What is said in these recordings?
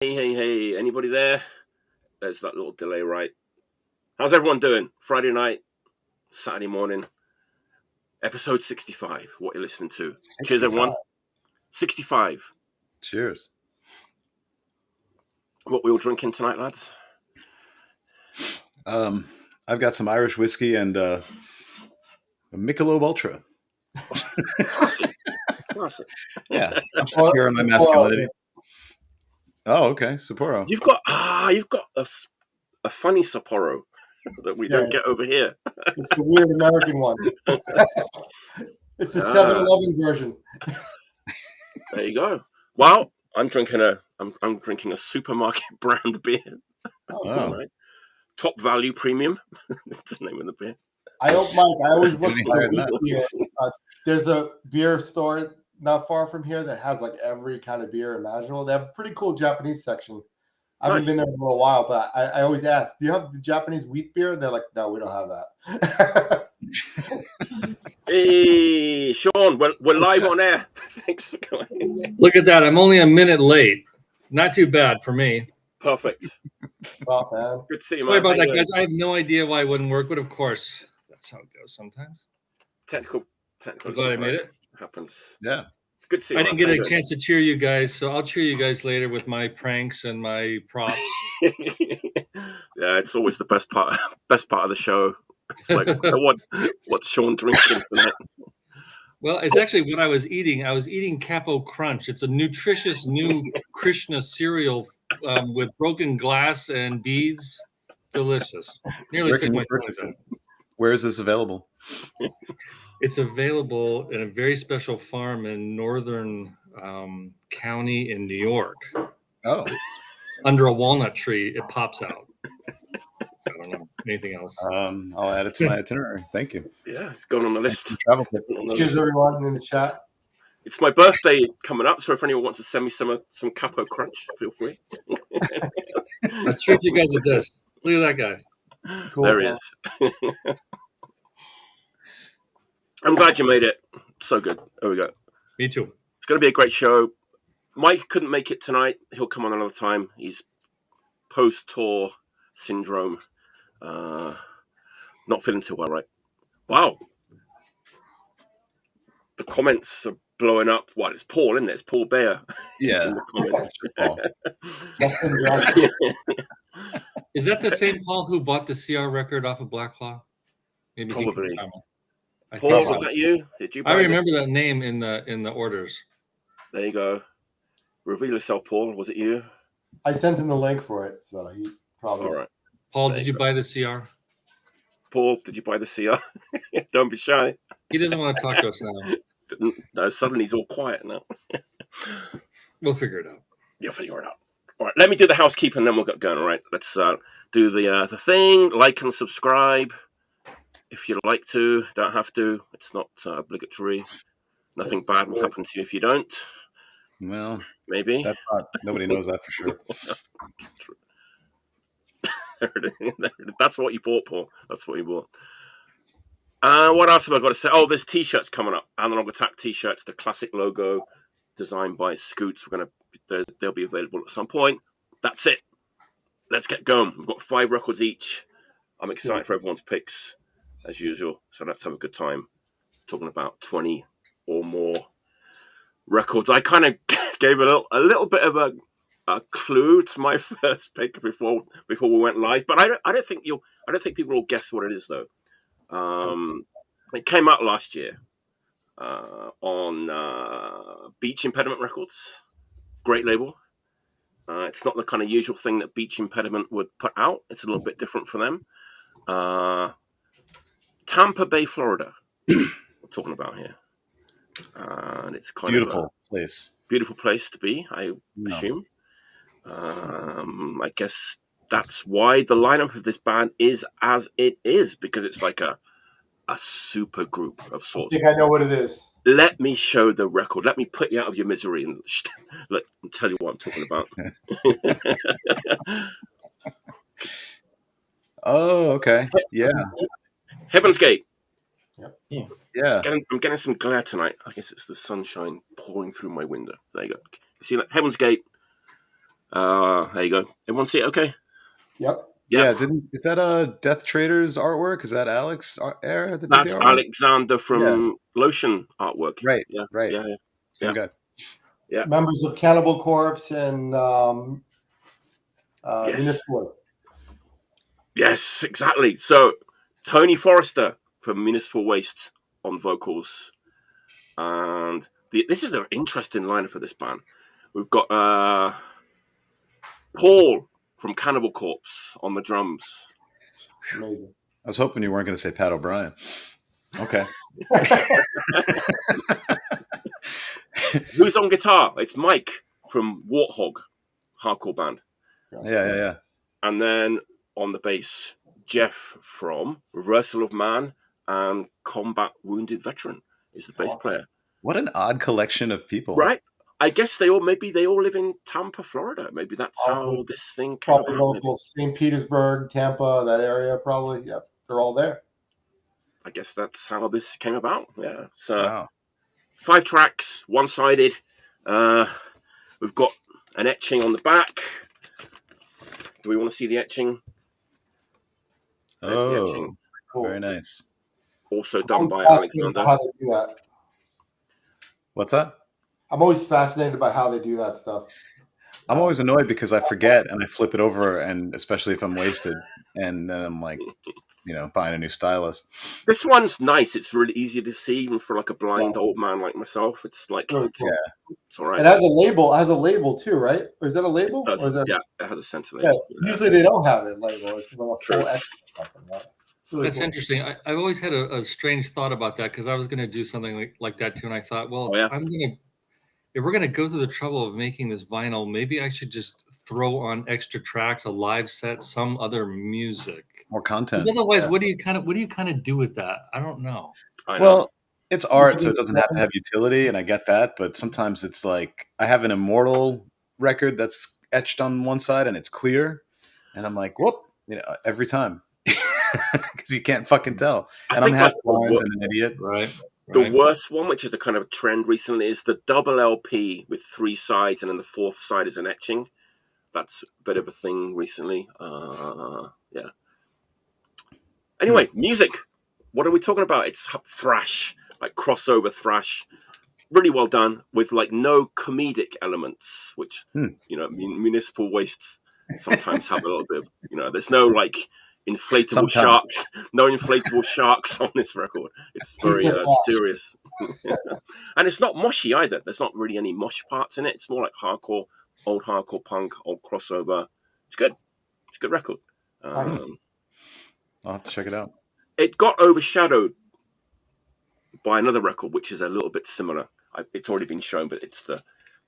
Hey, anybody there? There's that little delay, right? How's everyone doing? Friday night, Saturday morning, episode 65. What you're listening to. 65. Cheers, everyone. 65. Cheers. What we all drinking tonight, lads? I've got some Irish whiskey and a Michelob Ultra. Classic. Yeah, I'm secure in my masculinity. Oh, okay, Sapporo. You've got a funny Sapporo that we don't get over here. It's the weird American one. It's the 7-Eleven version. There you go. Well, I'm drinking a supermarket brand beer. Tonight. Top value premium. That's the name of the beer. I always look for wheat beer. There's a beer store not far from here that has like every kind of beer imaginable. They have a pretty cool Japanese section. I haven't been there for a while, but I always ask, do you have the Japanese wheat beer? They're like, no, we don't have that. Hey, Shawn, we're live on air. Thanks for coming. Look at that. I'm only a minute late. Not too bad for me. Perfect. Well, man. Good to see you, Sorry man. about that, guys. I have no idea why it wouldn't work, but of course, that's how it goes sometimes. Technical. I'm glad I made it. Happens. Yeah. Good to see you. I didn't get a chance to cheer you guys, so I'll cheer you guys later with my pranks and my props. Yeah, it's always the best part of the show. It's like, what's Shawn drinking tonight? Well, it's actually what I was eating. I was eating Capo Crunch. It's a nutritious new Krishna cereal with broken glass and beads. Delicious. Nearly took my tongue out. Where is this available? It's available in a very special farm in northern county in New York. Oh. Under a walnut tree, it pops out. I don't know anything else. I'll add it to my itinerary. Thank you. Yeah, it's going on the list. Travel tip. Cheers, everyone in the chat. It's my birthday coming up, so if anyone wants to send me some Capo Crunch, feel free. I treat you guys with this. Look at that guy. Cool, there he is. I'm glad you made it. So good. There we go. Me too. It's going to be a great show. Mike couldn't make it tonight. He'll come on another time. He's post-tour syndrome. Not feeling too well, right? Wow. The comments are blowing up. Well, it's Paul, isn't it? It's Paul Bear. Yeah. In the comments. Is that the same Paul who bought the CR record off of Black Claw? Maybe Probably. I Paul, think was that you? Did you buy I remember that name in the orders. There you go. Reveal yourself, Paul. Was it you? I sent him the link for it, so he probably. All right. Paul, did you buy the CR? Paul, did you buy the CR? Don't be shy. He doesn't want to talk to us now. No, suddenly he's all quiet now. We'll figure it out. You'll figure it out. All right, let me do the housekeeping and then we'll get going. All right, let's do the thing. Like and subscribe if you'd like to. Don't have to. It's not obligatory. Nothing bad will happen to you if you don't. Well, maybe. Nobody knows that for sure. That's what you bought, Paul. That's what you bought. What else have I got to say? Oh, there's T-shirts coming up. Analog Attack T-shirts, the classic logo designed by Scoots. They'll be available at some point. That's it. Let's get going. We've got 5 records each. I'm excited for everyone's picks, as usual. So let's have a good time talking about 20 or more records. I kind of gave a little bit of a clue to my first pick before we went live, but I don't think people will guess what it is though. It came out last year on Beach Impediment Records, great label. It's not the kind of usual thing that Beach Impediment would put out. It's a little bit different for them. Tampa Bay, Florida, we're talking about here, and it's kind of a beautiful place to be, I assume. I guess that's why the lineup of this band is as it is, because it's like a super group of sorts. I think I know what it is. Let me show the record. Let me put you out of your misery and tell you what I'm talking about. Oh, okay. Yeah. Heaven's Gate. Yep. Yeah. I'm getting some glare tonight. I guess it's the sunshine pouring through my window. There you go. You see that? Heaven's Gate. There you go. Everyone see it? Okay. Yep. Yeah. Is that Death Traders artwork? Is that Alex Air that did That's the artwork? Alexander from Lotion artwork. Right. Yeah. Right. Yeah. Same guy. Yeah. Members of Cannibal Corpse and Yes. Municipal. Yes, exactly. So Tony Forrester from Municipal Waste on vocals, and this is an interesting lineup for this band. We've got Paul from Cannibal Corpse on the drums. Amazing. I was hoping you weren't going to say Pat O'Brien. Okay. Who's on guitar? It's Mike from Warthog, hardcore band. Yeah. And then on the bass, Jeff from Reversal of Man and Combat Wounded Veteran is the bass player. What an odd collection of people. Right? I guess they all live in Tampa, Florida. Maybe that's how this thing came Probably about. local, St. Petersburg, Tampa, that area, probably. Yep, they're all there. I guess that's how this came about. Yeah. So Wow. 5 tracks, one-sided. We've got an etching on the back. Do we want to see the etching? There's the etching. Cool. Very nice. Also done by Fascinated Alexander. how they do that. What's that? I'm always fascinated by how they do that stuff. I'm always annoyed because I forget and I flip it over, and especially if I'm wasted, and then I'm like, buying a new stylus. This one's nice. It's really easy to see, even for like a blind old man like myself. It's like it's all right. It has a label. It has a label too, right? Or is that a label? It does. Or is that... Yeah, it has a center label. Yeah. Usually they don't have it label. It's like a full extra something, right? Really That's cool. interesting. I've always had a strange thought about that, because I was going to do something like that too, and I thought, well, if we're going to go through the trouble of making this vinyl, maybe I should just throw on extra tracks, a live set, some other music, more content. Otherwise, what do you kind of do with that? I don't know. Well, it's art, so it doesn't have to have utility, and I get that. But sometimes it's like I have an Immortal record that's etched on one side and it's clear, and I'm like, whoop, every time. Because you can't fucking tell. And I'm half blind and an idiot. Right. The worst one, which is a kind of a trend recently, is the double LP with 3 sides, and then the 4th side is an etching. That's a bit of a thing recently. Yeah. Anyway, music. What are we talking about? It's thrash, like crossover thrash. Really well done, with like no comedic elements, which, Municipal Wastes sometimes have a little bit of, there's no like inflatable sharks, no inflatable sharks on this record. It's very serious. And it's not moshy either. There's not really any mosh parts in it. It's more like old hardcore punk, old crossover. It's good. It's a good record. I'll have to check it out. It got overshadowed by another record, which is a little bit similar. It's already been shown, but it's the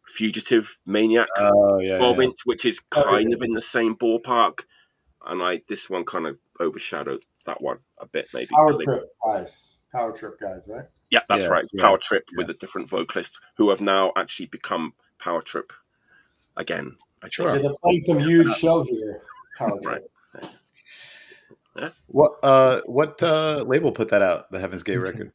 Fugitive Maniac 12-inch, which is kind of in the same ballpark. And this one kind of overshadowed that one a bit, maybe. Power Trip guys, right? Yeah, that's right. It's Power Trip with a different vocalist who have now actually become Power Trip again. Sure. They're playing some huge show here. Power Trip. Right. Yeah. What label put that out? The Heaven's Gate record.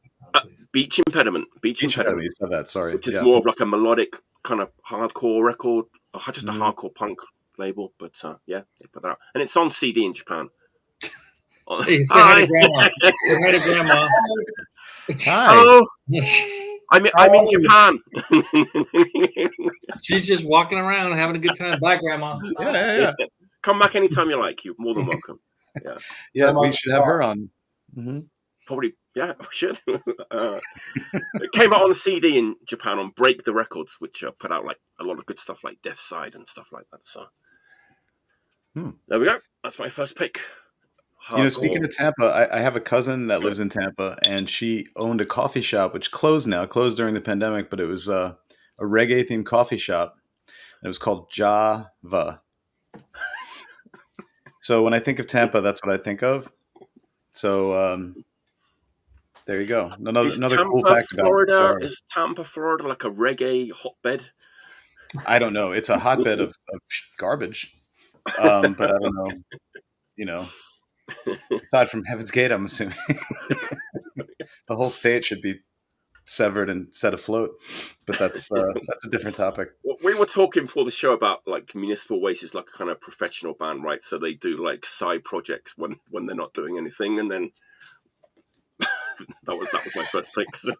Beach Impediment. Beach Impediment. You said that. Sorry. Which is more of like a melodic kind of hardcore record, or just a hardcore punk label. But they put that out, and it's on CD in Japan. Hey, say hi to Grandma. Say hi to Grandma. Hi. Oh, I'm in Japan. She's just walking around having a good time. Bye, Grandma. Yeah. Come back anytime you like. You're more than welcome. Yeah, we should have her on. Mm-hmm. Probably, we should. It came out on CD in Japan on Break the Records, which put out like a lot of good stuff like Death Side and stuff like that. So there we go. That's my first pick. Hardcore. Speaking of Tampa, I have a cousin that lives in Tampa, and she owned a coffee shop, which closed during the pandemic, but it was a reggae-themed coffee shop. And it was called Java. So when I think of Tampa, that's what I think of. So there you go. Another cool fact about it. Is Tampa, Florida, like a reggae hotbed? I don't know. It's a hotbed of garbage. But I don't know. Aside from Heaven's Gate, I'm assuming the whole state should be severed and set afloat. but that's a different topic. We were talking before the show about like Municipal Waste is like a kind of professional band, right? So they do like side projects when they're not doing anything, and then that was my first thing. So,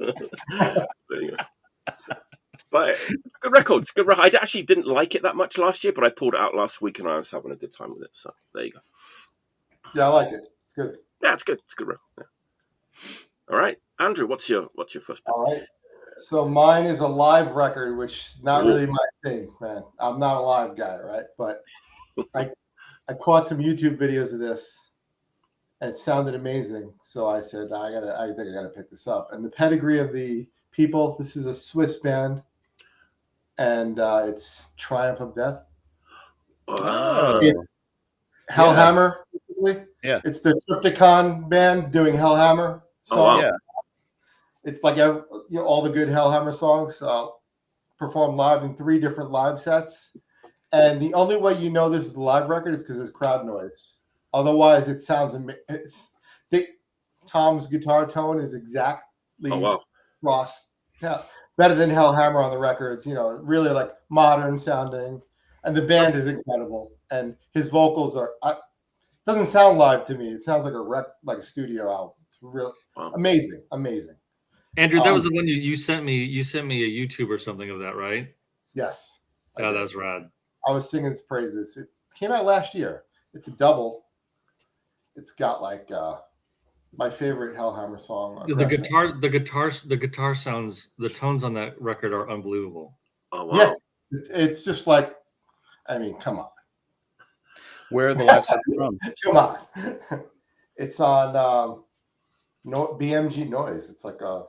there you go. But good records, good record. I actually didn't like it that much last year, but I pulled it out last week and I was having a good time with it. So there you go. Yeah, I like it. It's good. Yeah, it's good. It's a good record. Yeah. All right, Andrew, what's your first pick? All right. So mine is a live record, which is not really my thing, man. I'm not a live guy, right? But I caught some YouTube videos of this, and it sounded amazing. So I said, I think I gotta pick this up. And the pedigree of the people. This is a Swiss band, and it's Triumph of Death. Oh. It's Hellhammer. Yeah. It's the Triptychon band doing Hellhammer songs. Oh, wow. Yeah. It's like all the good Hellhammer songs performed live in 3 different live sets. And the only way you know this is a live record is because there's crowd noise. Otherwise, it sounds Tom's guitar tone is exactly Ross, better than Hellhammer on the records. You know, really like modern sounding, and the band is incredible. And his vocals are doesn't sound live to me. It sounds like a studio album. It's real amazing. Andrew, that was the one you sent me. You sent me a YouTube or something of that, right? Yes. Yeah, that's rad. I was singing its praises. It came out last year. It's a double. It's got like my favorite Hellhammer song. The guitar sounds, the tones on that record are unbelievable. Oh wow! Yeah, it's just like, I mean, come on. Where are the live sets from? Come on. It's on BMG Noise. It's like a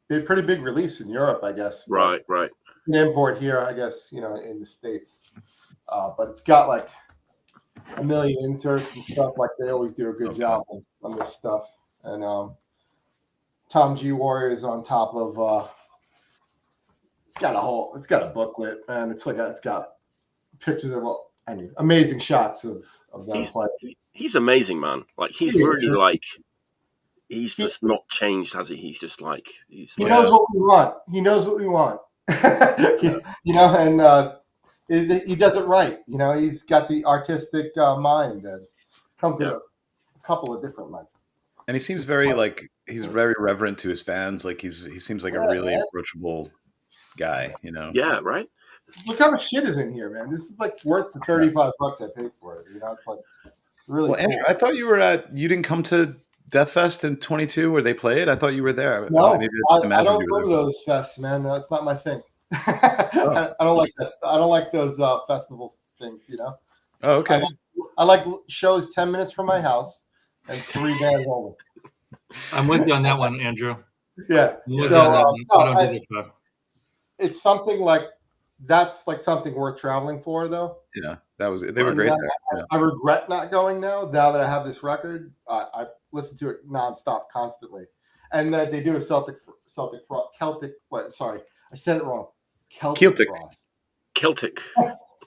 pretty big release in Europe, I guess. Right. An import here, I guess, in the States. But it's got like a million inserts and stuff. Like they always do a good job on this stuff. And Tom G. Warrior is on top of. It's got a booklet, man. It's got pictures of amazing shots of them playing. He's amazing, man. Like he's really like. He's just not changed, has he? He's just like he knows what we want. He knows what we want. And he does it right. He's got the artistic mind and comes with a couple of different like. And he seems he's very reverent to his fans. Like he seems like a really approachable guy. Yeah, right. Look how much shit is in here, man. This is like worth the $35 I paid for it. It's like really. Well, cool. Andrew, I thought you didn't come to Deathfest in 22 where they played. I thought you were there. No, I don't go to those fests, man. That's not my thing. I don't like that. I don't like those festival things. Oh, okay. I like shows 10 minutes from my house and 3 bands only. I'm with you on that one, Andrew. Yeah. It's something like that's like something worth traveling for, though. Yeah, they were great. I regret not going now that I have this record. I listen to it nonstop, constantly, and that they do a Celtic Celtic. Wait, sorry, I said it wrong. Celtic Frost. Celtic.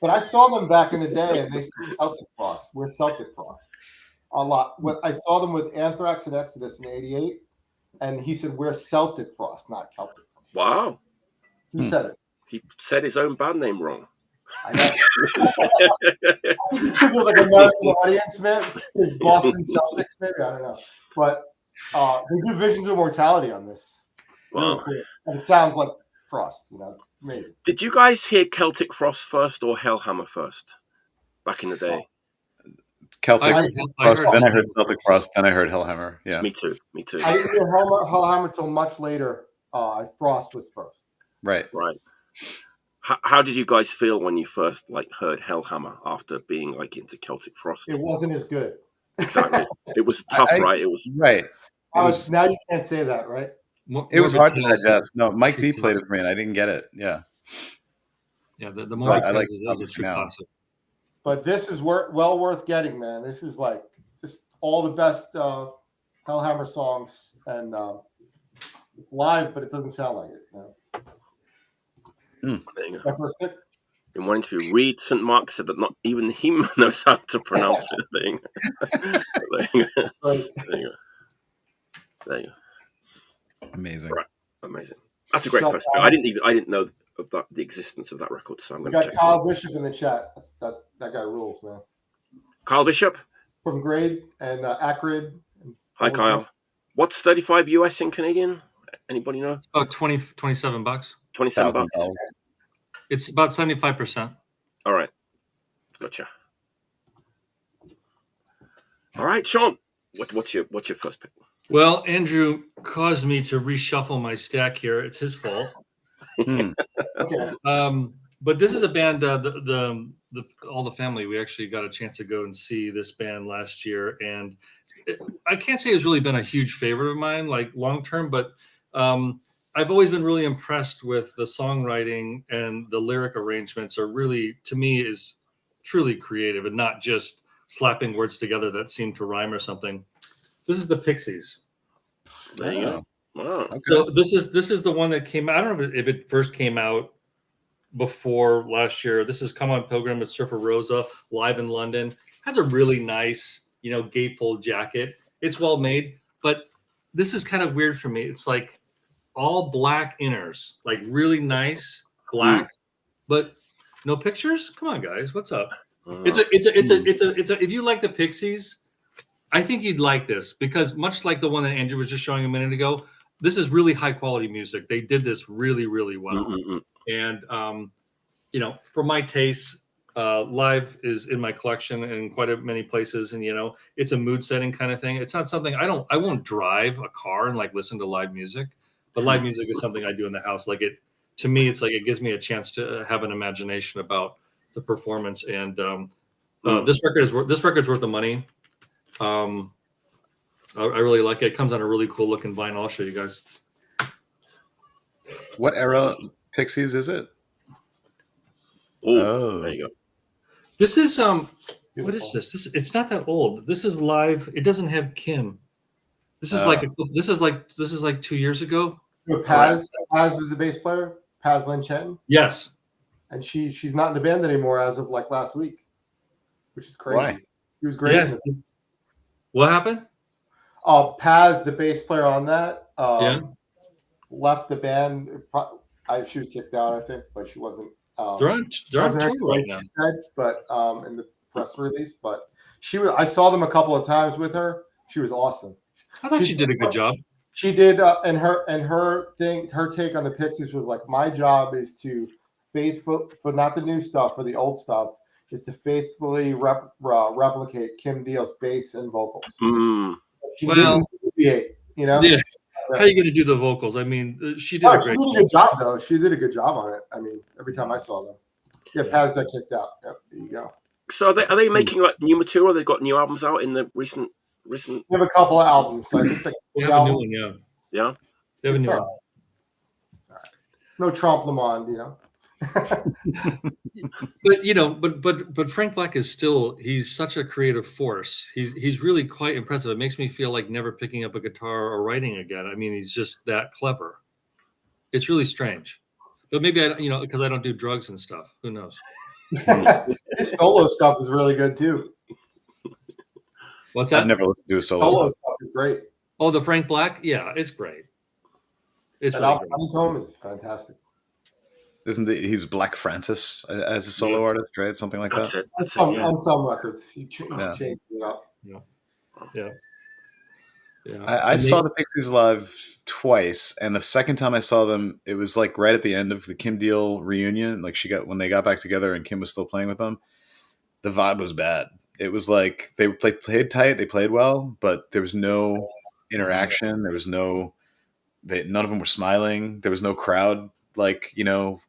But I saw them back in the day, and they said Celtic Frost. We're Celtic Frost a lot. I saw them with Anthrax and Exodus in '88, and he said we're Celtic Frost, not Celtic Frost. Wow. He said it. He said his own band name wrong. I think it's because like American audience, man. Is Boston Celtics, maybe? I don't know. But they do Visions of Mortality on this. Wow. Really cool. And it sounds like Frost, it's amazing. Did you guys hear Celtic Frost first or Hellhammer first? Back in the day? Celtic Frost, then I heard Celtic Frost, then I heard Hellhammer. Yeah. Me too. I didn't hear Hellhammer until much later. Frost was first. Right. How did you guys feel when you first heard Hellhammer after being into Celtic Frost? It wasn't as good. Exactly. It was tough, right? It was right. Now you can't say that, right? It was hard to digest. No, Mike D played it for me, and I didn't get it. Yeah. Yeah, the more I like it now. But this is well worth getting, man. This is like just all the best Hellhammer songs, and it's live, but it doesn't sound like it. There you go. My first pick. In one interview, Reed St. Mark said that not even him knows how to pronounce it. There you go. Amazing. Right. Amazing. That's a great first pick. I didn't know of that, the existence of that record. So I'm We going to got check. Kyle Bishop in the chat. That guy rules, man. Kyle Bishop. From Grade and Acrid. Hi, Kyle. What's 35 US in Canadian? Anybody know? About 27 bucks. 27 bucks. It's about 75%. All right. Gotcha. All right, Shawn. What's your first pick? Well, Andrew caused me to reshuffle my stack here. It's his fault. Okay. But this is a band, all the family. We actually got a chance to go and see this band last year, and I can't say it's really been a huge favorite of mine, like long term. But I've always been really impressed with the songwriting, and the lyric arrangements are really, to me, is truly creative and not just slapping words together that seem to rhyme or something. This is the Pixies. There you go. Wow. Okay. So this is the one that came out. I don't know if it first came out before last year. This is Come On Pilgrim with Surfer Rosa live in London. Has a really nice, gatefold jacket. It's well made, but this is kind of weird for me. It's like all black inners, like really nice black, but no pictures. Come on, guys, what's up? It's a. If you like the Pixies, I think you'd like this, because much like the one that Andrew was just showing a minute ago, this is really high quality music. They did this really, really well. And, for my taste, live is in my collection in quite many places. And, it's a mood setting kind of thing. It's not something I won't drive a car and like listen to live music, but live music is something I do in the house. To me, it's like, it gives me a chance to have an imagination about the performance. And this record's worth the money. I really like it. It comes on a really cool looking vinyl. I'll show you guys. What era Pixies is it? Oh, there you go. This is what is this? It's not that old. This is live. It doesn't have Kim. This is like 2 years ago. So Paz was the bass player. Paz Linchetton. Yes. And she's not in the band anymore as of like last week, which is crazy. Why? He was great. Yeah. What happened? Paz, the bass player on that, Yeah. left the band. She was kicked out, I think, but she wasn't. They're on tour right now. But in the press release, but I saw them a couple of times with her. She was awesome. I thought she did a good job. She did, and her take on the Pixies was like, my job is to for not the new stuff, for the old stuff, is to faithfully replicate Kim Deal's bass and vocals. She didn't deviate, Yeah. How are you going to do the vocals? I mean, she did a great job. Good job, though. She did a good job on it. I mean, every time I saw them. Yeah, Paz got kicked out. Yep, there you go. So are they making like new material? They've got new albums out in the recent. They have a couple of albums. I think they have a new one, yeah. Yeah. They have a new one. All right. No Trompe Le Monde, But Frank Black is he's such a creative force. He's really quite impressive. It makes me feel like never picking up a guitar or writing again. I mean, he's just that clever. It's really strange. But maybe because I don't do drugs and stuff. Who knows? His solo stuff is really good too. What's that? I've never listened to his solo stuff. Stuff is great. Oh, the Frank Black? Yeah, it's great. It's that really Honeycomb is fantastic. He's Black Francis as a solo artist, right? Something like that. On some records, he changed it up. Yeah. I saw the Pixies live twice, and the second time I saw them, it was like right at the end of the Kim Deal reunion. Like when they got back together, and Kim was still playing with them. The vibe was bad. It was like they played tight, they played well, but there was no interaction. There was none of them were smiling. There was no crowd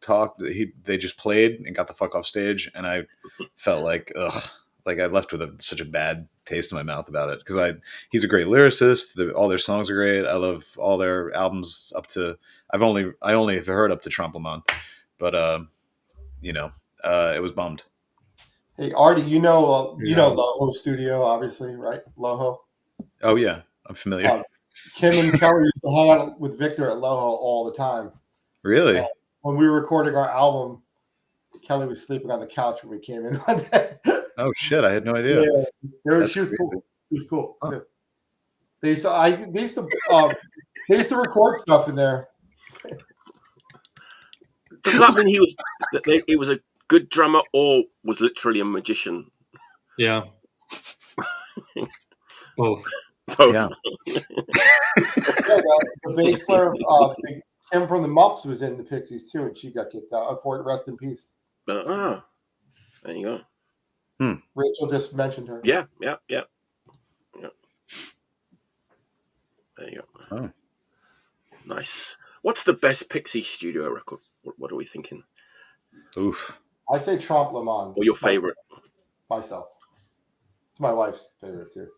talk. They just played and got the fuck off stage, and I felt like I left with such a bad taste in my mouth about it, because he's a great lyricist. All their songs are great. I love all their albums up to I only have heard up to Trompe Le Monde, but it was bummed. Hey Artie, Loho Studio, obviously, right? Loho. Oh yeah, I'm familiar. Kim and Kelly used to hang out with Victor at Loho all the time. Really? When we were recording our album, Kelly was sleeping on the couch when we came in one day. Oh shit! I had no idea. Yeah, she was cool. She was cool. Huh. They used to record stuff in there. Does that mean he was a good drummer or was literally a magician? Yeah. Both. Yeah. The bass player, Kim from the Muffs, was in the Pixies too, and she got kicked out. Rest in peace. There you go. Rachel just mentioned her. Yeah. There you go. Oh. Nice. What's the best Pixie studio record? What are we thinking? Oof. I say Trompe Le Monde. Or your favorite? Myself. It's my wife's favorite too.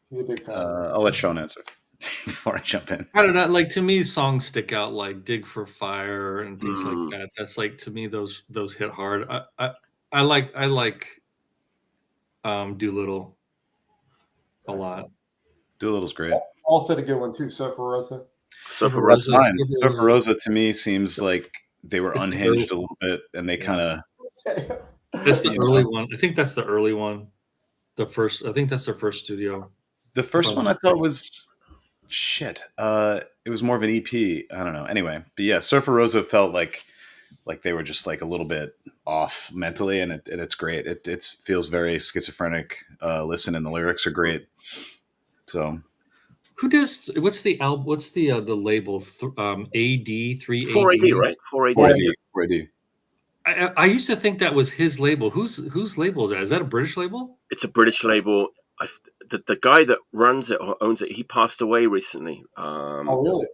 She's a big fan. I'll let Shawn answer before I jump in. I don't know. Like, to me, songs stick out like "Dig for Fire" and things like that. That's like, to me, those hit hard. I like Doolittle a lot. Doolittle's great. Also a good one too. Surfer Rosa. Surfer That's Rosa. fine. Surfer Rosa to me seems like they were unhinged a little bit, and they kind of. That's the early one. I think that's the early one. The first. I think that's their first studio. The first one I thought was shit. It was more of an EP. I don't know. Anyway, but yeah, Surfer Rosa felt like they were just like a little bit off mentally, and it's great. It feels very schizophrenic. Listen, and the lyrics are great. So, who does? What's the album? What's the label? AD 3AD, 4AD, right? 4AD. I used to think that was his label. Whose label is that? Is that a British label? It's a British label. The guy that runs it or owns it, he passed away recently. Oh, really?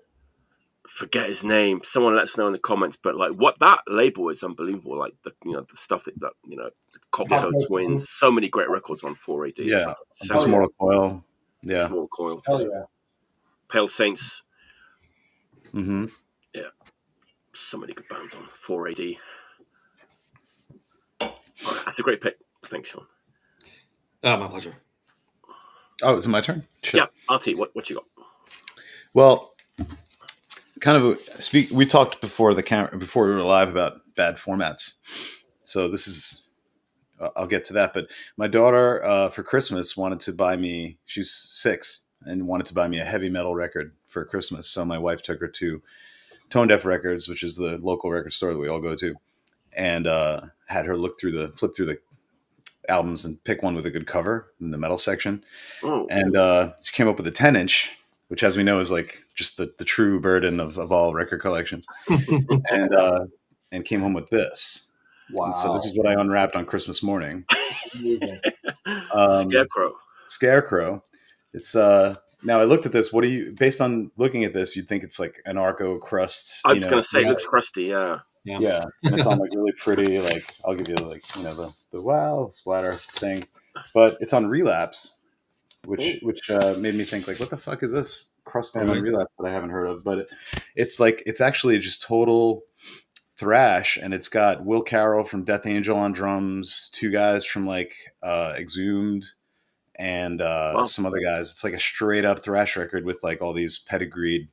Forget his name. Someone let us know in the comments. But like, what that label is unbelievable. Like the stuff that Cocktail Twins. So many great records on 4AD. Yeah, Small Coil. Yeah, Small Coil. Hell yeah. Pale Saints. Mm-hmm. Yeah, so many good bands on 4AD. All right, that's a great pick. Thanks, Shawn. My pleasure. Oh, is it my turn? Sure. Yeah, Artie, what you got? Well, kind of we talked before before we were live about bad formats. So this is, I'll get to that. But my daughter, for Christmas, wanted to buy me. She's 6 and wanted to buy me a heavy metal record for Christmas. So my wife took her to Tone Deaf Records, which is the local record store that we all go to, and had her flip through the albums and pick one with a good cover in the metal section. Oh. And she came up with a 10-inch, which, as we know, is like just the true burden of all record collections. and came home with this. Wow. And so this is what I unwrapped on Christmas morning. Scarecrow. It's now I looked at this. Based on looking at this, you'd think it's like an Arco crust. I was going to say it looks crusty. Yeah. Yeah, and it's on like really pretty. Like I'll give you like the wow splatter thing, but it's on Relapse, which made me think like, what the fuck is this crust band on Relapse that I haven't heard of? But it's actually just total thrash, and it's got Will Carroll from Death Angel on drums, 2 guys from like Exhumed, and some other guys. It's like a straight up thrash record with like all these pedigreed,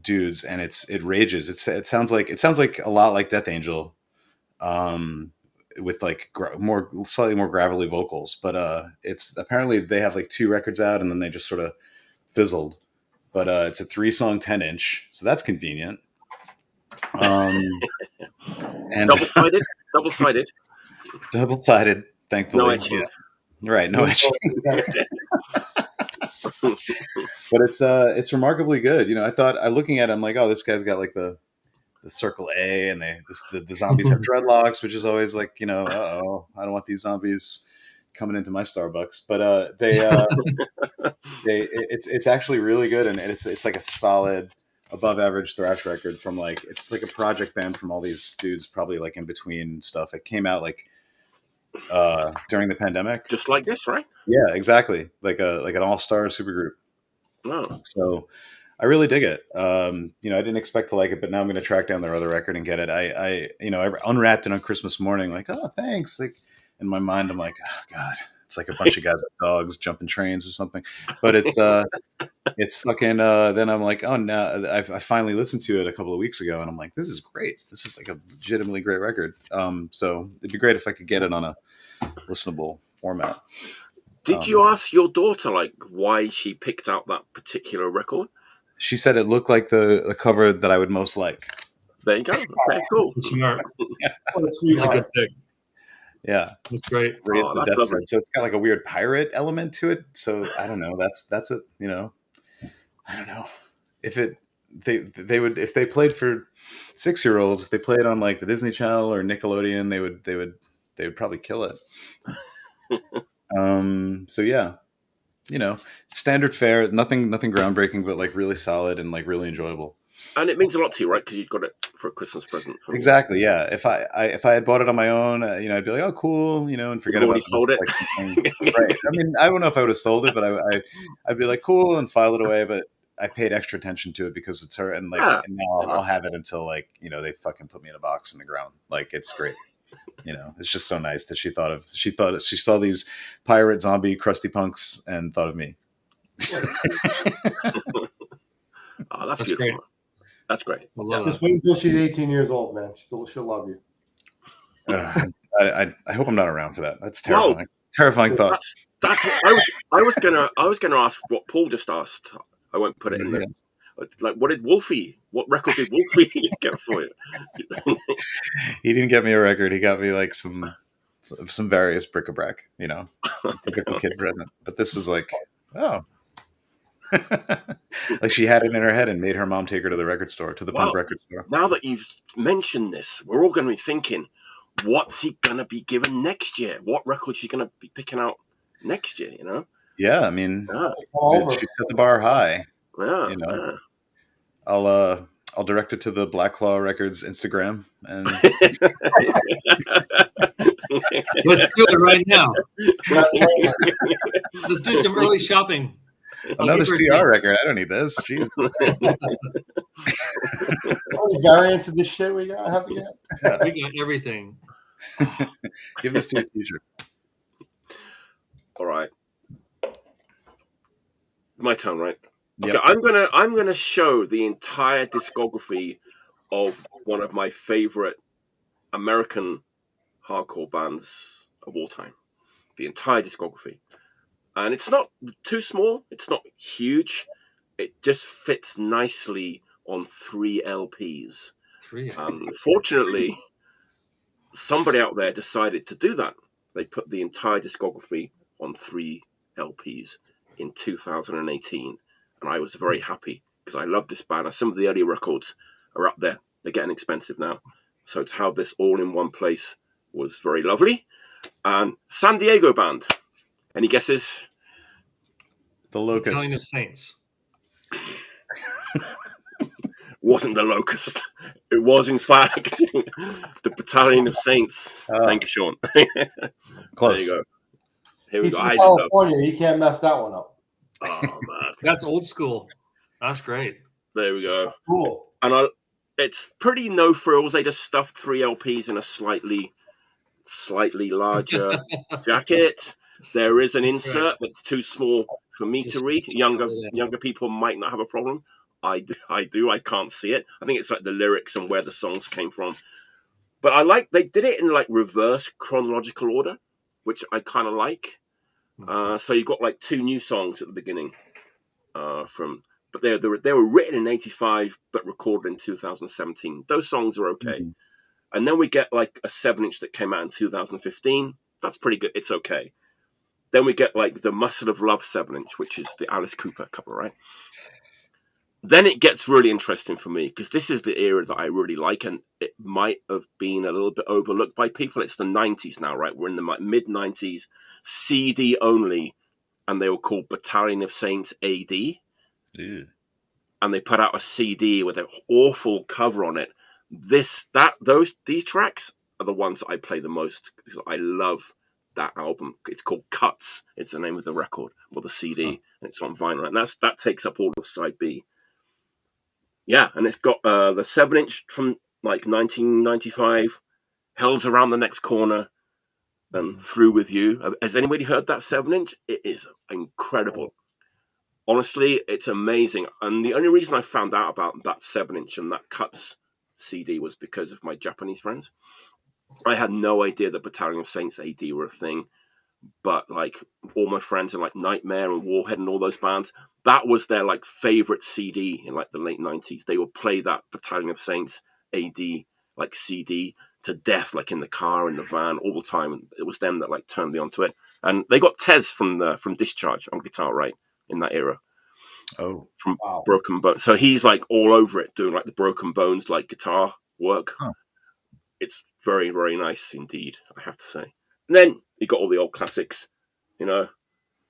dudes, and it rages. It sounds like a lot like Death Angel, with like slightly more gravelly vocals. But it's apparently they have like 2 records out, and then they just sort of fizzled. But it's a 3-song 10-inch, so that's convenient. And double-sided. Thankfully, no etching. Yeah. Right? No etching. But it's remarkably good. I looking at it, I'm like, oh, this guy's got like the circle A, and the zombies have dreadlocks, which is always like, I don't want these zombies coming into my Starbucks. But it's actually really good, and it's like a solid above average thrash record from like, it's like a project band from all these dudes, probably like in between stuff. It came out like during the pandemic, just like this, right? Yeah, exactly. Like an all-star supergroup. Oh. So I really dig it. I didn't expect to like it, but now I'm going to track down their other record and get it. I unwrapped it on Christmas morning, like, oh, thanks. Like in my mind, I'm like, oh God, it's like a bunch of guys with dogs jumping trains or something. But it's fucking. Then I'm like, oh no, I finally listened to it a couple of weeks ago, and I'm like, this is great. This is like a legitimately great record. So it'd be great if I could get it on a listenable format. Did you ask your daughter like why she picked out that particular record? She said it looked like the cover that I would most like. There you go. Okay, cool. Smart. What a That's a sweetheart. good pick. Yeah, That's great. right Oh, at the that's Death lovely. Side. So it's got like a weird pirate element to it. So I don't know. That's a I don't know if they would if they played for 6-year-olds, if they played on like the Disney Channel or Nickelodeon, they would probably kill it. So yeah, standard fare, nothing groundbreaking, but like really solid and like really enjoyable. And it means a lot to you, right? Because you've got it for a Christmas present. From Exactly. Yeah. If I had bought it on my own, I'd be like, oh, cool, and forget You've about already sold it. Like something. Right. I mean, I don't know if I would have sold it, but I'd be like, cool, and file it away. But I paid extra attention to it because it's her, and like, Yeah. and now I'll have it until like, they fucking put me in a box in the ground. Like, it's great. It's just so nice that she saw these pirate zombie crusty punks and thought of me. Oh, that's That's beautiful. great. That's great. I love Just that. wait until she's 18 years old, man. She'll love you. I hope I'm not around for that. That's terrifying. No. Terrifying thought. That's what I was gonna ask what Paul just asked. I won't put it in there. Like, what record did Wolfie get for you? He didn't get me a record. He got me like some various bric-a-brac, typical kid present. But this was like, oh. Like she had it in her head and made her mom take her to the record store, to the punk record store. Now that you've mentioned this, we're all going to be thinking, what's he going to be given next year? What record she going to be picking out next year, Yeah, I mean, Over. she set the bar high. Yeah, I'll direct it to the Black Claw Records Instagram, and Let's do it right now. Let's do some early shopping. another CR record. I don't need this. Jeez. How many variants of this shit we got? Have to get? We got everything. Give this to your teacher. All right. My turn, right? Yep. Okay, I'm gonna show the entire discography of one of my favorite American hardcore bands of all time. The entire discography. And it's not too small. It's not huge. It just fits nicely on 3 LPs. Fortunately, somebody out there decided to do that. They put the entire discography on 3 LPs in 2018. And I was very happy because I love this band. Some of the early records are up there. They're getting expensive now. So to have this all in one place was very lovely. And San Diego band. Any guesses? The Locust. Battalion of Saints. Wasn't the Locust. It was, in fact, the Battalion of Saints. Thank you, Shawn. Close. There you go. Here we He's go. from California. He can't mess that one up. Oh, man. That's old school. That's great. There we go. Cool. And it's pretty no frills. They just stuffed 3 LPs in a slightly larger jacket. There is an insert that's too small for me to read. Younger people might not have a problem. I do. I can't see it. I think it's like the lyrics and where the songs came from. But they did it in like reverse chronological order, which I kind of like. So you've got like 2 new songs at the beginning but they were written in 85 but recorded in 2017. Those songs are okay. Mm-hmm. And then we get like a 7-inch that came out in 2015. That's pretty good. It's okay. Then we get like the Muscle of Love 7-inch, which is the Alice Cooper cover, right? Then it gets really interesting for me because this is the era that I really like, and it might have been a little bit overlooked by people. It's the 90s now, right? We're in the mid-90s, CD only, and they were called Battalion of Saints AD. Dude. And they put out a CD with an awful cover on it. These tracks are the ones that I play the most because I love that album. It's called Cuts. It's the name of the record or the CD, and it's on vinyl. And that takes up all of side B. Yeah, and it's got the 7-inch from like 1995, Hell's Around the Next Corner, and Through With You. Has anybody heard that 7-inch? It is incredible. Honestly, it's amazing. And the only reason I found out about that 7-inch and that Cuts CD was because of my Japanese friends. I had no idea that Battalion of Saints AD were a thing. But like all my friends in like Nightmare and Warhead and all those bands, that was their like favorite CD in like the late 90s. They would play that Battalion of Saints AD like CD to death, like in the car, in the van, all the time. And it was them that like turned me onto it. And they got Tez from Discharge on guitar, right, in that era. Oh, from Broken Bones. So he's like all over it, doing like the Broken Bones like guitar work. Huh. It's very, very nice indeed, I have to say. And then you got all the old classics, you know,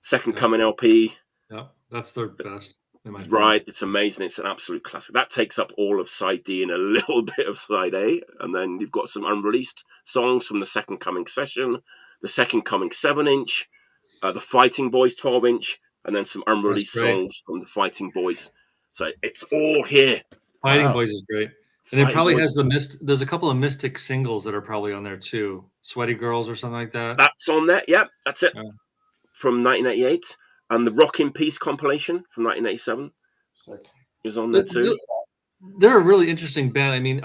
Second Coming LP. Yeah, that's their best. Right, it's amazing. It's an absolute classic. That takes up all of side D and a little bit of side A, and then you've got some unreleased songs from the Second Coming session, the Second Coming 7-inch, the Fighting Boys 12-inch, and then some unreleased songs from the Fighting Boys. So it's all here. Fighting Boys is great. And it probably has there's a couple of Mystic singles that are probably on there too. Sweaty Girls or something like that. That's on there. Yeah, that's it. From 1988. And the Rock in Peace compilation from 1987 is on there too. They're a really interesting band. I mean,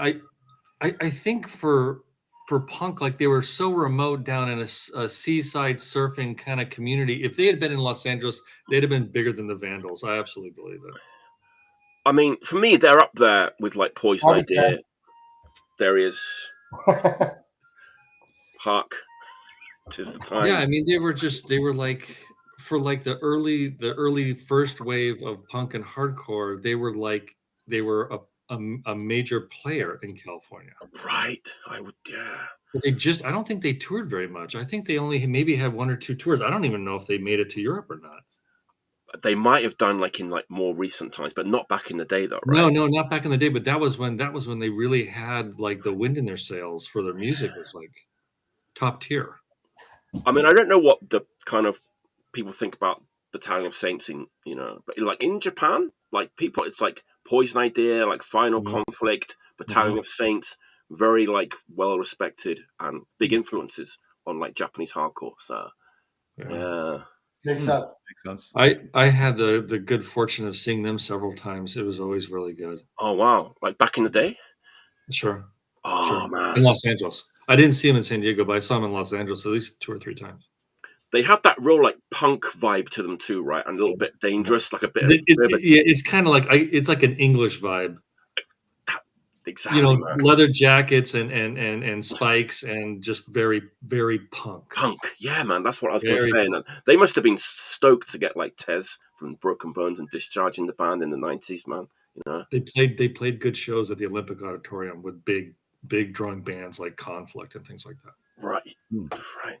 I think for punk, like they were so remote down in a seaside surfing kind of community. If they had been in Los Angeles, they'd have been bigger than the Vandals. I absolutely believe it. I mean, for me, they're up there with like Poison Idea. There is Hark. 'Tis the time. Yeah, I mean, they were like, for like the early first wave of punk and hardcore, they were a major player in California. Right. I would, yeah. But I don't think they toured very much. I think they only maybe had 1 or 2 tours. I don't even know if they made it to Europe or not. They might have done like in like more recent times, but not back in the day though, right? No, not back in the day. But that was when they really had like the wind in their sails for their music was like top tier. I mean, I don't know what the kind of people think about Battalion of Saints in, you know, but like in Japan, like people, it's like Poison Idea, like Final Conflict, Battalion of Saints, very like well respected and big influences on like Japanese hardcore. So yeah. Makes sense. Makes sense. I had the good fortune of seeing them several times. It was always really good. Oh wow! Like back in the day. Sure. Oh man. In Los Angeles, I didn't see them in San Diego, but I saw them in Los Angeles at least 2 or 3 times. They have that real like punk vibe to them too, right? And a little bit dangerous, like a bit. It's kind of like it's like an English vibe. Exactly. You know, leather jackets and spikes and just very, very punk. Punk, yeah, man. That's what I was going to say. And they must have been stoked to get like Tez from Broken Bones and Discharge in the band in the 90s, man. You know, they played good shows at the Olympic Auditorium with big drawing bands like Conflict and things like that. Right, right.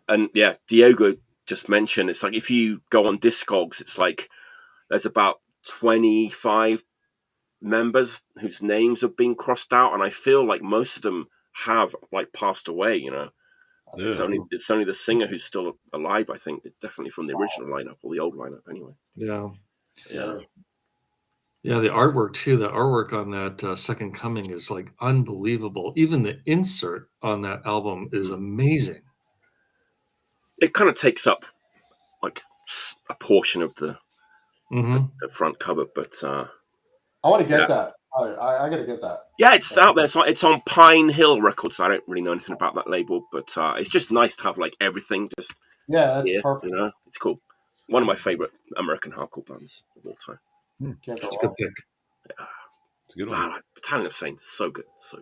And yeah, Diego just mentioned it's like if you go on Discogs, it's like there's about 25 members whose names have been crossed out, and I feel like most of them have like passed away. You know, it's only the singer who's still alive. I think definitely from the original lineup or the old lineup, anyway. Yeah. Yeah, the artwork too. The artwork on that Second Coming is like unbelievable. Even the insert on that album is amazing. It kind of takes up like a portion of the front cover, but I want to get that. I got to get that. Yeah, it's out there. It's on Pine Hill Records. I don't really know anything about that label, but it's just nice to have like everything. Just that's perfect. You know, it's cool. One of my favorite American hardcore bands of all time. That's a good pick. Yeah, it's a good one. Wow, Battalion of Saints is so good, so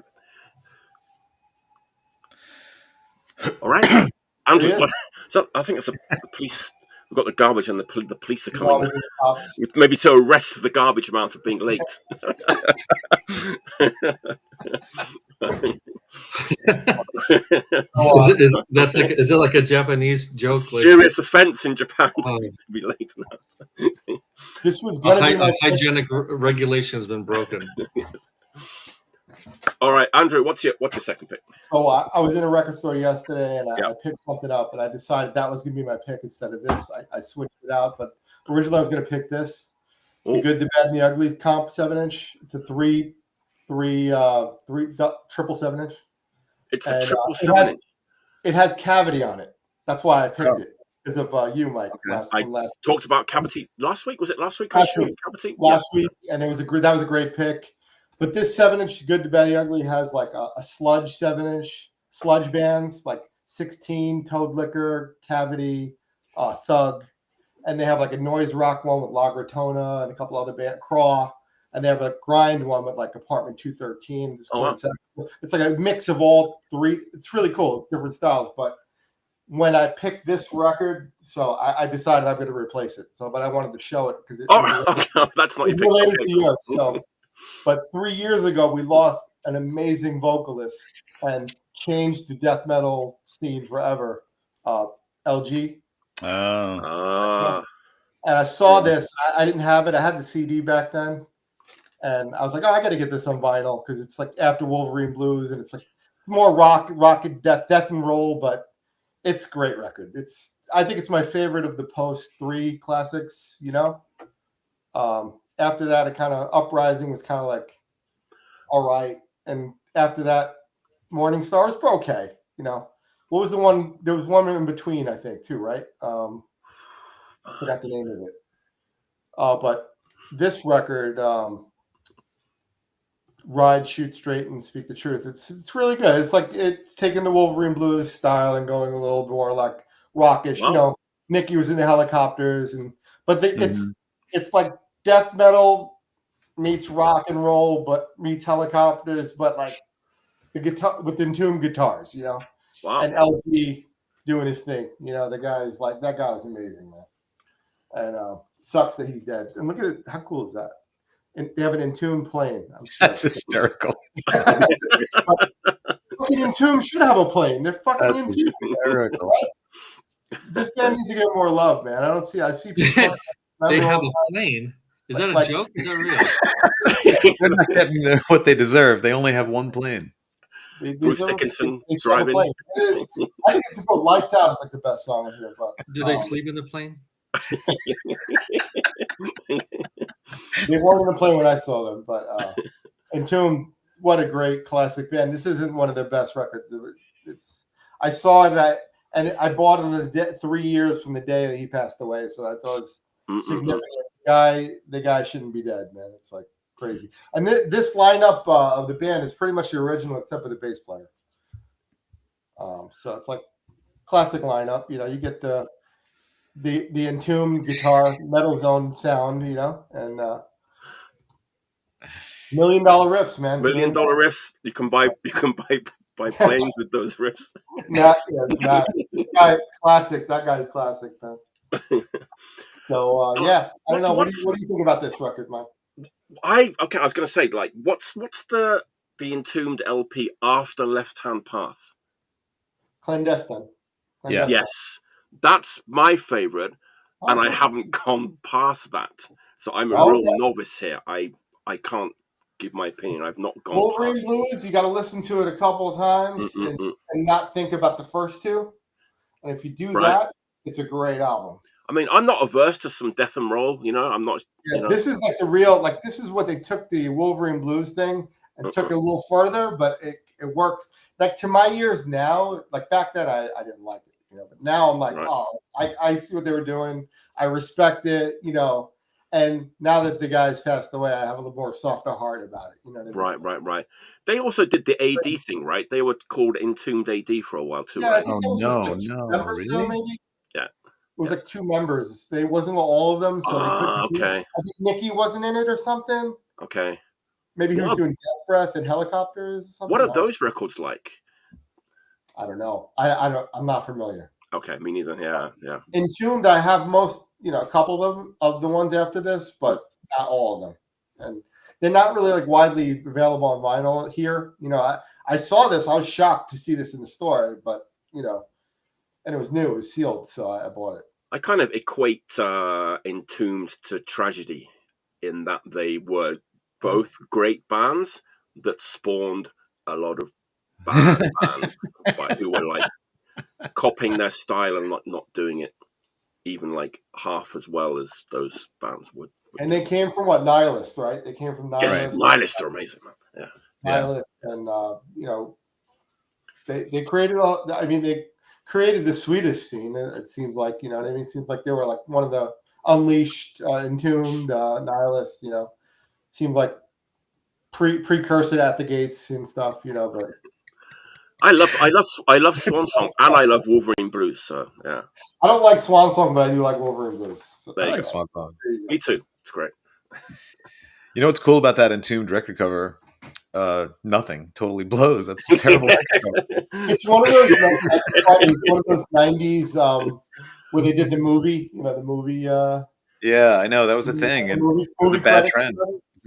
good. All right, Andrew. So I think it's the police. We've got the garbage, and the police are coming. Maybe to arrest the garbage man for being late. Is it like a Japanese joke? Serious offense in Japan to be late now. This was hygienic regulation has been broken. Yes. All right, Andrew, what's your second pick? So I was in a record store yesterday, and I picked something up, and I decided that was going to be my pick instead of this. I switched it out, but originally I was going to pick this. The Good, the Bad, and the Ugly comp 7-inch. It's a three triple 7-inch. It's a triple 7-inch. It has cavity on it. That's why I picked it. Because of you, Mike. I talked about cavity last week. Was it last week? Last week, and it was that was a great pick. But this 7-inch Good, the Bad, the Ugly has like a sludge 7-inch sludge bands like 16, Toad Liquor, Cavity, Thug, and they have like a noise rock one with La Gratona and a couple other bands, Craw, and they have a grind one with like Apartment 213. Wow. It's like a mix of all three. It's really cool, different styles. But when I picked this record, so I decided I'm going to replace it. So, but I wanted to show it because that's not it's related to yours. So, but 3 years ago we lost an amazing vocalist and changed the death metal scene forever. LG. Oh. And I saw this. I didn't have it. I had the CD back then, and I was like, "Oh, I got to get this on vinyl because it's like after Wolverine Blues, and it's more rock and death and roll, but it's a great record. I think it's my favorite of the post 3 classics. You know, after that, it kind of Uprising was kind of like all right, and after that, Morning Star was okay. You know, what was the one? There was one in between, I think, too, right? I forgot the name of it. But this record, Ride, Shoot Straight, and Speak the Truth. It's really good. It's like it's taking the Wolverine Blues style and going a little more like rockish. Wow. You know, Nicky was in the Helicopters, it's like death metal meets rock and roll, but meets Helicopters, but like the guitar with Entombed guitars. You know, Wow. and LG doing his thing. You know, that guy was amazing, man. And sucks that he's dead. And look at it, how cool is that? And they have an Entombed plane. That's hysterical. Fucking Entombed should have a plane. They're fucking That's Entombed. hysterical. This band needs to get more love, man. I see people. They have a plane. Is that a joke? Is that real? They're not getting what they deserve. They only have one plane. Bruce Dickinson driving. I think it's called Lights Out is like the best song in here. But do they sleep in the plane? They weren't in the plane when I saw them, but Entombed, what a great classic band. This isn't one of their best records. I saw it and I bought it 3 years from the day that he passed away, so I thought it was significant. The guy shouldn't be dead, man. It's like crazy. And this lineup of the band is pretty much the original except for the bass player. So it's like classic lineup. You know, you get the Entombed guitar, Metal Zone sound, you know, and $1 million riffs, man. $1 million riffs. You can buy planes with those riffs. Classic. That guy's classic, man. So I don't know. What do you think about this record, Mike? I was going to say, like, what's the Entombed LP after Left Hand Path? Clandestine. Yeah. Yes. That's my favorite, and I haven't gone past that. So I'm a real novice here. I can't give my opinion. I've not gone Wolverine past Blues, you got to listen to it a couple of times and not think about the first two. And if you do that, it's a great album. I mean, I'm not averse to some death and roll, you know. I'm not. Yeah, you know. This is like the real, like this is what they took the Wolverine Blues thing and took it a little further, but it works. Like to my ears now, like back then I didn't like it. You know, but now I'm like, I see what they were doing. I respect it, you know. And now that the guy's passed away, I have a little more softer heart about it. You know what I mean? Right. They also did the AD thing, right? They were called Entombed AD for a while too, right? Oh no, really? Maybe? Yeah. It was like 2 members. They wasn't all of them, so they couldn't. Okay. I think Nicky wasn't in it or something. Okay. Maybe he was doing Death Breath and Helicopters. Or something. What are those records like? I don't know. I'm not familiar. Okay, me neither. Yeah. Entombed, I have a couple of them of the ones after this, but not all of them. And they're not really like widely available on vinyl here. You know, I saw this. I was shocked to see this in the store, but you know, and it was new. It was sealed, so I bought it. I kind of equate Entombed to Tragedy in that they were both great bands that spawned a lot of bad bands who were like copying their style and not doing it even like half as well as those bands would. And they came from Nihilist, right? They came from Nihilist. Yes, Nihilist are amazing, man. Yeah. Nihilist, and you know, they created they created the Swedish scene. It seems like, you know what I mean? It seems like they were like one of the unleashed, Entombed, Nihilists. You know, seemed like precursor at the gates and stuff. You know, but. I love Swan Song and I love Wolverine Blues. So yeah, I don't like Swan Song, but I do like Wolverine Blues. So I like Swan Song. Me too. It's great. You know what's cool about that Entombed record cover? Nothing. Totally blows. That's a terrible record cover. It's one of those. It's one of those 90s where they did the movie. You know, the movie. Yeah, I know that was a thing, and movie it was a bad credits. trend.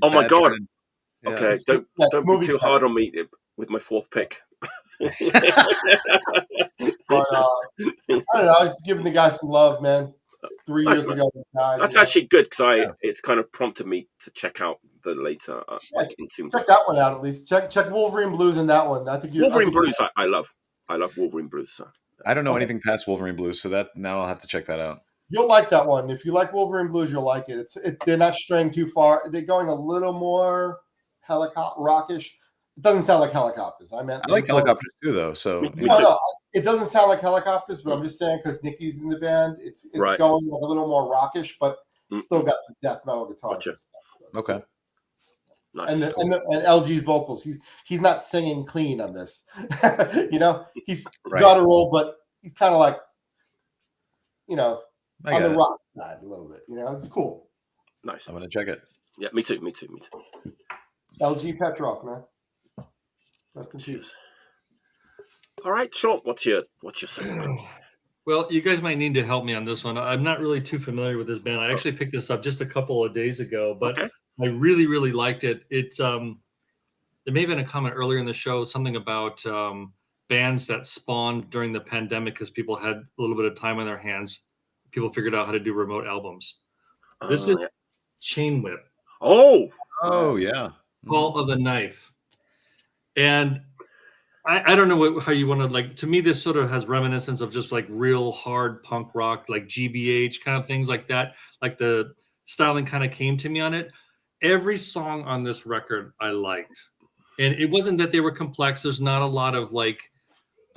Oh my God. Trend. Yeah. Okay, don't be too hard on me with my fourth pick. But I don't know. I was just giving the guy some love, man. 3 Nice, years man. ago, he died, That's you know. actually good because it's kind of prompted me to check out the later Entombed. Check that one out at least. Check Wolverine Blues in that one. I think Wolverine Blues. I love Wolverine Blues. So. I don't know anything past Wolverine Blues, so that now I'll have to check that out. You'll like that one. If you like Wolverine Blues, you'll like it. They're not straying too far. They're going a little more helicopter rockish. It doesn't sound like helicopters. I like helicopters too, though. So no, it doesn't sound like helicopters, but I'm just saying because Nikki's in the band, it's Right. going like a little more rockish, but still got the death metal guitar. Gotcha. Okay. Nice. And LG's vocals. He's not singing clean on this. You know, he's guttural, but he's kind of like, you know, on the rock side a little bit. You know, it's cool. Nice. I'm gonna check it. Yeah, me too. LG Petrov, man. Rest in peace. All right, Shawn, what's your second? Well, you guys might need to help me on this one. I'm not really too familiar with this band. I actually picked this up just a couple of days ago, but I really, really liked it. It's there may have been a comment earlier in the show, something about bands that spawned during the pandemic because people had a little bit of time on their hands. People figured out how to do remote albums. This is Chain Whip. Oh yeah. Call of the Knife. And I don't know how you want to, like, to me, this sort of has reminiscence of just like real hard punk rock, like GBH kind of things like that. Like the styling kind of came to me on it. Every song on this record I liked. And it wasn't that they were complex. There's not a lot of like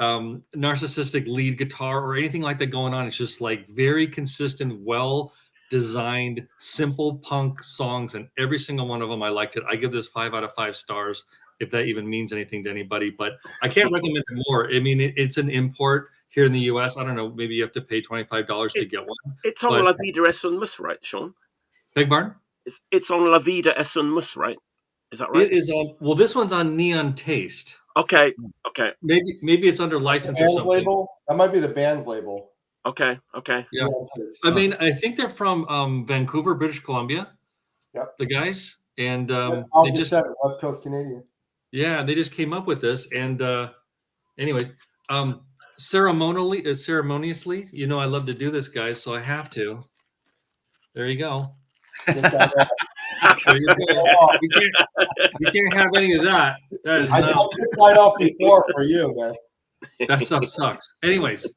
narcissistic lead guitar or anything like that going on. It's just like very consistent, well designed, simple punk songs. And every single one of them, I liked it. I give this 5 out of 5 stars. If that even means anything to anybody, but I can't recommend it more. I mean, it's an import here in the US. I don't know, maybe you have to pay $25 to get one. It's on La Vida Es un Mus, right, Shawn? Beg pardon? It's on La Vida Es un Mus, right? Is that right? It is on. Well, this one's on Neon Taste. Okay. Maybe it's under license or something. Label? That might be the band's label. Okay. Yeah. I mean, I think they're from Vancouver, British Columbia. Yep. The guys, and they just said West Coast Canadian. Yeah, they just came up with this, and anyways, ceremoniously, you know, I love to do this, guys, so I have to. There you go. There you go. You can't have any of that. That is I took mine off before for you, man. That stuff sucks. Anyways,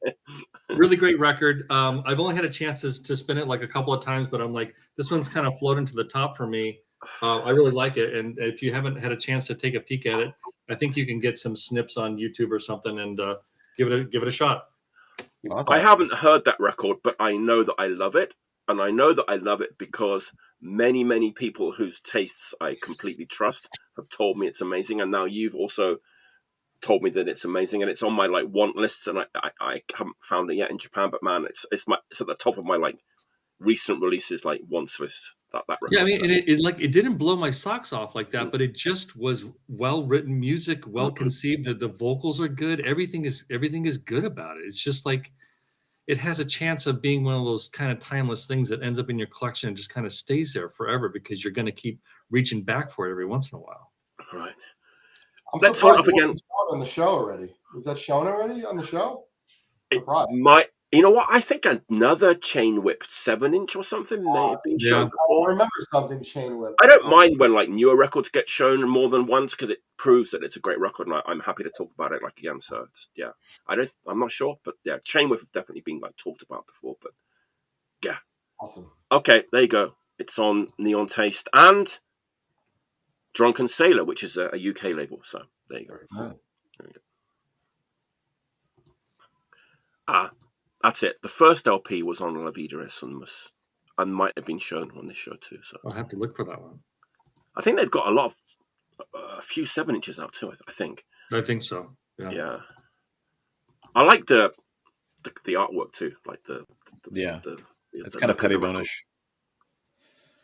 really great record. I've only had a chance to spin it like a couple of times, but I'm like, this one's kind of floating to the top for me. I really like it, and if you haven't had a chance to take a peek at it, I think you can get some snips on YouTube or something and give it a shot. Awesome. I haven't heard that record, but I know that I love it, and I know that I love it because many people whose tastes I completely trust have told me it's amazing, and now you've also told me that it's amazing, and it's on my like want list, and I haven't found it yet in Japan, but man, it's at the top of my like recent releases like wants list. That record. Yeah, I mean, and it didn't blow my socks off like that, but it just was well written music, well conceived. That the vocals are good. Everything is good about it. It's just like it has a chance of being one of those kind of timeless things that ends up in your collection and just kind of stays there forever because you're going to keep reaching back for it every once in a while. Right. Let's hold up again on the show already. Was that shown already on the show? You know what? I think another Chain Whip 7-inch or something may have been shown before. I remember something Chain Whip. I don't mind when like newer records get shown more than once because it proves that it's a great record, and I'm happy to talk about it like again. So yeah, I'm not sure, but yeah, Chain Whip have definitely been like talked about before. But yeah, awesome. Okay, there you go. It's on Neon Taste and Drunken Sailor, which is a UK label. So there you go. Oh. There you go. That's it. The first LP was on La Vida Es un Mus and might have been shown on this show too. So I'll have to look for that one. I think they've got a few 7-inches out too. I think. I think so. Yeah. I like the artwork too. Like it's kind of Pettibone-ish.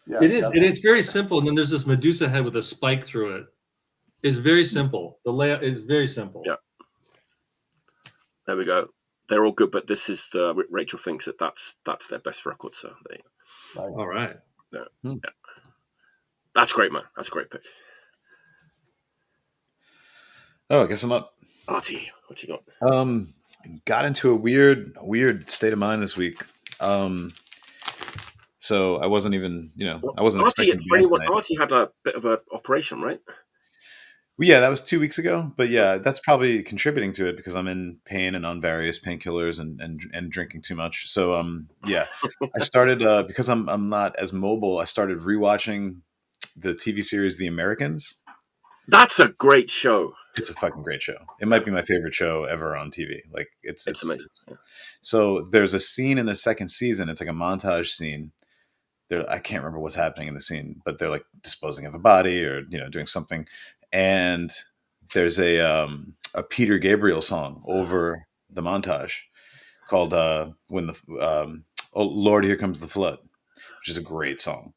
Yeah, It is, and it's very simple. And then there's this Medusa head with a spike through it. It's very simple. The layout is very simple. Yeah. There we go. They're all good, but this is the Rachel thinks that that's their best record. So there you go. Nice. All right. Yeah. Yeah. That's great, man. That's a great pick. Oh, I guess I'm up. Artie, what you got? Got into a weird state of mind this week. So I wasn't even, I wasn't Artie, expecting. Artie had a bit of an operation, right? Well, yeah, that was 2 weeks ago. But yeah, that's probably contributing to it because I'm in pain and on various painkillers and drinking too much. So yeah, I started because I'm not as mobile. I started rewatching the TV series The Americans. That's a great show. It's a fucking great show. It might be my favorite show ever on TV. Like it's amazing. So there's a scene in the second season. It's like a montage scene. I can't remember what's happening in the scene, but they're like disposing of a body or doing something, and there's a Peter Gabriel song over the montage called "When the Oh Lord, Here Comes the Flood," which is a great song.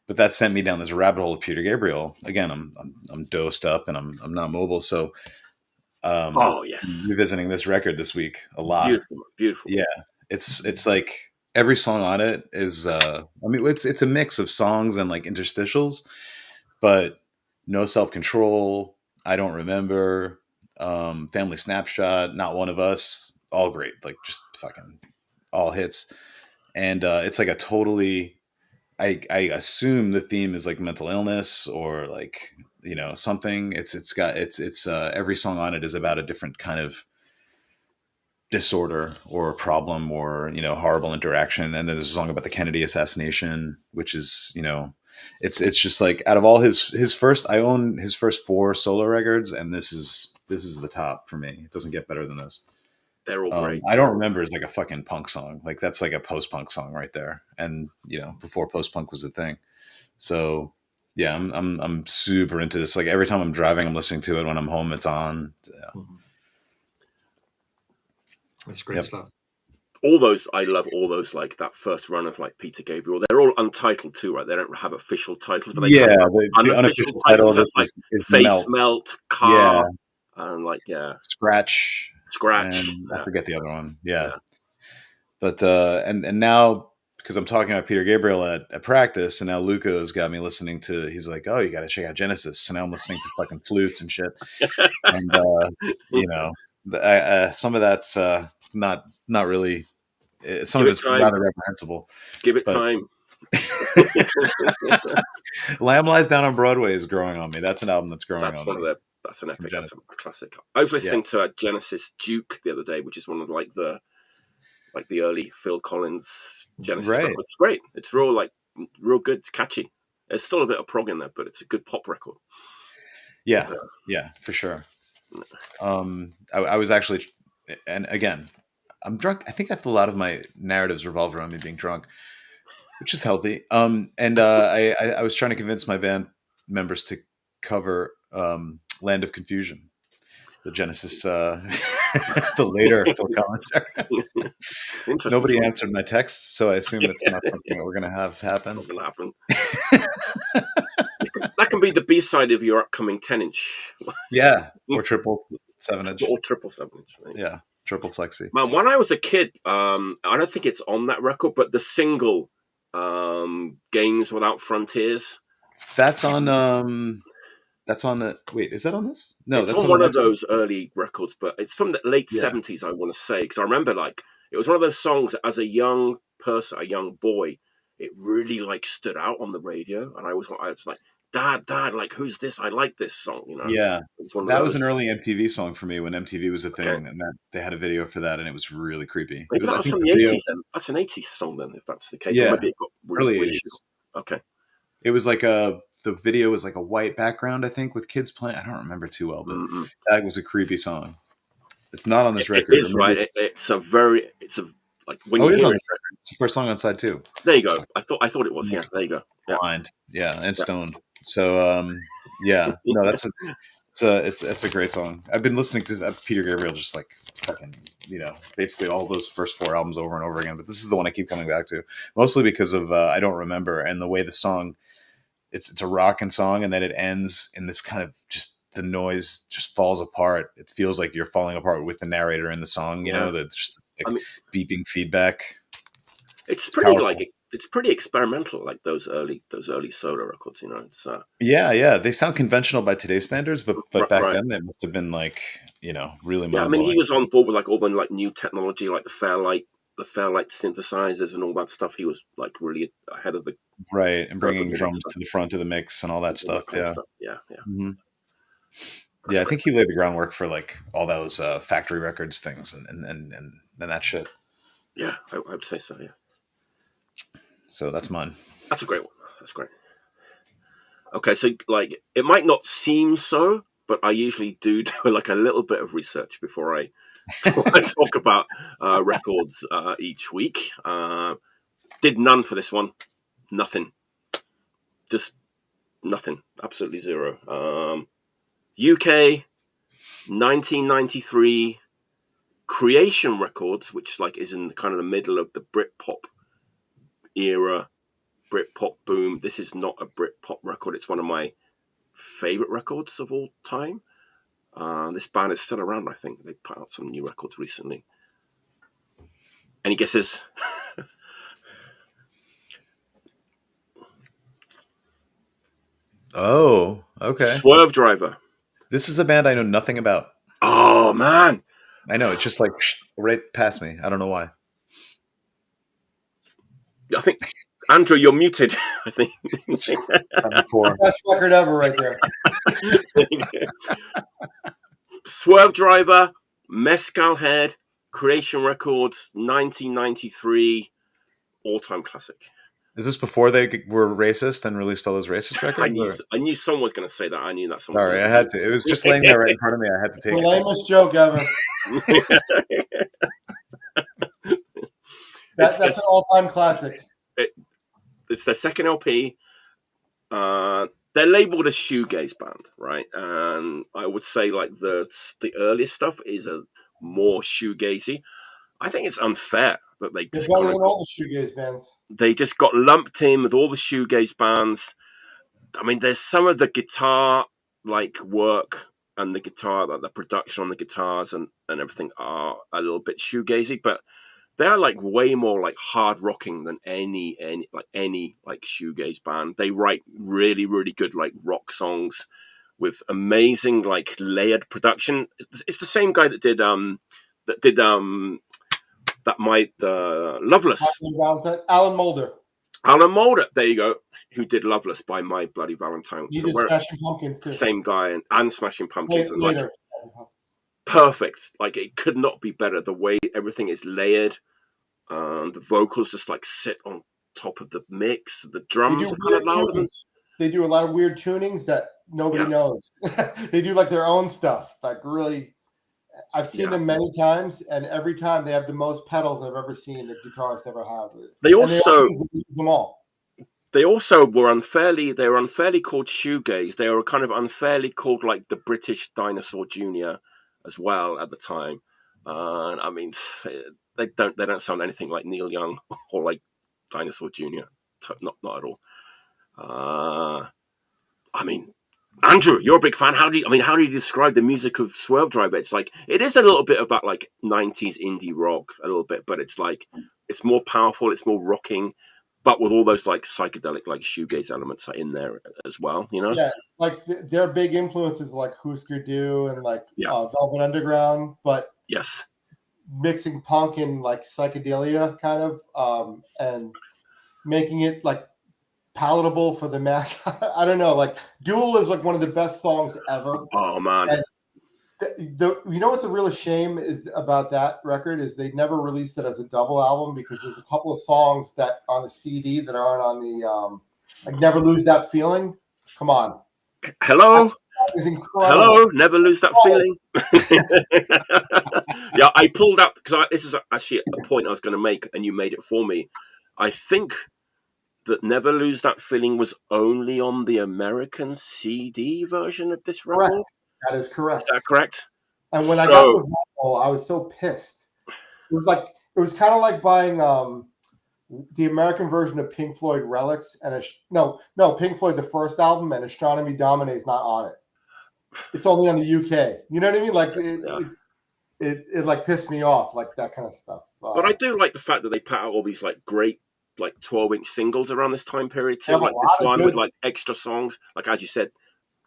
But that sent me down this rabbit hole of Peter Gabriel. Again, I'm dosed up and I'm not mobile, so oh yes, revisiting this record this week a lot. Beautiful. Yeah, it's like every song on it is. It's a mix of songs and like interstitials, but No Self Control, I Don't Remember, Family Snapshot, Not One of Us, all great, like just fucking all hits, and it's like a totally. I assume the theme is like mental illness or like something. It's every song on it is about a different kind of disorder or problem or horrible interaction. And then there's a song about the Kennedy assassination, which is it's just like out of all his first, I own his first 4 solo records, and this is the top for me. It doesn't get better than this. They're all great. I Don't Remember is like a fucking punk song. Like that's like a post-punk song right there. And before post-punk was a thing. So yeah, I'm super into this. Like every time I'm driving, I'm listening to it. When I'm home, it's on. Yeah. Mm-hmm. That's great stuff. I love all those, like that first run of like Peter Gabriel. They're all untitled too, right? They don't have official titles, but they the unofficial title titles. Like is Face Melt, Car, and like Scratch. And I forget the other one. Yeah. But and now because I'm talking about Peter Gabriel at practice, and now Luca's got me listening to. He's like, "Oh, you got to check out Genesis." So now I'm listening to fucking flutes and shit. And some of that's not really. Some of it's rather reprehensible. Give it time. Lamb Lies Down on Broadway is growing on me. That's an album that's growing on me. That's an epic. That's a classic. I was listening to Genesis Duke the other day, which is one of like the early Phil Collins Genesis stuff. It's great. It's real good. It's catchy. There's still a bit of prog in there, but it's a good pop record. Yeah, for sure. I was actually, and again, I'm drunk. I think a lot of my narratives revolve around me being drunk, which is healthy. And I was trying to convince my band members to cover Land of Confusion, the Genesis, the later Phil Collins. Nobody answered my text, so I assume that's not something that we're going to have happen. Not going to happen. That can be the B-side of your upcoming 10-inch. Yeah, or triple 7-inch. Or triple 7-inch. Right? Yeah, triple flexi. Man, when I was a kid, I don't think it's on that record, but the single Games Without Frontiers. That's on... That's on the... Wait, is that on this? No, it's that's on one of those early records, but it's from the late 70s, I want to say. Because I remember, it was one of those songs that as a young person, a young boy, it really, stood out on the radio. And I was like, Dad, who's this? I like this song, Yeah. That was an early MTV song for me when MTV was a thing. Okay. And they had a video for that, and it was really creepy. Maybe that was from the 80s then. That's an 80s song then, if that's the case. Yeah. Or maybe it got really early 80s. Okay. It was the video was like a white background, I think, with kids playing. I don't remember too well, but that was a creepy song. It's not on this record. It is, right? It's when it is on this record. It's the first song on side 2. There you go. I thought it was. Yeah, there you go. Yeah. Blind. Yeah, and Stoned. So, no, It's a great song. I've been listening to Peter Gabriel just like fucking, basically all those first 4 albums over and over again. But this is the one I keep coming back to, mostly because of I Don't Remember, and the way the song, it's a rockin' song, and then it ends in this kind of just, the noise just falls apart. It feels like you're falling apart with the narrator in the song. That just like beeping feedback. It's pretty experimental, like those early solo records. It's yeah. They sound conventional by today's standards, but back then they must have been like really. Yeah, I mean, he was on board with like all the like new technology, like the Fairlight synthesizers and all that stuff. He was like really ahead of the and bringing drums to the front of the mix and all that stuff. Yeah. Mm-hmm. Yeah, I think he laid the groundwork for like all those factory records things and that shit. Yeah, I would say so. Yeah. So that's mine. That's a great one. That's great. Okay, so like it might not seem so, but I usually do like a little bit of research before I talk about records each week. Did none for this one. Nothing. Just nothing. Absolutely zero. UK 1993 Creation Records, which like is in kind of the middle of the Britpop era, Britpop boom. This is not a Britpop record. It's one of my favorite records of all time. This band is still around. I think they put out some new records recently. Any guesses? Oh, okay. Swervedriver. This is a band I know nothing about. Oh man, I know, it's just like right past me. I don't know why. I think Andrew, you're muted. I think best record ever, right there. Swervedriver, Mezcal Head, Creation Records, 1993, all-time classic. Is this before they were racist and released all those racist records? I knew someone was going to say that. I knew that someone. Sorry, I had to. It was just laying there right in front of me. I had to take the lamest joke ever. That's an all-time classic. It's their second LP. They're labeled a shoegaze band, right? And I would say like the earliest stuff is a more shoegazy. I think it's unfair that they just better than all the shoegaze bands. They just got lumped in with all the shoegaze bands. I mean, there's some of the guitar like work and the guitar, the production on the guitars and everything are a little bit shoegazy, but they're like way more like hard rocking than any shoegaze band. They write really, really good like rock songs with amazing like layered production. It's the same guy that did Loveless. Alan Moulder. Alan Moulder, there you go, who did Loveless by My Bloody Valentine. He did Smashing Pumpkins too. Same guy and Smashing Pumpkins. Later. Perfect. Like it could not be better. The way everything is layered. The vocals just like sit on top of the mix. The drums are kind of loud. They do a lot of weird tunings that nobody knows. They do like their own stuff. Like really, I've seen them many times, and every time they have the most pedals I've ever seen a guitarist ever have. They also them all. They also were unfairly called shoegaze. They were kind of unfairly called like the British Dinosaur Jr. as well at the time. I mean, they don't sound anything like Neil Young or like Dinosaur Jr. Not at all. I mean, Andrew, you're a big fan. How do you describe the music of Swervedriver? It's like it is a little bit of that like 90s indie rock, a little bit, but it's like it's more powerful, it's more rocking, but with all those like psychedelic like shoegaze elements are in there as well, you know? Yeah, like their big influences like Husker Du and like Velvet Underground, but yes, mixing punk and like psychedelia kind of, and making it like palatable for the mass. I don't know. Like Duel is like one of the best songs ever. Oh man. And you know what's a real shame is about that record is they never released it as a double album because there's a couple of songs that on the CD that aren't on the like Never Lose That Feeling. Come on. Hello. That is incredible. Hello. Never lose that feeling. Yeah, I pulled up because this is actually a point I was going to make, and you made it for me. I think that Never Lose That Feeling was only on the American CD version of this record. That is correct. Is that correct? And when I got the vinyl, I was so pissed. It was kind of like buying the American version of Pink Floyd Relics and Pink Floyd the first album, and Astronomy Domine is not on it. It's only on the UK. You know what I mean? Like it like pissed me off, like that kind of stuff. But I do like the fact that they put out all these like great like 12-inch singles around this time period too. Like this one with like extra songs, like as you said,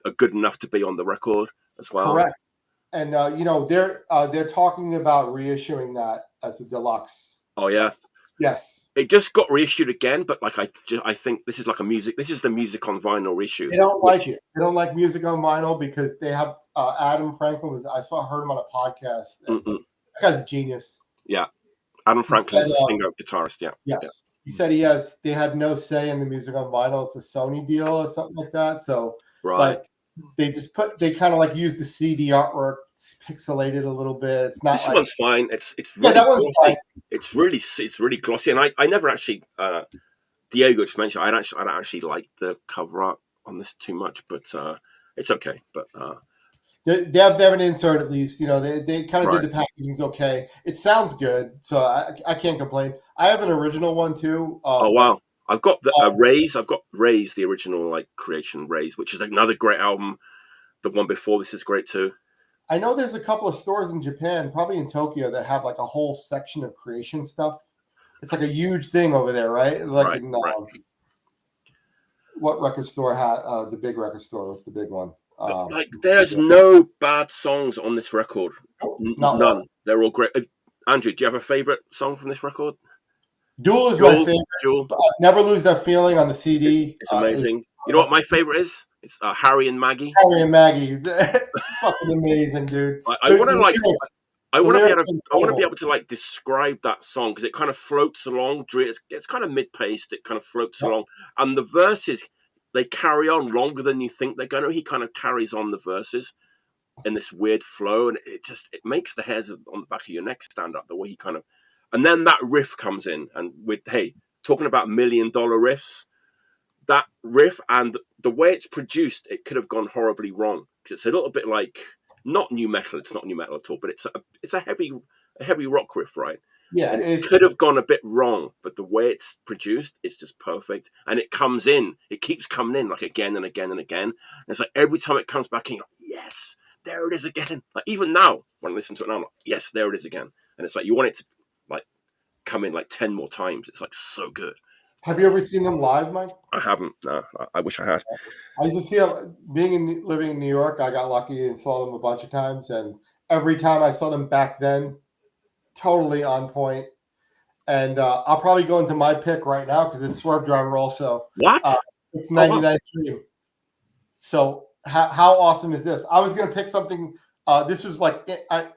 are good enough to be on the record as well. Correct. And they're talking about reissuing that as a deluxe. Oh yeah. Yes. It just got reissued again, but like I think this is like this is the music on vinyl reissue. They don't like it. They don't like music on vinyl because they have Adam Franklin heard him on a podcast. That guy's a genius. Yeah. Adam Franklin is a singer, guitarist, yeah. Yes. Yeah. He said they had no say in the music on vinyl. It's a Sony deal or something like that. So like they kind of like use the CD artwork, it's pixelated a little bit. It's not. This one's fine. It's really glossy. Fine. It's really glossy, and I never actually. Diego just mentioned I don't actually like the cover art on this too much, but it's okay. But they have an insert at least. They kind of did the packaging's okay. It sounds good, so I can't complain. I have an original one too. Oh wow. I've got Raise. I've got Raise, the original like creation Raise, which is another great album. The one before this is great too. I know there's a couple of stores in Japan, probably in Tokyo, that have like a whole section of creation stuff. It's like a huge thing over there, right? Like what record store had the big record store? What's the big one? Like there's no bad songs on this record. None. One. They're all great. Andrew, do you have a favorite song from this record? Duel is my favorite. Never Lose That Feeling on the CD. It's amazing. You know what my favorite is? It's Harry and Maggie. Harry and Maggie, fucking amazing, dude. I want to be able to like describe that song because it kind of floats along. It's kind of mid-paced. It kind of floats along, and the verses they carry on longer than you think they're going to. He kind of carries on the verses in this weird flow, and it makes the hairs on the back of your neck stand up. The way he kind of. And then that riff comes in, and talking about $1 million riffs, that riff and the way it's produced, it could have gone horribly wrong because it's a little bit like not new metal. It's not new metal at all, but it's a heavy rock riff, right? Yeah, it could have gone a bit wrong, but the way it's produced, it's just perfect, and it comes in. It keeps coming in like again and again and again. And it's like every time it comes back in, you're like, yes, there it is again. Like even now, when I listen to it now, I'm like, yes, there it is again. And it's like you want it to like come in like 10 more times. It's like so good. Have you ever seen them live, Mike? I haven't. No, I wish I had. I used to see them living in New York. I got lucky and saw them a bunch of times, and every time I saw them back then, totally on point. And I'll probably go into my pick right now because it's Swervedriver also. What? It's 99 Dream. So how awesome is this? I was going to pick something. This was like out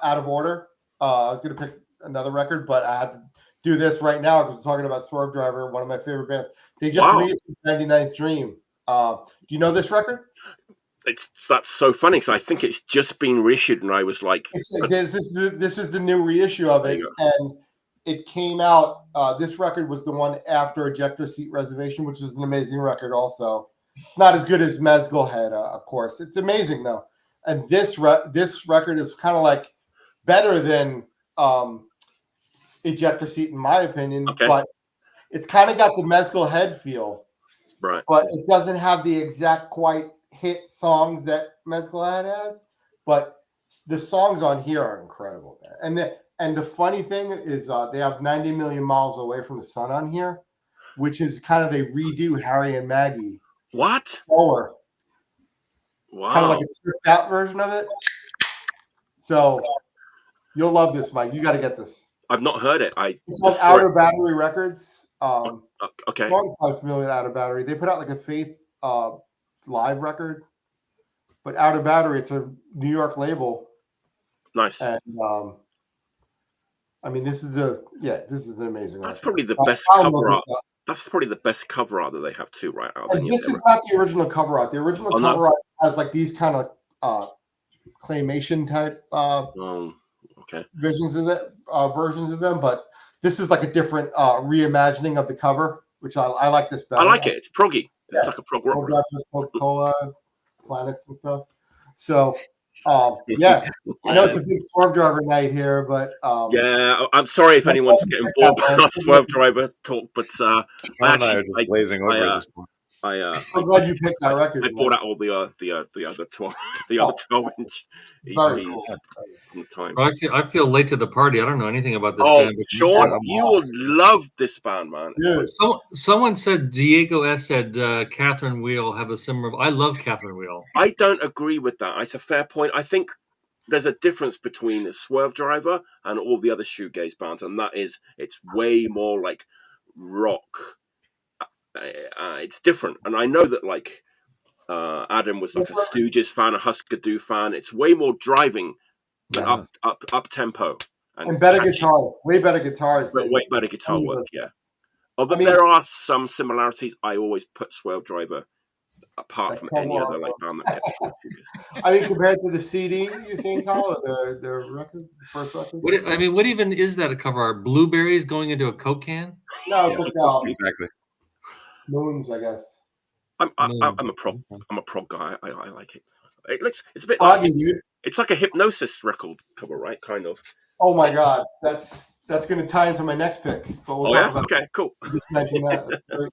of order. I was going to pick another record, but I had to do this right now because we're talking about Swervedriver, one of my favorite bands. They just released 99th Dream. Do you know this record? That's so funny because I think it's just been reissued, and I was like, this is the new reissue of it, and it came out. This record was the one after Ejector Seat Reservation, which is an amazing record. Also, it's not as good as Mezcal had, of course. It's amazing though, and this record is kind of like better than Ejector Seat, in my opinion. But it's kind of got the Mezcal head feel, right? But it doesn't have the exact quite hit songs that Mezcal has, but the songs on here are incredible. And the funny thing is they have 90 Million Miles Away from the Sun on here, which is kind of they redo Harry and Maggie. What? Slower. Wow. Kind of like a stripped out version of it. So you'll love this, Mike. You got to get this. I've not heard it. It's on Outer Battery Records. Okay. I'm not familiar with Outer Battery. They put out like a Faith live record, but Outer Battery, it's a New York label. Nice. And I mean, this is an amazing record. That's probably the best cover art. That's probably the best cover art that they have too, right? This is not the original cover art. The original cover art has like these kind of claymation type versions of them, but this is like a different reimagining of the cover, which I like this better. I like it. It's proggy. It's like a prog rock. Coca-Cola, planets and stuff. So, yeah, I know it's a big Swervedriver night here, but yeah, I'm sorry if anyone's getting bored by our Swervedriver talk, but Sean and I are just blazing over at this point. I'm glad you picked that record. I bought out all the other 12, the other 12-inch Very EPs cool. from the time. Well, I feel late to the party. I don't know anything about this band. But Sean, you will love this band, man. Someone said Diego S said Catherine Wheel have a similar. I love Catherine Wheel. I don't agree with that. It's a fair point. I think there's a difference between Swervedriver and all the other shoegaze bands, and that is it's way more like rock. It's different, and I know that like Adam was like a Stooges fan, a Husker Du fan. It's way more driving, and up tempo, and better guitars, way better guitars, way better guitar work. Yeah, although there are some similarities, I always put Swervedriver apart from any other like band that kept Shoegaze. I mean, compared to the CD, you saying, Connell, the record, first record. What even is that a cover art? Blueberries going into a Coke can? No, it's exactly. Moons, I guess. I'm a prog guy. I like it. It's a bit like dude. It's like a Hypnosis record cover, right? Kind of. Oh my god, that's going to tie into my next pick. But we'll talk about okay, cool. Just mention that.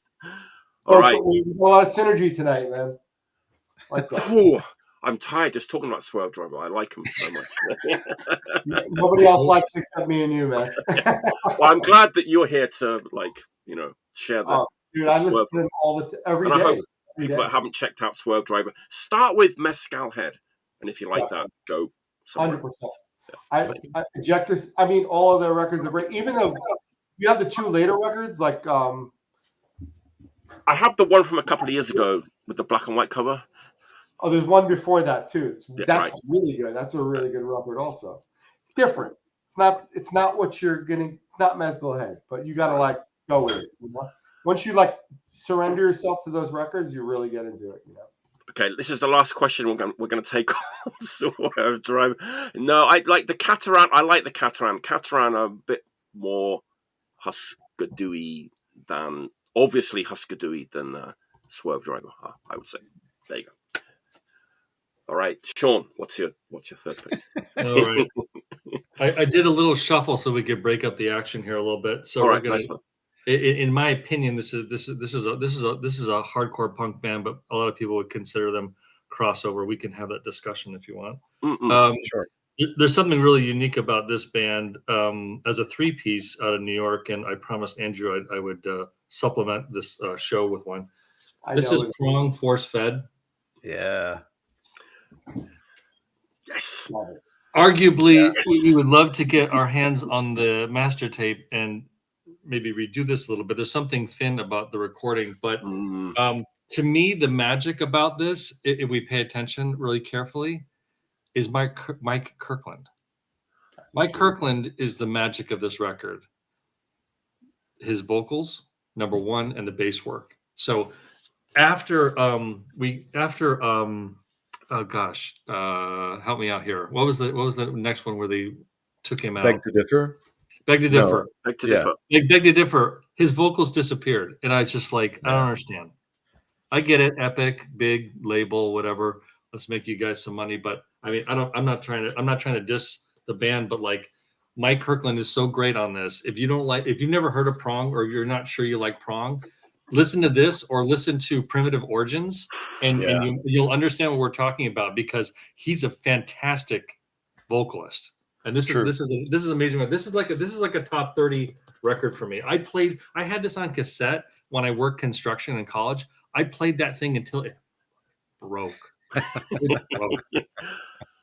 All right. We have a lot of synergy tonight, man. Like that. I'm tired just talking about Swervedriver. I like him so much. Nobody else likes it except me and you, man. Well, I'm glad that you're here to share the. Dude, I listen to him every day. I hope people that haven't checked out Swervedriver, start with Mezcal Head, and if you like that, go 100%. Ejectors. I mean, all of their records are great. Even though you have the two later records, like I have the one from a couple of years ago with the black and white cover. Oh, there's one before that too. That's really good. That's a really good record. Also, it's different. It's not what you're getting. It's not Mezcal Head, but you gotta like go with it. You know? Once you like surrender yourself to those records, you really get into it. You know. Okay, this is the last question we're going to take on Swervedriver. No, I like the Cataran. I like the Cataran. Cataran are a bit more Husker Du than Swervedriver. I would say. There you go. All right, Sean, what's your third pick? All right, I did a little shuffle so we could break up the action here a little bit. So we're gonna. Nice. In my opinion, this is a hardcore punk band, but a lot of people would consider them crossover. We can have that discussion if you want. Sure. There's something really unique about this band as a 3-piece out of New York, and I promised Andrew I would supplement this show with one. This is Prong Force Fed. Yeah. Yes. Arguably, we would love to get our hands on the master tape and maybe redo this a little bit. There's something thin about the recording, but to me, the magic about this, if we pay attention really carefully, is Mike Kirkland. Mike Kirkland is the magic of this record. His vocals, number one, and the bass work. So after help me out here. What was the next one where they took him out? Beg to Differ. Beg to Differ. No, Beg to Differ. Beg to Differ. His vocals disappeared, and I was just like, I don't understand. I get it, epic, big label, whatever. Let's make you guys some money, but I mean, I'm not trying to diss the band, but like Mike Kirkland is so great on this. If you've never heard of Prong or you're not sure you like Prong, listen to this or listen to Primitive Origins, and you'll understand what we're talking about because he's a fantastic vocalist. And this is amazing. This is like a top 30 record for me. I had this on cassette when I worked construction in college. I played that thing until it broke.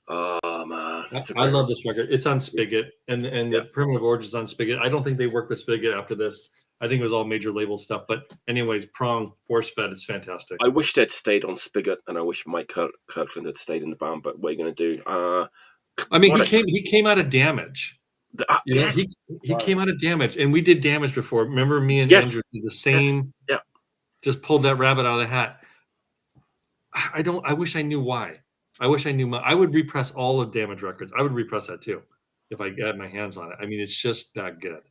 Oh man, I love this record. It's on Spigot, and the Primitive Origins on Spigot. I don't think they worked with Spigot after this. I think it was all major label stuff. But anyways, Prong Force Fed is fantastic. I wish they'd stayed on Spigot, and I wish Mike Kirkland had stayed in the band. But what are you going to do? I mean, he came out of Damage. He came out of Damage, and we did Damage before. Remember, me and Andrew did the same. Yeah, just pulled that rabbit out of the hat. I wish I knew why. I wish I knew. I would repress all of Damage records. I would repress that too, if I had my hands on it. I mean, it's just that good.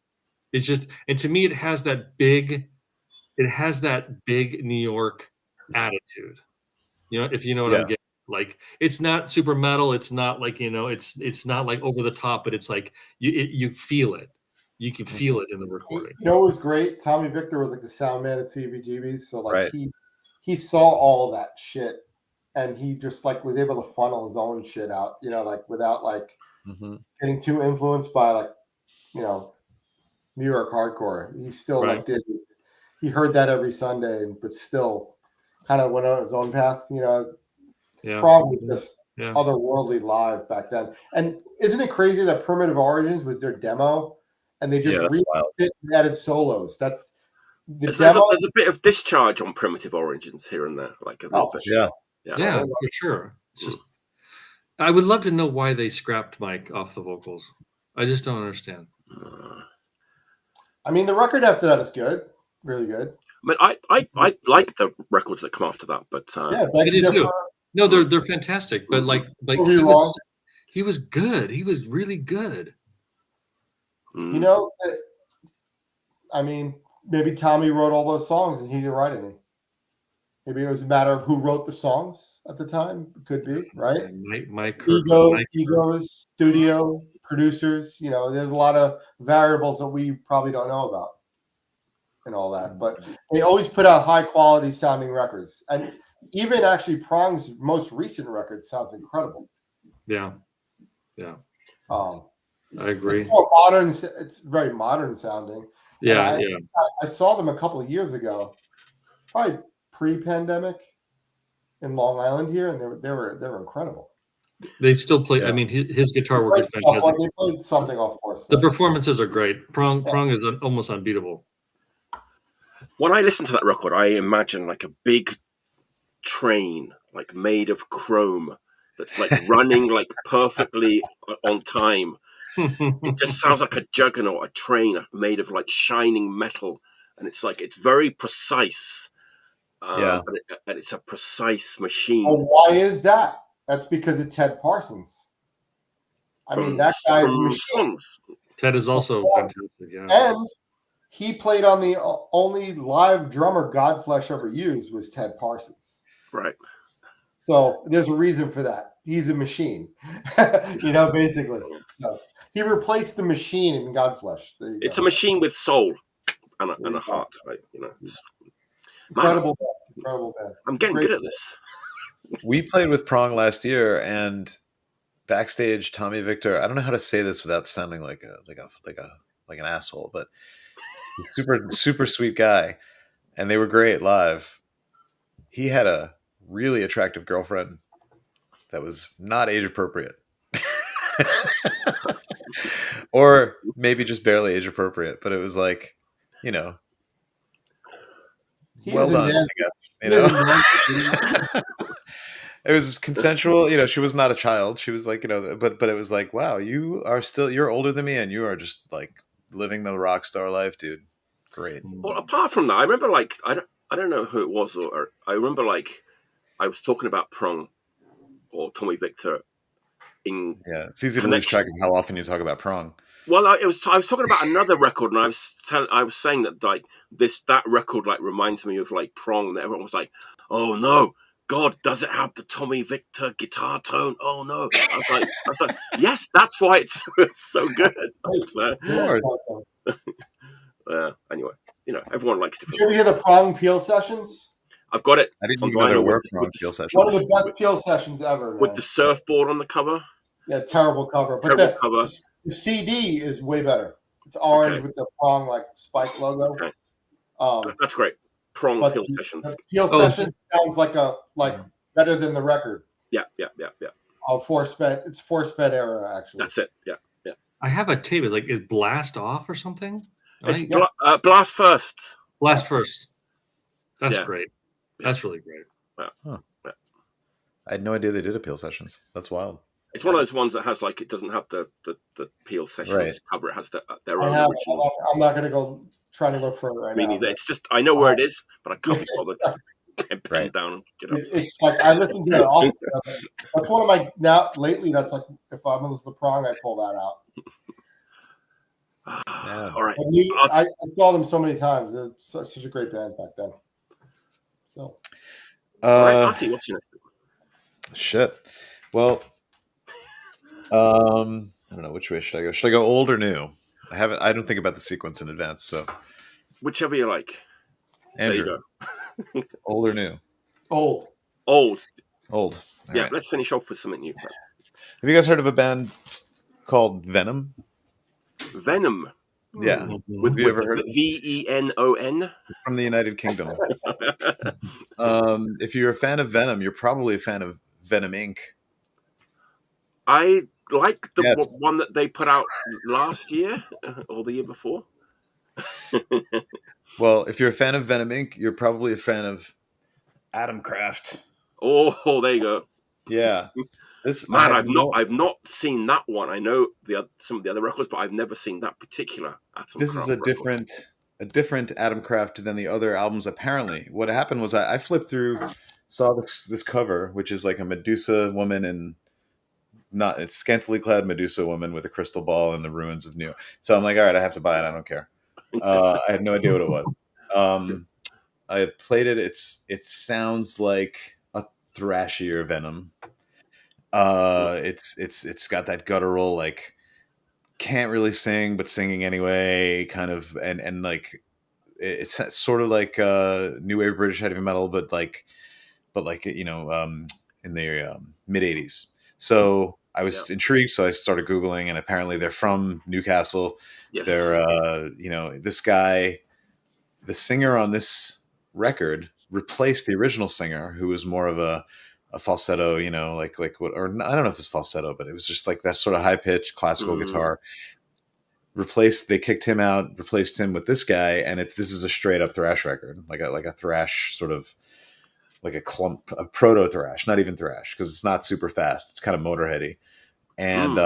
It's just, and to me, it has that big New York attitude. You know, if you know what I'm getting. Like it's not super metal. It's not like it's not like over the top, but it's like you feel it. You can feel it in the recording. You know what was great? Tommy Victor was like the sound man at CBGB's, so like Right. he saw all that shit, and he just like was able to funnel his own shit out, like without like getting too influenced by like New York hardcore. He still like did. He heard that every Sunday, but still kind of went on his own path. Prong was just otherworldly live back then. And isn't it crazy that Primitive Origins was their demo, and they just it and added solos? That's the demo. There's a bit of discharge on Primitive Origins here and there, like a little bit. Yeah, for sure. It's just, I would love to know why they scrapped Mike off the vocals. I just don't understand. I mean, the record after that is good, really good. I mean, I like the records that come after that, but I do too. No, they're fantastic, but like he was good. He was really good. I mean, maybe Tommy wrote all those songs and he didn't write any. Maybe it was a matter of who wrote the songs at the time. It could be, right? Mike egos, studio, producers. There's a lot of variables that we probably don't know about and all that. But they always put out high quality sounding records. And even actually Prong's most recent record sounds incredible. Yeah. I agree. It's very modern sounding. Yeah, I saw them a couple of years ago, probably pre-pandemic, in Long Island here, and they were incredible. They still play. I mean, his guitar work is fantastic. They played something off Force. The performances are great. Prong is almost unbeatable. When I listen to that record, I imagine like a big train, like made of chrome, that's like running like perfectly on time. It just sounds like a juggernaut, a train made of like shining metal, and it's very precise. But it's a precise machine. Oh, why is that? That's because of Ted Parsons. I mean, that guy. Ted is also fantastic. Yeah, and he played on the only live drummer Godflesh ever used was Ted Parsons. Right. So there's a reason for that. He's a machine, basically. So he replaced the machine in Godflesh. It's a machine with soul and a heart, right? Incredible band. I'm getting good at this. We played with Prong last year, and backstage, Tommy Victor. I don't know how to say this without sounding like an asshole, but super sweet guy, and they were great live. He had a really attractive girlfriend that was not age appropriate, or maybe just barely age appropriate. But it was like, well done, I guess. It was consensual. She was not a child. She was like, but it was like, wow, you're older than me, and you are just like living the rock star life, dude. Great. Well, apart from that, I remember like I don't know who it was, or I remember like I was talking about Prong or Tommy Victor it's easy to lose track of how often you talk about Prong. Well, I was talking about another record, and I was saying that like that record like reminds me of like Prong, and everyone was like, "Oh no, God, does it have the Tommy Victor guitar tone? Oh no!" I was like, yes, that's why it's so good. Anyway, everyone likes different. Did you hear the Prong Peel sessions? I've got it. I didn't even know there were Prong Peel sessions. One of the best Peel sessions ever, man. With the surfboard on the cover. Yeah, terrible cover. But the CD is way better. It's orange with the Prong like spike logo. Okay. That's great. Prong Peel sessions. The Peel sessions sounds like better than the record. Yeah. Force fed. It's force fed era actually. That's it. Yeah. I have a tape. It's like is Blast Off or something. It's Blast First. Blast First. That's great. That's really great. Yeah. I had no idea they did Appeal sessions. That's wild. It's one of those ones that has like it doesn't have the Peel sessions cover. It has their own original. I'm not going to go trying to look for it right now. Neither. It's just I know where it is, but I can't be bothered to pen it down and get up. It's like I listen to it often. That's one of my lately. That's like if I'm on the Prong, I pull that out. Yeah. All right. I saw them so many times. It's such a great band back then. So, all right, Artie, what's your next? Shit. Well, I don't know, which way should I go. Should I go old or new? I don't think about the sequence in advance. So Whichever you like. Andrew, There you go. old or new? Old. Old. Old. All Yeah, right. let's finish off with something new. Have you guys heard of a band called Venom? Venom. Yeah. With, Have you ever heard of this? Venon? From the United Kingdom. If you're a fan of Venom, you're probably a fan of Venom Inc. I like the Yes. one that they put out last year or the year before. Well, if you're a fan of Venom Inc., you're probably a fan of Adam Kraft. Oh, there you go. Yeah. This Man, I've not seen that one. I know some of the other records, but I've never seen that particular Adam This Kraft is a record. different Adam Kraft than the other albums. Apparently, what happened was I flipped through, saw this cover, which is like a Medusa woman and it's scantily clad Medusa woman with a crystal ball in the ruins of New. So I'm like, all right, I have to buy it. I don't care. I had no idea what it was. I played it. It sounds like a thrashier Venom. It's got that guttural, like, can't really sing but singing anyway, kind of, and like it's sort of like new wave British heavy metal, but like in the mid 80s. So I was intrigued, so I started Googling, and apparently they're from Newcastle. Yes. They're this guy, the singer on this record, replaced the original singer, who was more of a falsetto, like what, or I don't know if it's falsetto, but it was just like that sort of high pitched classical guitar. They kicked him out, replaced him with this guy, and this is a straight up thrash record, like a thrash, sort of like a proto thrash, not even thrash, because it's not super fast. It's kind of Motorheady, and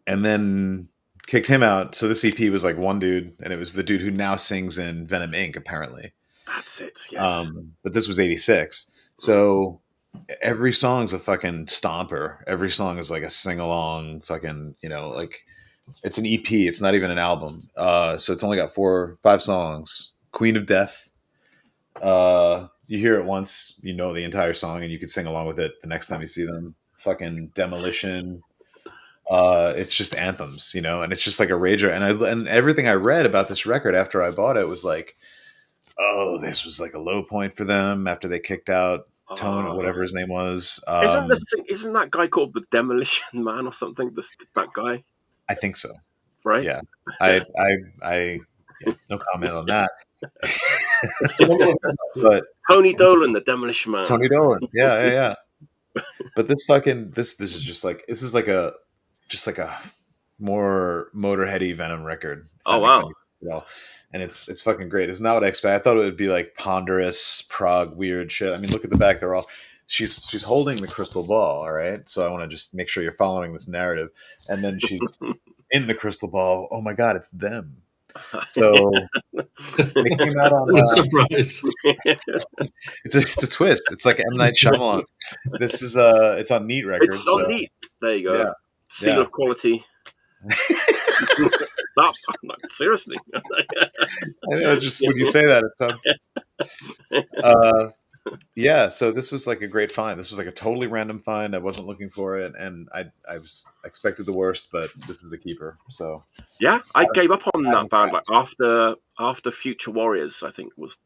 then kicked him out. So this EP was like one dude, and it was the dude who now sings in Venom Inc. Apparently, that's it. Yes, but this was '86, so every song's a fucking stomper. Every song is like a sing along, fucking, like. It's an EP. It's not even an album. So it's only got 5 songs. Queen of Death. You hear it once, you know the entire song, and you can sing along with it the next time you see them. Fucking Demolition. It's just anthems, and it's just like a rager. And everything I read about this record after I bought it was like, oh, this was like a low point for them after they kicked out Tone or whatever his name was. Isn't that guy called the Demolition Man or something? That guy. I think so. Right? Yeah. I no comment on that. But Tony Dolan, the Demolition Man. Tony Dolan. Yeah. But this is just like, this is like a more Motorheady Venom record. Oh wow. Well, and it's fucking great. It's not what I expected. I thought it would be like ponderous prog weird shit. I mean, look at the back. They're all she's holding the crystal ball, all right? So I want to just make sure you're following this narrative. And then she's in the crystal ball. Oh my God, it's them. So it came out on surprise. It's a twist. It's like M. Night Shyamalan. This is it's on Neat Records. It's on Neat. There you go. Yeah. Seal of quality. Seriously. I know, just when you say that, it sounds. Yeah, so this was like a great find. This was like a totally random find. I wasn't looking for it, and I expected the worst, but this is a keeper. So yeah, I gave up on that band like after Future Warriors. I think was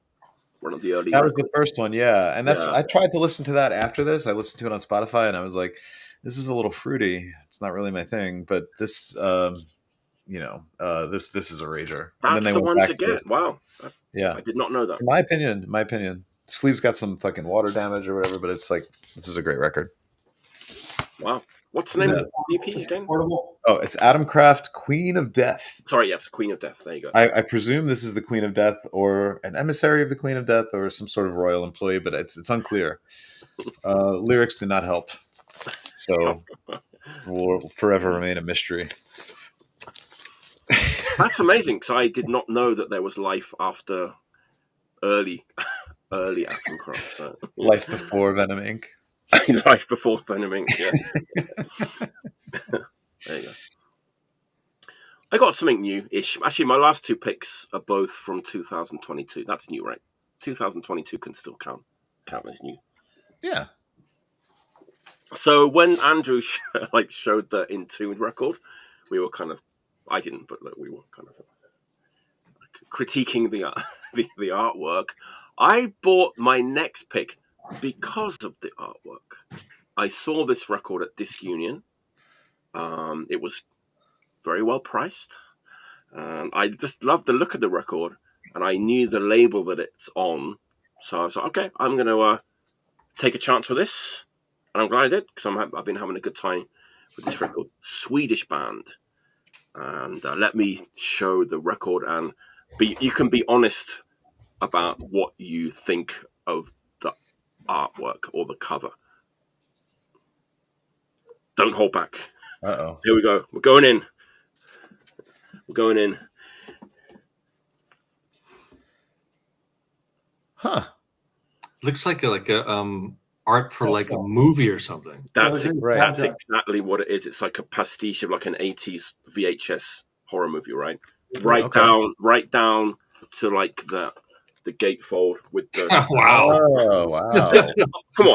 one of the early. That was the first one, yeah. And I tried to listen to that after this. I listened to it on Spotify, and I was like, this is a little fruity. It's not really my thing, but this, this is a rager. That's and then they the went one back to get. it. Wow. Yeah, I did not know that. In my opinion, sleeve's got some fucking water damage or whatever, but it's like, this is a great record. Wow. What's the name of the EP again? Oh, it's Adam Kraft, Queen of Death. Sorry, yes, Queen of Death. There you go. I presume this is the Queen of Death, or an emissary of the Queen of Death, or some sort of royal employee, but it's unclear. Lyrics do not help, so will forever remain a mystery. That's amazing, because I did not know that there was life after early Adam Kraft. So. Life before Venom Inc. Life before Venom Inc. Yeah. There you go. I got something new-ish. Actually, my last 2 picks are both from 2022. That's new, right? 2022 can still count as new. Yeah. So when Andrew showed the Entombed record, we were kind of, I didn't, but we were kind of critiquing the artwork. I bought my next pick because of the artwork. I saw this record at Disc Union. It was very well priced. I just loved the look of the record, and I knew the label that it's on. So I was like, okay, I'm going to take a chance with this. And I'm glad I did, because I've been having a good time with this record. Swedish band. And let me show the record, and you can be honest about what you think of the artwork or the cover. Don't hold back. Uh-oh. Here we go. We're going in. Huh. Looks like a art for like a movie or something. That's exactly what it is. It's like a pastiche of like an 80s VHS horror movie, right? Right down to like the gatefold with the wow. Oh wow. Come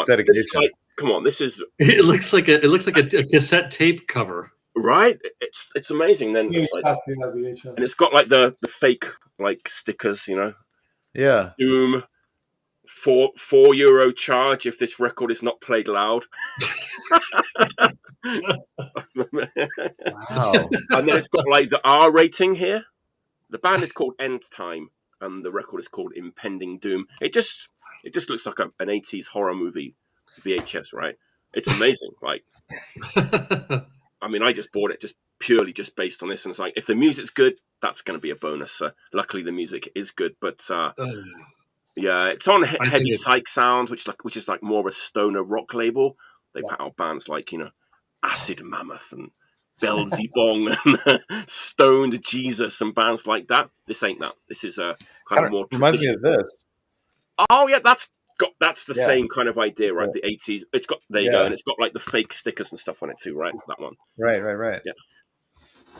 on. This is it looks like a cassette tape cover. Right? It's amazing. Then it's like, and it's got like the fake like stickers, you know. Yeah. Doom. €4 charge if this record is not played loud. Wow. And then it's got like the R rating here. The band is called Endtime, and the record is called Impending Doom. It just looks like an 80s horror movie VHS, right? It's amazing. Like, I mean, I just bought it purely based on this, and it's like, if the music's good, that's going to be a bonus. Luckily, the music is good, but yeah, it's on Heavy Psych Sounds, which is like more of a stoner rock label. They put out bands like, you know, Acid Mammoth and Belzebong and Stoned Jesus and bands like that. This ain't that. This is a kind of more reminds me of this. Oh yeah, that's the same kind of idea, right? The 80s. It's got there you go, and it's got like the fake stickers and stuff on it too, right? That one. Right. Yeah.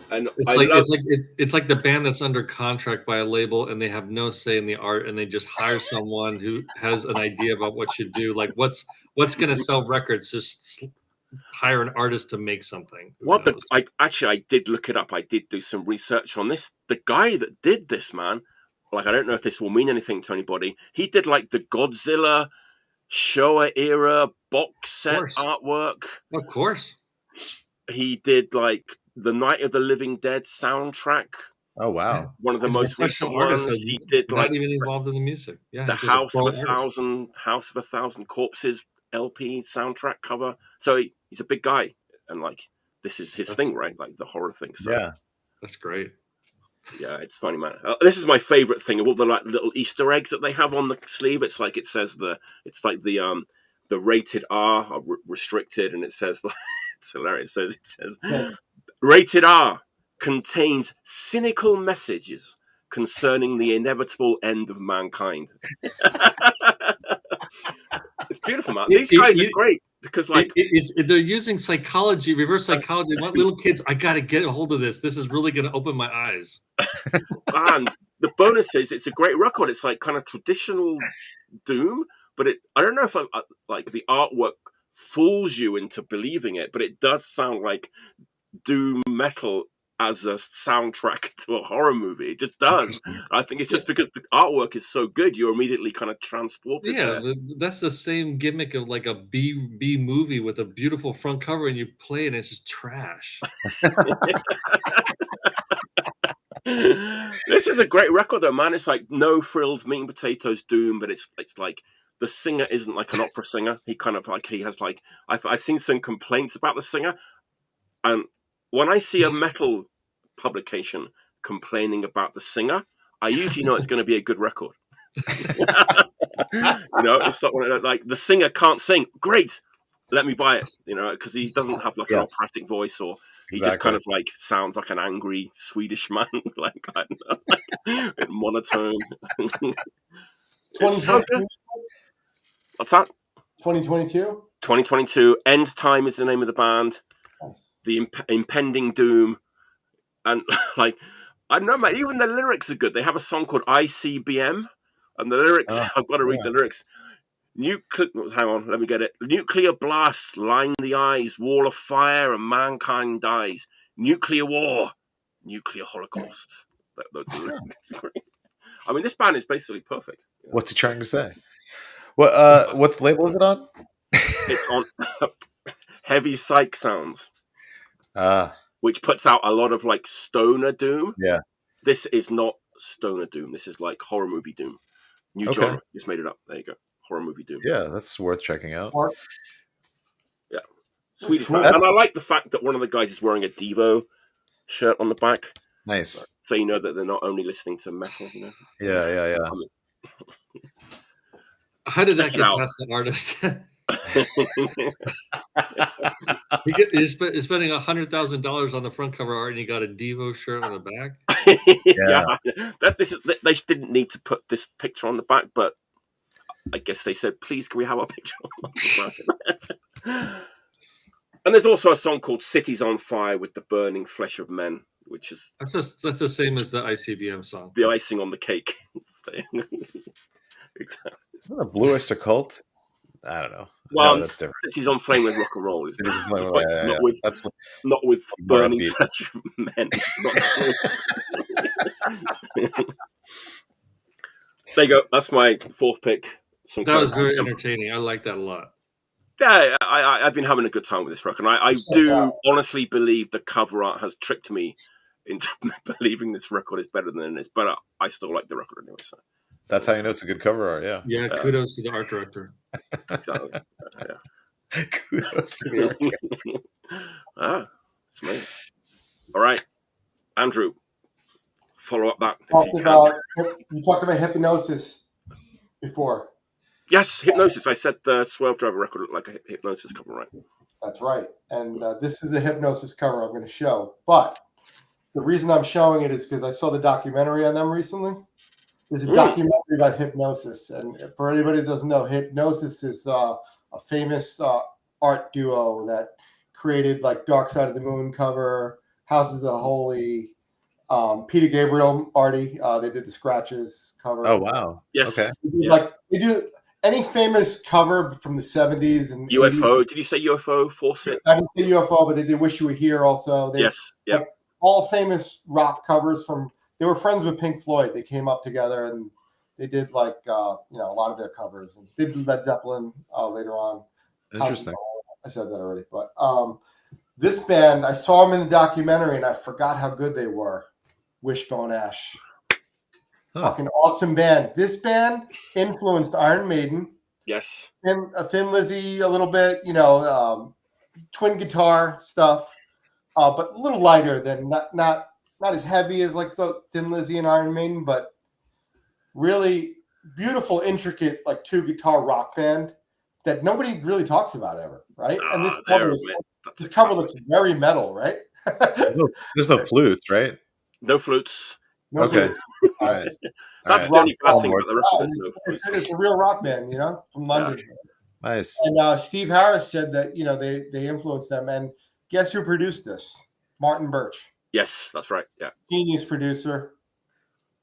And it's like the band that's under contract by a label, and they have no say in the art, and they just hire someone who has an idea about what you do. Like what's going to sell records? Just hire an artist to make something. I did look it up. I did do some research on this. The guy that did this, man, like I don't know if this will mean anything to anybody. He did like the Godzilla Showa era box set artwork. Of course. He did like the Night of the Living Dead soundtrack. Oh wow! One of the most recent ones. He did not even involved in the music. Yeah, the House of a Thousand Corpses LP soundtrack cover. So he's a big guy, and like this is his thing, right? Like the horror thing. So, yeah, that's great. Yeah, it's funny, man. This is my favorite thing of all the like little Easter eggs that they have on the sleeve. It's like it says the rated R are restricted, and it says like it's hilarious. It says. Rated R contains cynical messages concerning the inevitable end of mankind. It's beautiful, man. These guys are great because, like, they're using psychology, reverse psychology. They want little kids. I got to get a hold of this. This is really going to open my eyes. And the bonus is, it's a great record. It's like kind of traditional Doom, but I don't know if like the artwork fools you into believing it, but it does sound like doom metal as a soundtrack to a horror movie. It just does. I think it's just because the artwork is so good, you're immediately kind of transported. Yeah, that's the same gimmick of like a B movie with a beautiful front cover, and you play it and it's just trash. This is a great record though, man. It's like no frills, meat and potatoes doom, but it's like the singer isn't like an opera singer. He kind of like, he has like, I've seen some complaints about the singer, and when I see a metal publication complaining about the singer, I usually know it's going to be a good record. You know, it's like the singer can't sing. Great, let me buy it. You know, because he doesn't have like an operatic voice, or he just kind of like sounds like an angry Swedish man, like I don't know, like, monotone. 2022. What's that? 2022. 2022. Endtime is the name of the band. Nice. The Impending Doom, and like I don't know, man. Even the lyrics are good. They have a song called ICBM, and the lyrics I've got to read the lyrics. Hang on, let me get it. Nuclear blasts line the eyes, wall of fire, and mankind dies. Nuclear war, nuclear holocaust. Those are the lyrics. I mean, this band is basically perfect. What's he trying to say? What's label is it on? It's on Heavy Psych Sounds, Ah, which puts out a lot of like stoner doom. yeah. This is not stoner doom. This is like horror movie doom. New Okay. genre. Just made it up. There you go. Horror movie doom. Yeah, that's worth checking out. Yeah. Swedish. Cool. And I like the fact that one of the guys is wearing a Devo shirt on the back. Nice. So you know that they're not only listening to metal, you know. Yeah. I mean, How did that check it get out. past the artist? He's spending $100,000 on the front cover art, and he got a Devo shirt on the back. They didn't need to put this picture on the back, but I guess they said, "Please, can we have our picture on the back?" And there's also a song called "Cities on Fire" with the burning flesh of men, which is That's the same as the ICBM song. the icing on the cake. Exactly. Isn't that a Blue Oyster Cult? I don't know. Well, no, that's different. Cities on Flame with rock and roll. Cities on Flame, yeah. That's Not with more burning upbeat. flesh of men. There you go. That's my fourth pick. That was very entertaining. I like that a lot. Yeah, I've been having a good time with this record. I do honestly believe the cover art has tricked me into believing this record is better than it is, but I still like the record anyway. So. That's how you know it's a good cover art, yeah. Yeah, kudos to the art director. So, Kudos to the art director. It's me. All right, Andrew, follow up that. You talked about Hypnosis before. Yes, Hypnosis. I said the Swervedriver record looked like a Hypnosis cover, right? That's right. And this is a Hypnosis cover I'm going to show. But the reason I'm showing it is because I saw the documentary on them recently. There's a documentary about Hypnosis. And for anybody that doesn't know, Hypnosis is a famous art duo that created like Dark Side of the Moon cover, Houses of the Holy, Peter Gabriel, Artie. They did the Scratches cover. Oh, wow. Yes. Okay. They do any famous cover from the 70s and UFO. 80s. Did you say UFO? Force It? I didn't say UFO, but they did Wish You Were Here also. Yes. Yeah. All famous rock covers from. They were friends with Pink Floyd. They came up together and they did a lot of their covers. And did Led Zeppelin later on. Interesting. I said that already, but this band, I saw them in the documentary and I forgot how good they were. Wishbone Ash. Fucking awesome band. This band influenced Iron Maiden. Yes. And Thin Lizzy a little bit, twin guitar stuff, but a little lighter than not as heavy as like Thin Lizzy and Iron Maiden, but really beautiful, intricate, like 2-guitar rock band that nobody really talks about ever, right? And this cover looks very metal, right? There's no flutes, right? No flutes. No Okay. flutes. All right. That's the only bad thing about the record. It's a real rock band, from London. Yeah. Nice. And Steve Harris said that they influenced them. And guess who produced this? Martin Birch. Yes, that's right. Yeah, Genius producer.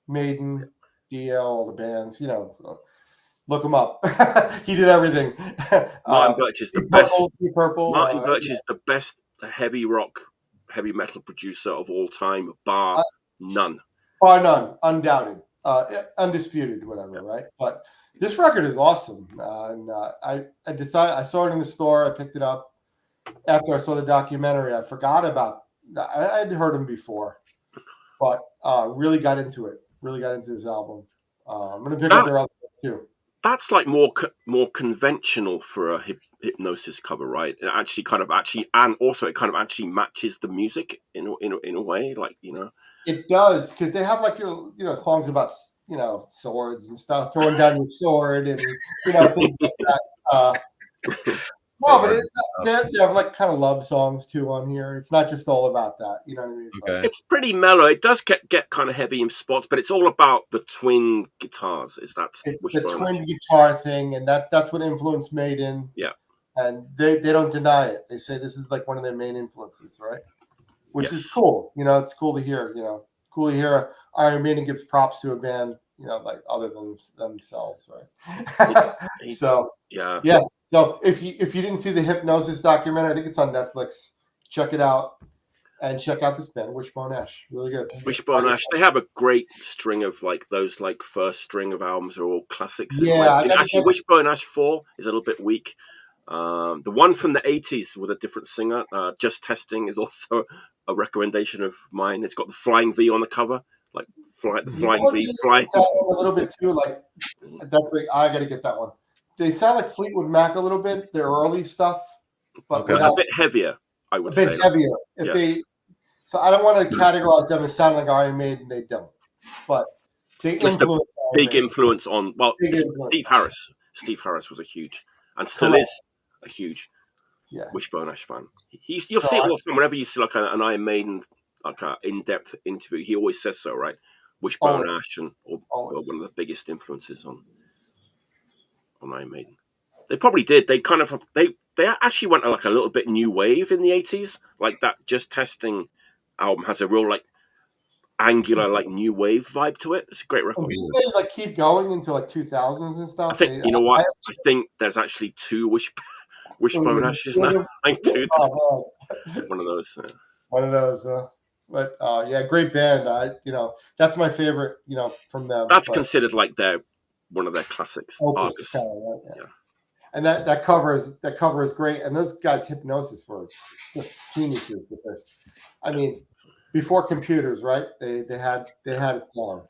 Maiden, DL, all the bands. Look him up. He did everything. Martin Birch is the Deep best. Purple. Martin Birch is the best heavy rock, heavy metal producer of all time, bar none. Bar none, undoubted, undisputed, whatever, right? But this record is awesome, and I decided I saw it in the store. I picked it up after I saw the documentary. I forgot about. I'd heard him before, but really got into it. Really got into this album. I'm gonna pick up their other too. That's like more conventional for a Hypnosis cover, right? It and also it kind of actually matches the music in a way, like It does, because they have like songs about swords and stuff, throwing down your sword and things like that. But they have like kind of love songs too on here. It's not just all about that, you know what I mean? Okay. It's pretty mellow. It does get kind of heavy in spots, but it's all about the twin guitars. It's the twin guitar thing, and that's what influenced Maiden. Yeah, and they don't deny it. They say this is like one of their main influences, right? Which is cool. It's cool to hear. Cool to hear Iron Maiden gives props to a band like other than themselves, right? So yeah. So if you didn't see the Hypnosis documentary, I think it's on Netflix. Check it out and check out this band, Wishbone Ash. Really good. Wishbone Ash. They have a great string of those first string of albums are all classics. Yeah, actually, Wishbone Ash 4 is a little bit weak. The one from the 80s with a different singer, Just Testing, is also a recommendation of mine. It's got the flying V on the cover, like the flying V. Fly. A little bit too, I got to get that one. They sound like Fleetwood Mac a little bit, their early stuff, but a bit heavier, I would say. A bit heavier. So I don't want to categorize them as sounding like Iron Maiden. They don't, but they influence. Big influence on Steve Harris. Steve Harris was a huge, and still is a huge Wishbone Ash fan. You'll see it all the time whenever you see like an Iron Maiden in-depth interview. He always says so, right? Wishbone Ash and one of the biggest influences on Iron Maiden. They probably did. They kind of they actually went like a little bit new wave in the 80s. Like that Just Testing album has a real angular new wave vibe to it. It's a great record. Didn't they keep going into 2000s and stuff? I think I think there's actually two Wishbone Ashes now. Two. One of those. Yeah. One of those. But great band. That's my favorite. From them. That's considered their one of their classics. Opus, kind of, right? Yeah. And that cover is great. And those guys' Hypnosis were just geniuses with this. I mean, before computers, right? They had it down.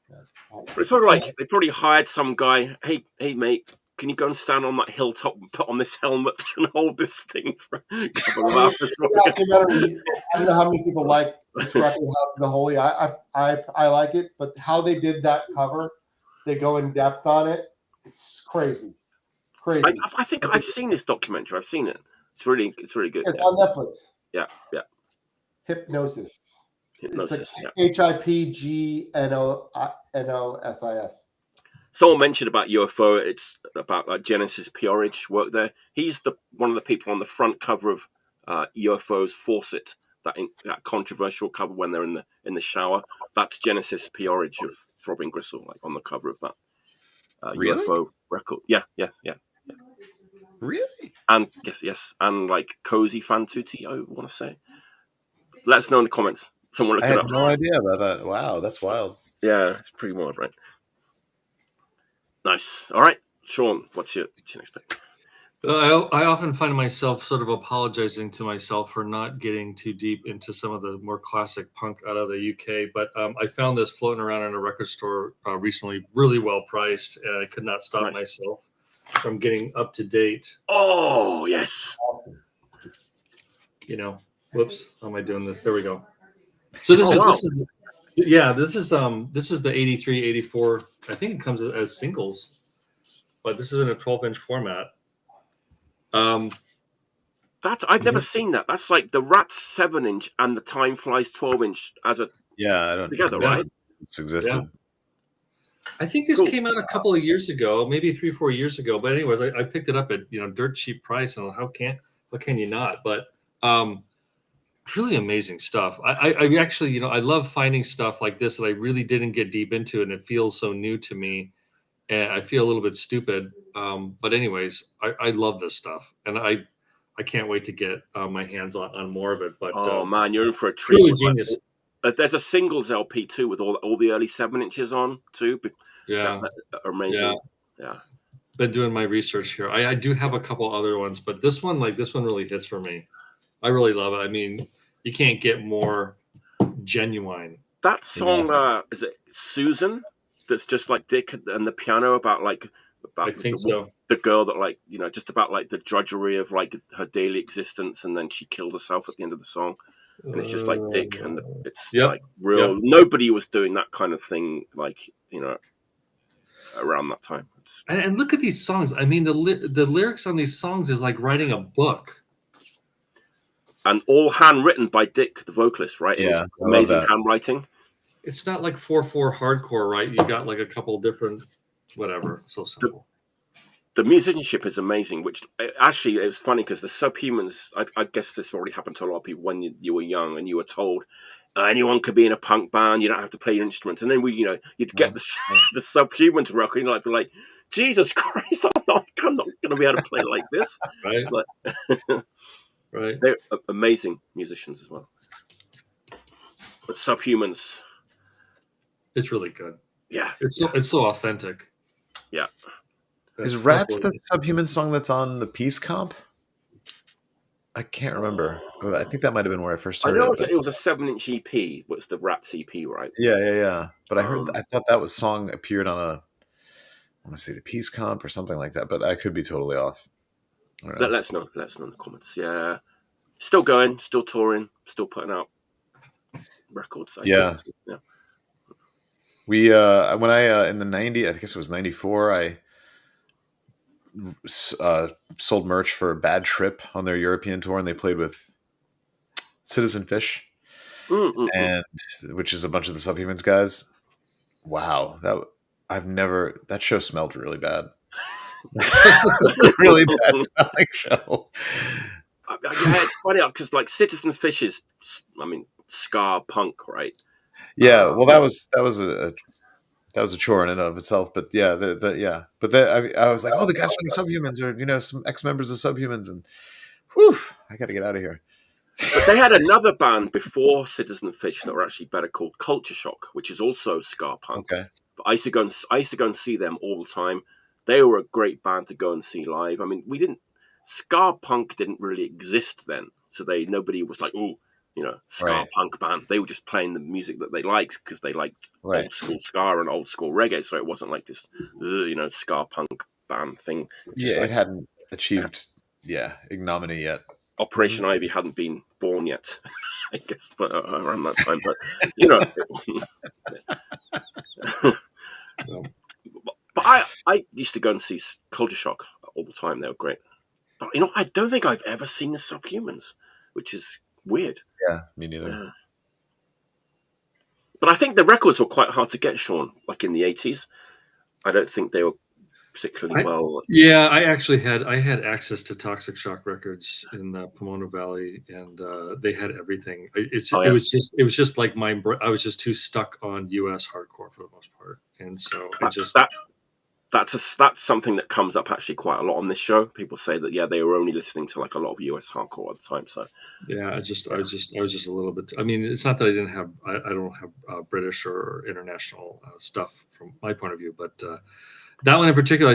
It's sort of they probably hired some guy. Hey mate, can you go and stand on that hilltop and put on this helmet and hold this thing for a couple of hours? I don't know how many people like this record, House of the Holy. I like it, but how they did that cover, they go in depth on it. It's crazy. I think I've seen this documentary. I've seen it. It's really good. It's on Netflix. Yeah. Hypnosis. It's HIPGNOSIS. Someone mentioned about UFO. It's about Genesis Peorage work there. He's one of the people on the front cover of UFO's Faucet, that controversial cover when they're in the shower. That's Genesis Peorage of Throbbing Gristle, on the cover of that really? UFO record. Yeah. Really? And yes, and Cozy Fantuti, I want to say. Let us know in the comments. Someone look it up. I had no idea about that. Wow, that's wild. Yeah, it's pretty wild, right? Nice. All right, Shawn, what's your next pick? I often find myself sort of apologizing to myself for not getting too deep into some of the more classic punk out of the UK. But I found this floating around in a record store recently, really well priced, and I could not stop myself from getting up to date. Oh, yes. Whoops, how am I doing this? There we go. So this is the 83, 84. I think it comes as singles, but this is in a 12-inch format. I've never seen that. That's like the Rats 7-inch and the Time Flies 12-inch as a together, right? It's existed. Yeah. I think this came out a couple of years ago, maybe 3-4 years ago. But anyways, I picked it up at dirt cheap price, and how can you not? But really amazing stuff. I actually I love finding stuff like this that I really didn't get deep into, and it feels so new to me, and I feel a little bit stupid. But anyways, I love this stuff, and I can't wait to get my hands on more of it. But man, you're in for a treat. Really genius. There's a singles LP too with all the early 7-inches on too. Yeah, amazing. Yeah. Been doing my research here. I do have a couple other ones, but this one really hits for me. I really love it. I mean, you can't get more genuine. That song, is it Susan? That's just like Dick and the piano about I think so. The girl that just about the drudgery of her daily existence, and then she killed herself at the end of the song. And it's just like Dick, and it's real. Yep. Nobody was doing that kind of thing, around that time. And look at these songs. I mean, the lyrics on these songs is like writing a book. And all handwritten by Dick, the vocalist, right? Yeah, it's amazing handwriting. It's not like 4/4 hardcore, right? You got a couple different, whatever. So simple. the musicianship is amazing. Which actually, it was funny because the Subhumans. I guess this already happened to a lot of people when you were young and you were told anyone could be in a punk band. You don't have to play your instruments. And then you'd get the Subhumans record, and you'd be like, Jesus Christ, I'm not going to be able to play like this. Right. But, right. They're amazing musicians as well. But Subhumans, it's really good. Yeah, it's so authentic. Yeah. Is Rats the Subhuman song that's on the Peace comp? I can't remember. I think that might have been where I first heard it. It was a 7-inch EP. Was the Rats EP, right? Yeah. But I thought that song appeared on I want to say the Peace comp or something like that, but I could be totally off. Let us know. Let us know in the comments. Yeah, still going, still touring, still putting out records. Yeah. We when I in the 90s, I guess it was 94, I sold merch for Bad Trip on their European tour, and they played with Citizen Fish, and which is a bunch of the Subhumans guys. Wow, that show smelled really bad. It's a really bad smelling show. Yeah, it's funny because like Citizen Fish is, ska punk, right? Yeah, well, that was a chore in and of itself, but yeah, I was like, oh, the guys from the Subhumans are some ex-members of Subhumans, and whew, I got to get out of here. But they had another band before Citizen Fish that were actually better, called Culture Shock, which is also ska punk. Okay. But I used to go and see them all the time. They were a great band to go and see live. I mean, ska punk didn't really exist then, so nobody was like, oh, ska punk band. They were just playing the music that they liked because they liked old school ska and old school reggae. So it wasn't like this, ska punk band thing. It hadn't achieved, ignominy yet. Operation Ivy hadn't been born yet, I guess, but around that time. But but I used to go and see Culture Shock all the time. They were great. But I don't think I've ever seen the Subhumans, which is weird. Yeah, me neither. Yeah. But I think the records were quite hard to get, Shawn, like in the 80s. I don't think they were particularly well. Yeah, I had access to Toxic Shock Records in the Pomona Valley, and they had everything. It was just like I was just too stuck on US hardcore for the most part, and so that's something that comes up actually quite a lot on this show. People say that they were only listening to like a lot of US hardcore at the time. So yeah, I was just a little bit. I mean, it's not that I don't have British or international stuff from my point of view, but that one in particular, I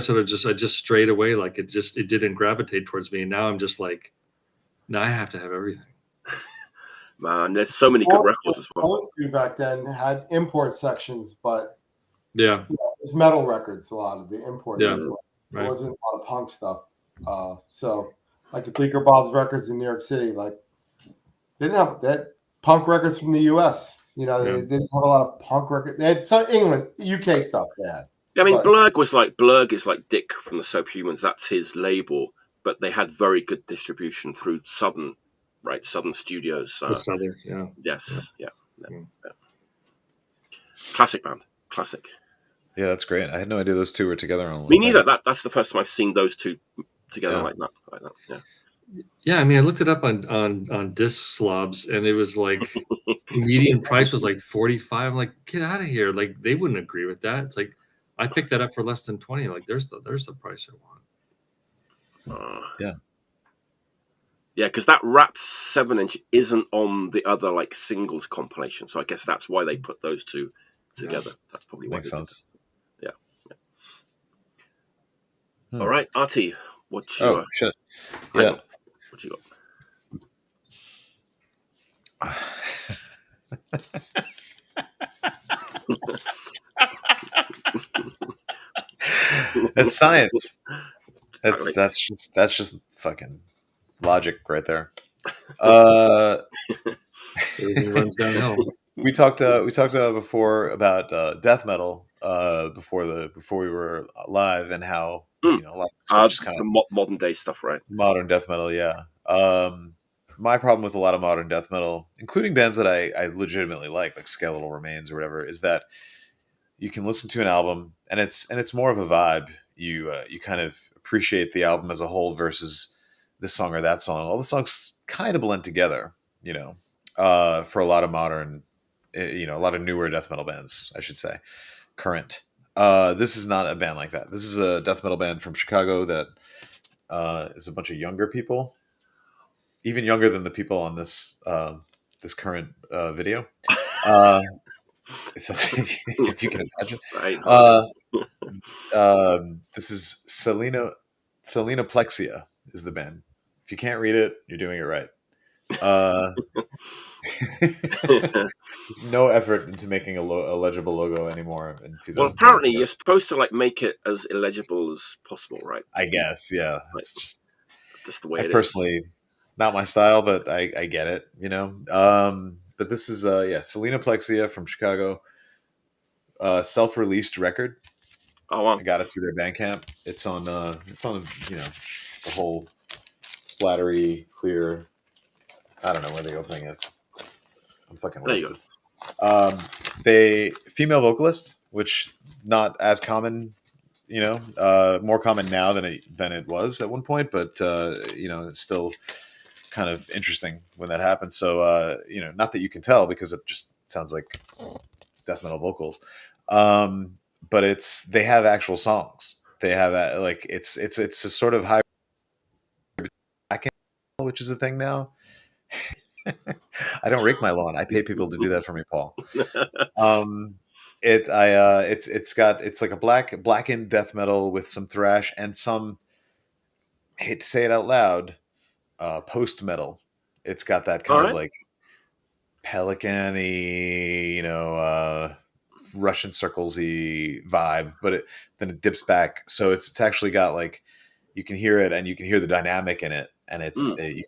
just strayed away. Like it didn't gravitate towards me, and now I'm just like, now I have to have everything. Man, there's so many good records as well. Back then had import sections, but yeah. It's metal records, a lot of the imports. Yeah, There wasn't a lot of punk stuff. So like the Bleecker Bob's records in New York City, like they didn't have that punk records from the US. They didn't have a lot of punk records. They had some England, UK stuff they had. I mean, Blurg is like Dick from the Subhumans. That's his label, but they had very good distribution through Southern Studios. Southern, yeah. Yes, yeah. Classic band, classic. Yeah, that's great. I had no idea those two were together on. Me neither. That's the first time I've seen those two together like that. Yeah. Yeah, I mean, I looked it up on Disc Slobs, and it was like median price was like 45. I'm like, get out of here! Like they wouldn't agree with that. It's like I picked that up for less than 20. Like there's the price I want. Yeah, because that Rats 7-inch isn't on the other like singles compilation, so I guess that's why they put those two together. That's probably why. Makes sense. Yeah. All right, Artie, what's your... Oh, shit. Yeah. What you got? That's science. That's just fucking logic right there. Everything runs downhill. We talked before about death metal before we were live, and how a lot of stuff just kind of modern day stuff, right? Modern death metal, yeah. My problem with a lot of modern death metal, including bands that I legitimately like Skeletal Remains or whatever, is that you can listen to an album and it's more of a vibe, you kind of appreciate the album as a whole versus this song or that song. All the songs kind of blend together, for a lot of modern, a lot of newer death metal bands, I should say, current. This is not a band like that. This is a death metal band from Chicago that is a bunch of younger people, even younger than the people on this this current video. If you can imagine. This is Selenoplexia is the band. If you can't read it, you're doing it right. There's no effort into making a legible logo anymore in 2000. Well, apparently you're supposed to like make it as illegible as possible, right? I guess, yeah. It's just the way it is. Personally, not my style, but I get it, But this is Selenoplexia from Chicago, self-released record. Oh wow! I got it through their Bandcamp. It's on the whole splattery clear. I don't know where the opening is. I'm fucking wasted. They female vocalist, which not as common, more common now than it was at one point, but it's still kind of interesting when that happens. So not that you can tell because it just sounds like death metal vocals. But they have actual songs. They have it's a sort of high, which is a thing now. I don't rake my lawn. I pay people to do that for me, Paul. It's like a blackened death metal with some thrash and some, I hate to say it out loud, post metal. It's got that kind of like Pelican-y, Russian circles-y vibe, but then it dips back. So it's actually got like, you can hear it and you can hear the dynamic in it, and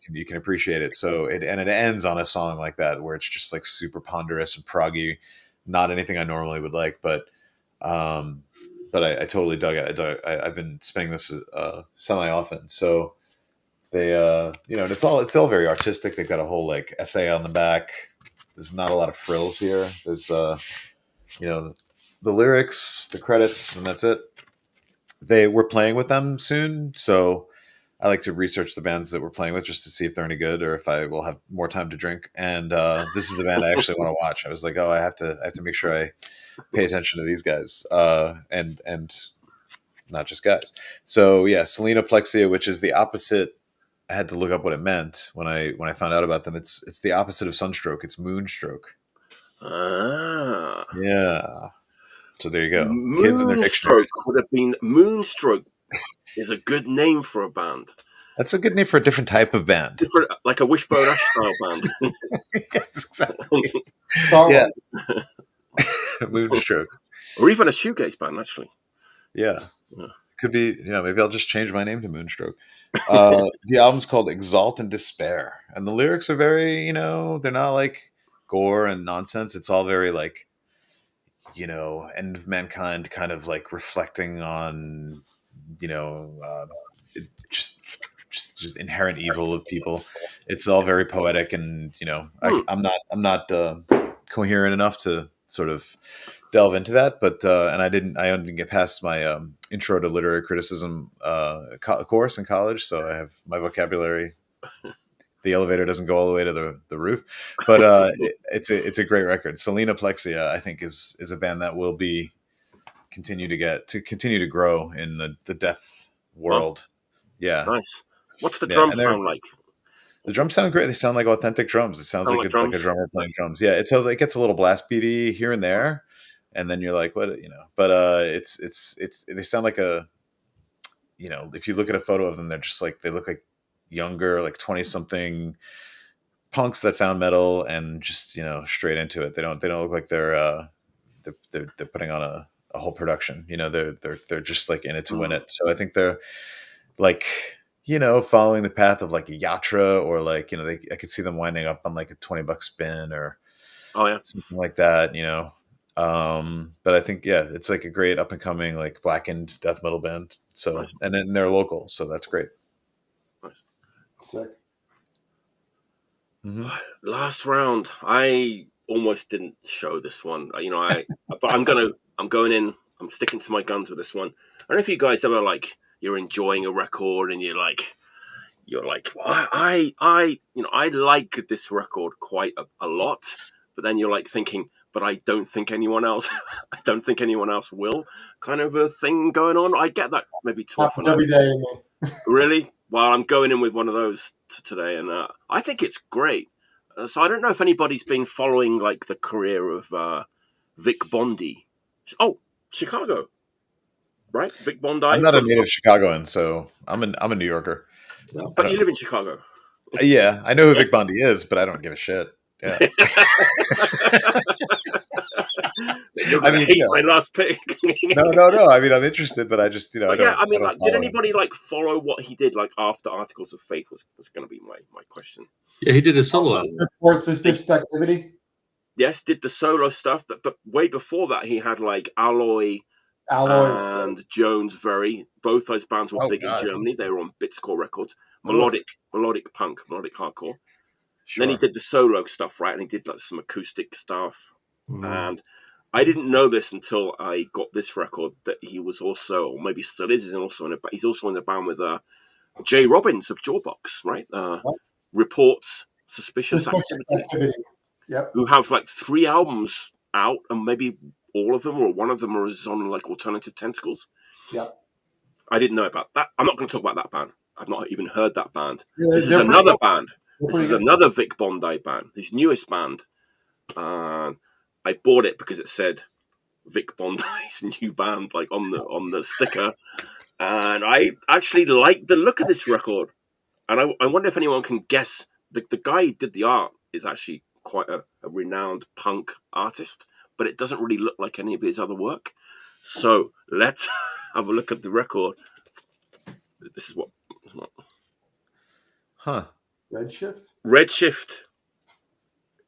you can appreciate it. So it ends on a song like that where it's just like super ponderous and proggy, not anything I normally would like, but I totally dug it. I've been spinning this semi often. So they and it's all very artistic. They've got a whole like essay on the back. There's not a lot of frills here. There's the lyrics, the credits, and that's it. They were playing with them soon, so I like to research the bands that we're playing with just to see if they're any good or if I will have more time to drink. And this is a band I actually want to watch. I was like, I have to make sure I pay attention to these guys, and not just guys. So yeah, Selenoplexia, which is the opposite. I had to look up what it meant when I found out about them. It's the opposite of sunstroke. It's moonstroke. Ah, yeah. So there you go. Kids in their Moonstroke would have been Moonstroke. Is a good name for a band. That's a good name for a different type of band. Like a Wishbone Ash style band. Yes, exactly. Yeah. Moonstroke. Or even a shoegaze band, actually. Yeah. Could be, maybe I'll just change my name to Moonstroke. The album's called Exalt and Despair. And the lyrics are very, they're not like gore and nonsense. It's all very like, end of mankind, kind of like reflecting on, just inherent evil of people. It's all very poetic, and I'm not coherent enough to sort of delve into that, but and I didn't get past my intro to literary criticism course in college, so I have my vocabulary. The elevator doesn't go all the way to the roof, but it's a great record. Selenoplexia, I think, is a band that will continue to grow in the death world. Yeah, nice. What's the drums sound like? The drums sound great. They sound like authentic drums. It sounds like a drummer playing drums. Yeah, it gets a little blast beaty here and there, and then you're like, what, But they sound like a, if you look at a photo of them, they're just like, they look like younger, like 20-something punks that found metal and just straight into it. They don't look like they're putting on a whole production. They're just like in it to win it. So I think they're like, following the path of like a Yatra, or like, I could see them winding up on like a $20 spin or something like that, but I think, it's like a great up and coming, like blackened death metal band. So, nice. And then they're local, so that's great. Nice. Sick. Mm-hmm. Last round, I almost didn't show this one, but I'm going in. I'm sticking to my guns with this one. I don't know if you guys ever like you're enjoying a record and you're like, well, I like this record quite a lot, but then you're like thinking, but I don't think anyone else will, kind of a thing going on. I get that maybe too often. Happens every day. Really? Well, I'm going in with one of those today, and I think it's great. So I don't know if anybody's been following like the career of Vic Bondi. Oh, Chicago, right? Vic Bondi. I'm not a native Chicagoan, so I'm a New Yorker. But you live in Chicago. Yeah, I know who Vic Bondi is, but I don't give a shit. Yeah. You're gonna hate my last pick. No. I mean, I'm interested, but I just, I don't. I mean, did anybody like follow what he did like after Articles of Faith was going to be my question. Yeah, he did a solo album. Reports suspicious activity. Yes, did the solo stuff, but way before that, he had like Alloy and Jones. Both those bands were big in Germany. They were on Bitscore Records. Melodic punk, melodic hardcore. Sure. Then he did the solo stuff, right? And he did like some acoustic stuff. And I didn't know this until I got this record that he was also, or maybe still is, he's also in a band with Jay Robbins of Jawbox, right? Reports Suspicious Activity. Yep. Who have like 3 albums out, and maybe all of them or one of them is on like Alternative Tentacles. Yep. I didn't know about that. I'm not going to talk about that band. I've not even heard that band. Yeah, this is another band. This is another Vic Bondi band. His newest band. I bought it because it said Vic Bondi's new band like on the sticker, and I actually like the look of this record. And I wonder if anyone can guess. The guy who did the art is actually quite a renowned punk artist, but it doesn't really look like any of his other work. So let's have a look at the record. This is what. Huh. Redshift.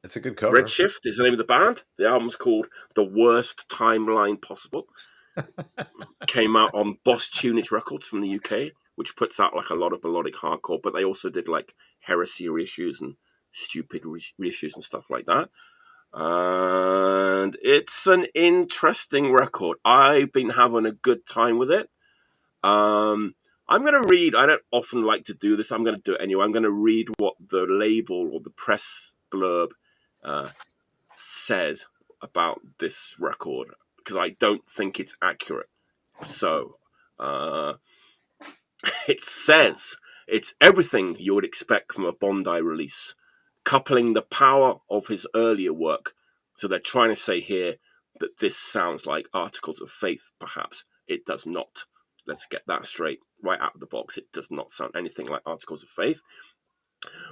It's a good cover. Redshift is the name of the band. The album's called The Worst Timeline Possible. Came out on Boss Tuneage Records from the UK, which puts out like a lot of melodic hardcore, but they also did like Heresy reissues and Stupid reissues and stuff like that. And it's an interesting record. I've been having a good time with it. I'm going to read, I don't often like to do this, I'm going to do it anyway. I'm going to read what the label or the press blurb said about this record, because I don't think it's accurate. So, it says, it's everything you would expect from a Bondi release, coupling the power of his earlier work. So they're trying to say here that this sounds like Articles of Faith, perhaps. It does not. Let's get that straight right out of the box. It does not sound anything like Articles of Faith.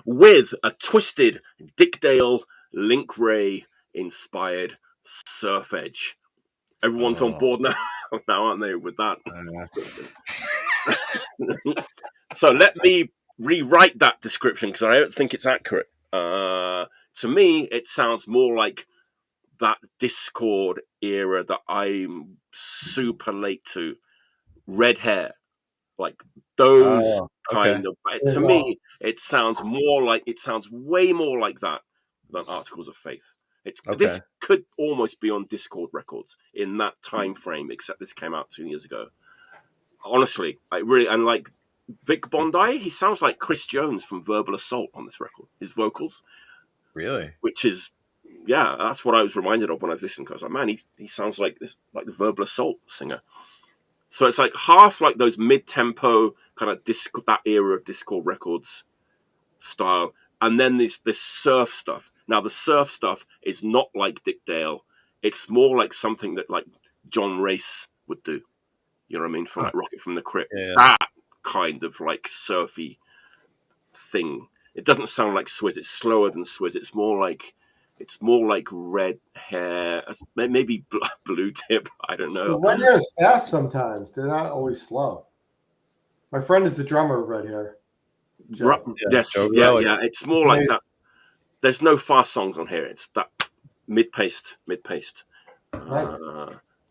With a twisted Dick Dale, Link Ray inspired surf edge. Everyone's on board now, aren't they, with that? So let me rewrite that description because I don't think it's accurate. To me, it sounds more like that Discord era that I'm super late to. Red hair, like those kind of. To me, it sounds way more like that than Articles of Faith. This could almost be on Discord Records in that time frame, except this came out 2 years ago. Honestly, and like Vic Bondi, he sounds like Chris Jones from Verbal Assault on this record. His vocals, really, which is, that's what I was reminded of when I was listening. Because I was like, man, he sounds like this, like the Verbal Assault singer. So it's like half like those mid-tempo kind of that era of Discord Records style, and then this surf stuff. Now the surf stuff is not like Dick Dale; it's more like something that like John Race would do. You know what I mean? From like Rocket from the Crypt, that kind of like surfy thing. It doesn't sound like Swizz. It's slower than Swizz. It's more like red hair, maybe blue tip. I don't know. Red hair is fast sometimes. They're not always slow. My friend is the drummer of Red Hair. Yes. It's more like that. There's no fast songs on here. It's that mid-paced. Nice.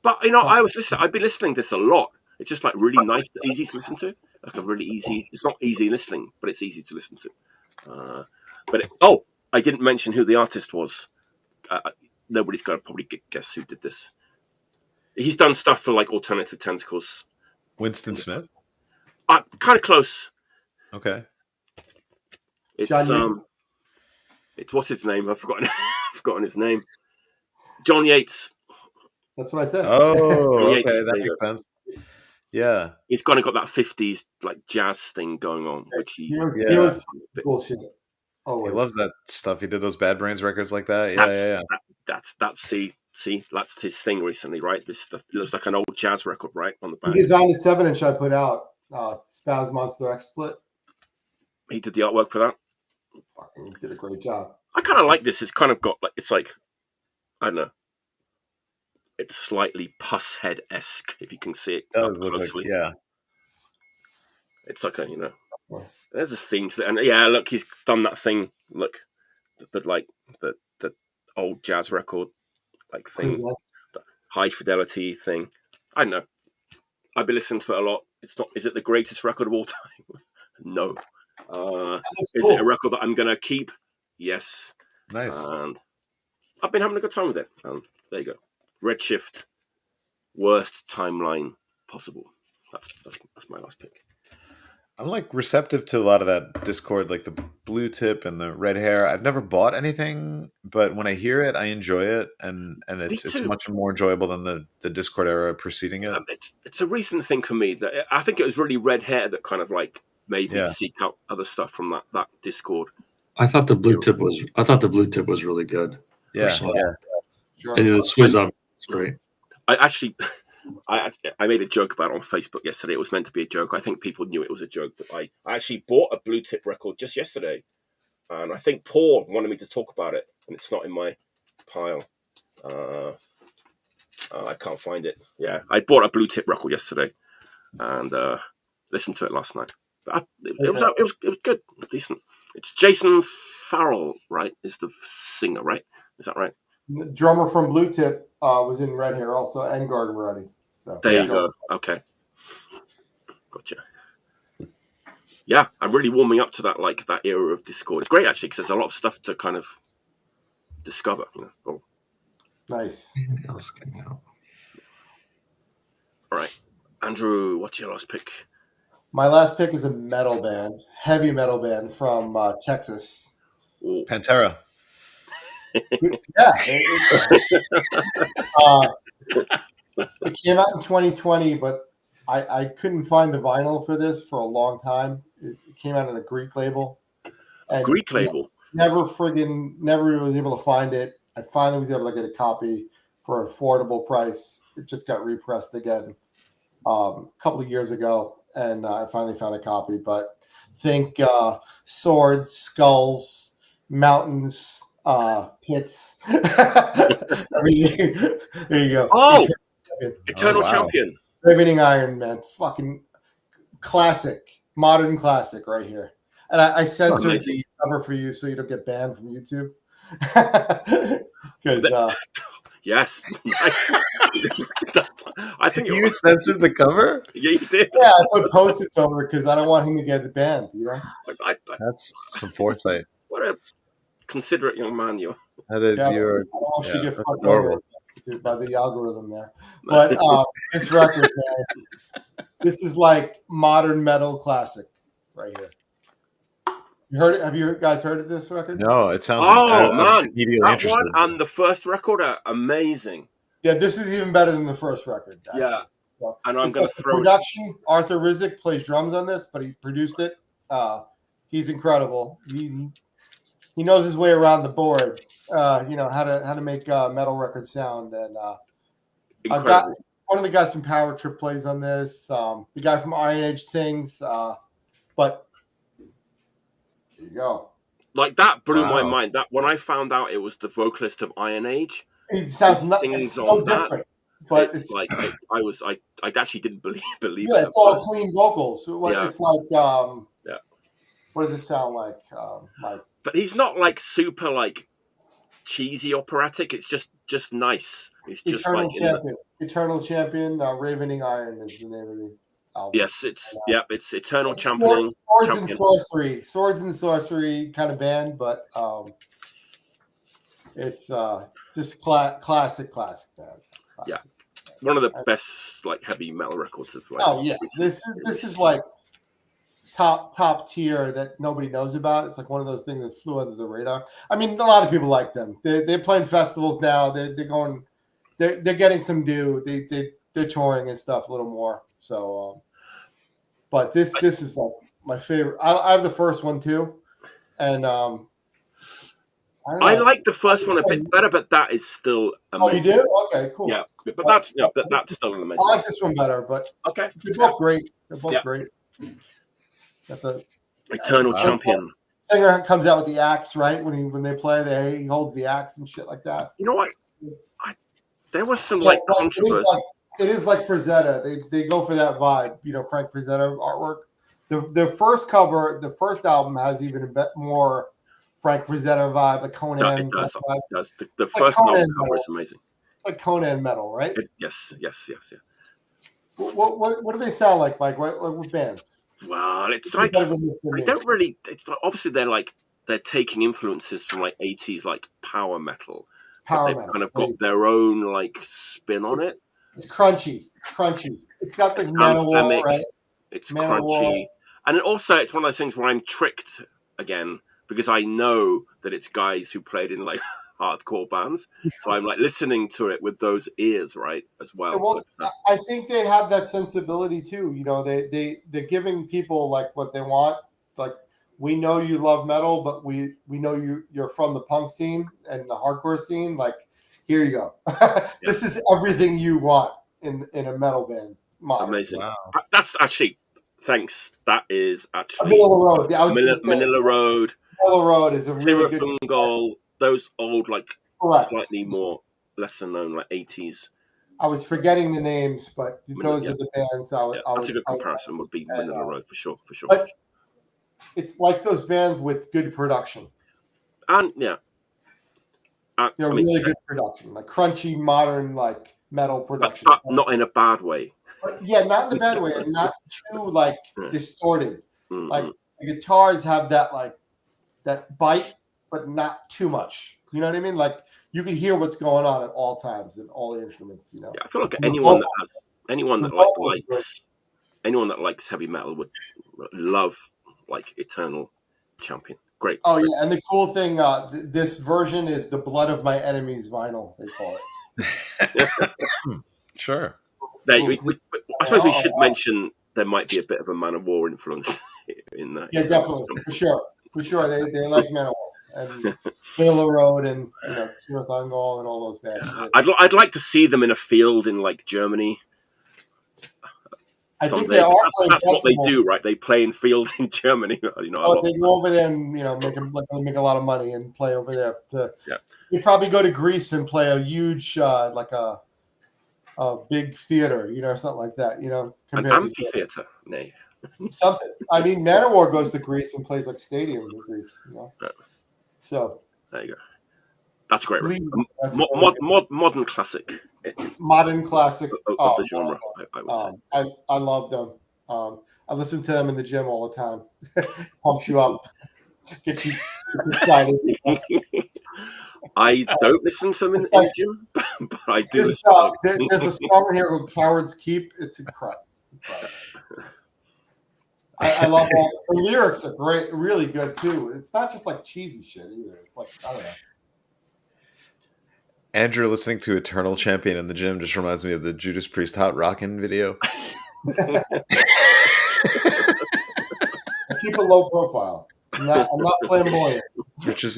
But I've been listening to this a lot. It's just like really nice, easy to listen to. Like a really easy. It's not easy listening, but it's easy to listen to. I didn't mention who the artist was. Nobody's going to probably guess who did this. He's done stuff for like Alternative Tentacles. Winston Smith. Kind of close. Okay. It's it's what's his name? I've forgotten his name. John Yates. That's what I said. Oh, okay, Yates, that makes sense. Yeah, he's kind of got that 50s like jazz thing going on, which he was bullshit. Oh, he loves that stuff. He did those Bad Brains records like that. Yeah. That's that's his thing recently, right? This stuff looks like an old jazz record, right? On the back. He designed a 7-inch I put out, Spaz Monster X Split. He did the artwork for that. Fucking did a great job. I kind of like this. It's kind of got like I don't know. It's slightly Pusshead-esque if you can see it up closely. Yeah, it's like there's a theme to it, and look, he's done that thing. Look, the old jazz record like thing, the high fidelity thing. I don't know. I've been listening to it a lot. It's not. Is it the greatest record of all time? No. Is it a record that I'm gonna keep? Yes. Nice. And I've been having a good time with it. There you go. Redshift, worst timeline possible. That's my last pick. I'm like receptive to a lot of that Discord, like the blue tip and the red hair. I've never bought anything, but when I hear it, I enjoy it, and it's much more enjoyable than the Discord era preceding it. It's a recent thing for me that I think it was really red hair that kind of like made me seek out other stuff from that Discord. I thought the blue tip was really good. Yeah. Sure. And the Swizz up was great. I made a joke about it on Facebook yesterday. It was meant to be a joke. I think people knew it was a joke, but I actually bought a blue tip record just yesterday, and I think Paul wanted me to talk about it, and it's not in my pile. I can't find it. Yeah, I bought a blue tip record yesterday, and listened to it last night. But it was good, decent. It's Jason Farrell, right? Is the singer, right? Is that right? The drummer from Blue Tip was in Red Hair also, and Garden Variety. So there you go. Okay, gotcha. Yeah, I'm really warming up to that era of Discord. It's great actually because there's a lot of stuff to kind of discover. Nice. All right, Andrew, what's your last pick? My last pick is a metal band, heavy metal band from Texas. Ooh. Pantera. Yeah. It came out in 2020, but I couldn't find the vinyl for this for a long time. It came out on a Greek label. And Greek label? Never was able to find it. I finally was able to get a copy for an affordable price. It just got repressed again a couple of years ago, and I finally found a copy. But think swords, skulls, mountains, pits. Everything. There you go. Oh, Eternal Champion. Ravening Iron, man. Fucking classic. Modern classic right here. And I censored the cover for you so you don't get banned from YouTube. Because yes. I think you censored the cover? Yeah, you did. Yeah, I put Post-its over because I don't want him to get it banned, you know? That's some foresight. What a considerate young man you are. That is your... I don't want you to get fucked over by the algorithm there. But this record, man, this is like modern metal classic right here. You heard it? Have you guys heard of this record? No, it sounds. Man, that one and the first record are amazing. Yeah, this is even better than the first record. Actually. Yeah, so and I'm going to throw production. Arthur Rizek plays drums on this, but he produced it. He's incredible. He knows his way around the board. How to make metal records sound. And I've got one of the guys from Power Trip plays on this. The guy from Iron Age sings, but. There you go. Like that blew my mind. That when I found out it was the vocalist of Iron Age, it sounds it's so different. But it's like I actually didn't believe yeah, it. It's all clean vocals. It's like what does it sound like? But he's not like super like cheesy operatic. It's just nice. It's just Eternal Champion. Ravening Iron is the name of the album. Yes, it's Eternal Champion. Swords and sorcery kind of band, but it's just classic band. Classic. Yeah, one of the best like heavy metal records of like. Oh yeah, this is like top tier that nobody knows about. It's like one of those things that flew under the radar. I mean, a lot of people like them. They're playing festivals now. They're going. They're getting some due. They're touring and stuff a little more. So, but this is like my favorite. I have the first one too, and I like the first one a bit better, but that is still amazing. Oh, you do? Okay, cool. Yeah, but that's that's still an amazing. I like this one better, but okay, they're both great. They're both great. Got the Eternal Champion. Singer comes out with the axe, right? When they play, he holds the axe and shit like that. You know what? There was some like controversy. It is like Frazetta. They go for that vibe. You know, Frank Frazetta artwork. The first cover, the first album has even a bit more Frank Frazetta vibe, like Conan. It does. Vibe. It does. The first album cover is amazing. It's like Conan metal, right? Yes. What do they sound like, Mike? What bands? Well, it's like they don't really. It's like obviously they're taking influences from like 80s like power metal. They've kind of got their own like spin on it. It's crunchy. It's got the Manowar, right? It's crunchy, and also it's one of those things where I'm tricked again because I know that it's guys who played in like hardcore bands, so I'm like listening to it with those ears, right, as well. Well, I think they have that sensibility too. You know, they're giving people like what they want. Like, we know you love metal, but we know you're from the punk scene and the hardcore scene. Like, here you go. This is everything you want in a metal band. Amazing. Wow. That's actually, thanks. That is actually Manila Road. Manila Road. Manila Road is a really good Fungal, those old like slightly more lesser known like 80s. I was forgetting the names, but those are the bands. That's a good comparison. Would be Manila Road for sure. But it's like those bands with good production. And really good production, like crunchy, modern, like metal production. But not in a bad way. Yeah, not in a bad way, and not too like distorted. Mm-hmm. Like the guitars have that like that bite, but not too much. You know what I mean? Like you can hear what's going on at all times in all the instruments. You know. Yeah, I feel like anyone that likes heavy metal would love like Eternal Champion. Great. Oh yeah, and the cool thing, this version is the Blood of My Enemies vinyl. They call it. Sure. I suppose we should mention there might be a bit of a Man of War influence in that. Yeah, definitely, for sure. They like Man of War and Manila Road and Thungal and all those bands. I'd like to see them in a field in like Germany. I think they are. That's what they do, right? They play in fields in Germany. They go over there and make a lot of money and play over there. You probably go to Greece and play a huge like a big theater, something like that. An amphitheater, nay. Something. I mean, Manowar goes to Greece and plays like stadium in Greece. So there you go. That's great. Modern classic. Modern classic of the genre, I would say. I love them. I listen to them in the gym all the time. Pumps you up. Get you excited. I don't listen to them in the gym, but I do. There's a song in here called "Cowards Keep." It's incredible. I love all the lyrics are great, really good too. It's not just like cheesy shit either. It's like I don't know. Andrew listening to Eternal Champion in the gym just reminds me of the Judas Priest Hot Rockin' video. I keep a low profile. I'm not flamboyant. Which is,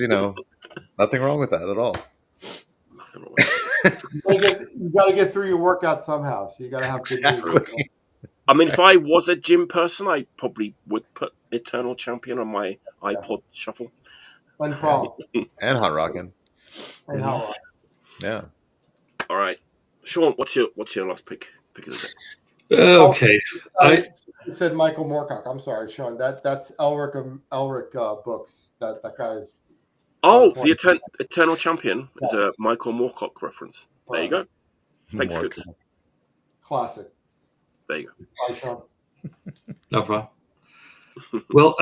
nothing wrong with that at all. Nothing wrong with that. You got to get through your workout somehow, so you got to have exactly. I mean, if I was a gym person, I probably would put Eternal Champion on my iPod Shuffle. And Hot Rockin'. And Hot Rockin'. Yeah. All right, Shawn. What's your last pick of the day? Okay. I said Michael Moorcock. I'm sorry, Shawn. That's Elric books. That guy is. The Eternal Champion is a Michael Moorcock reference. There you go. Thanks, good. Classic. There you go. Bye, Shawn. No problem. Well,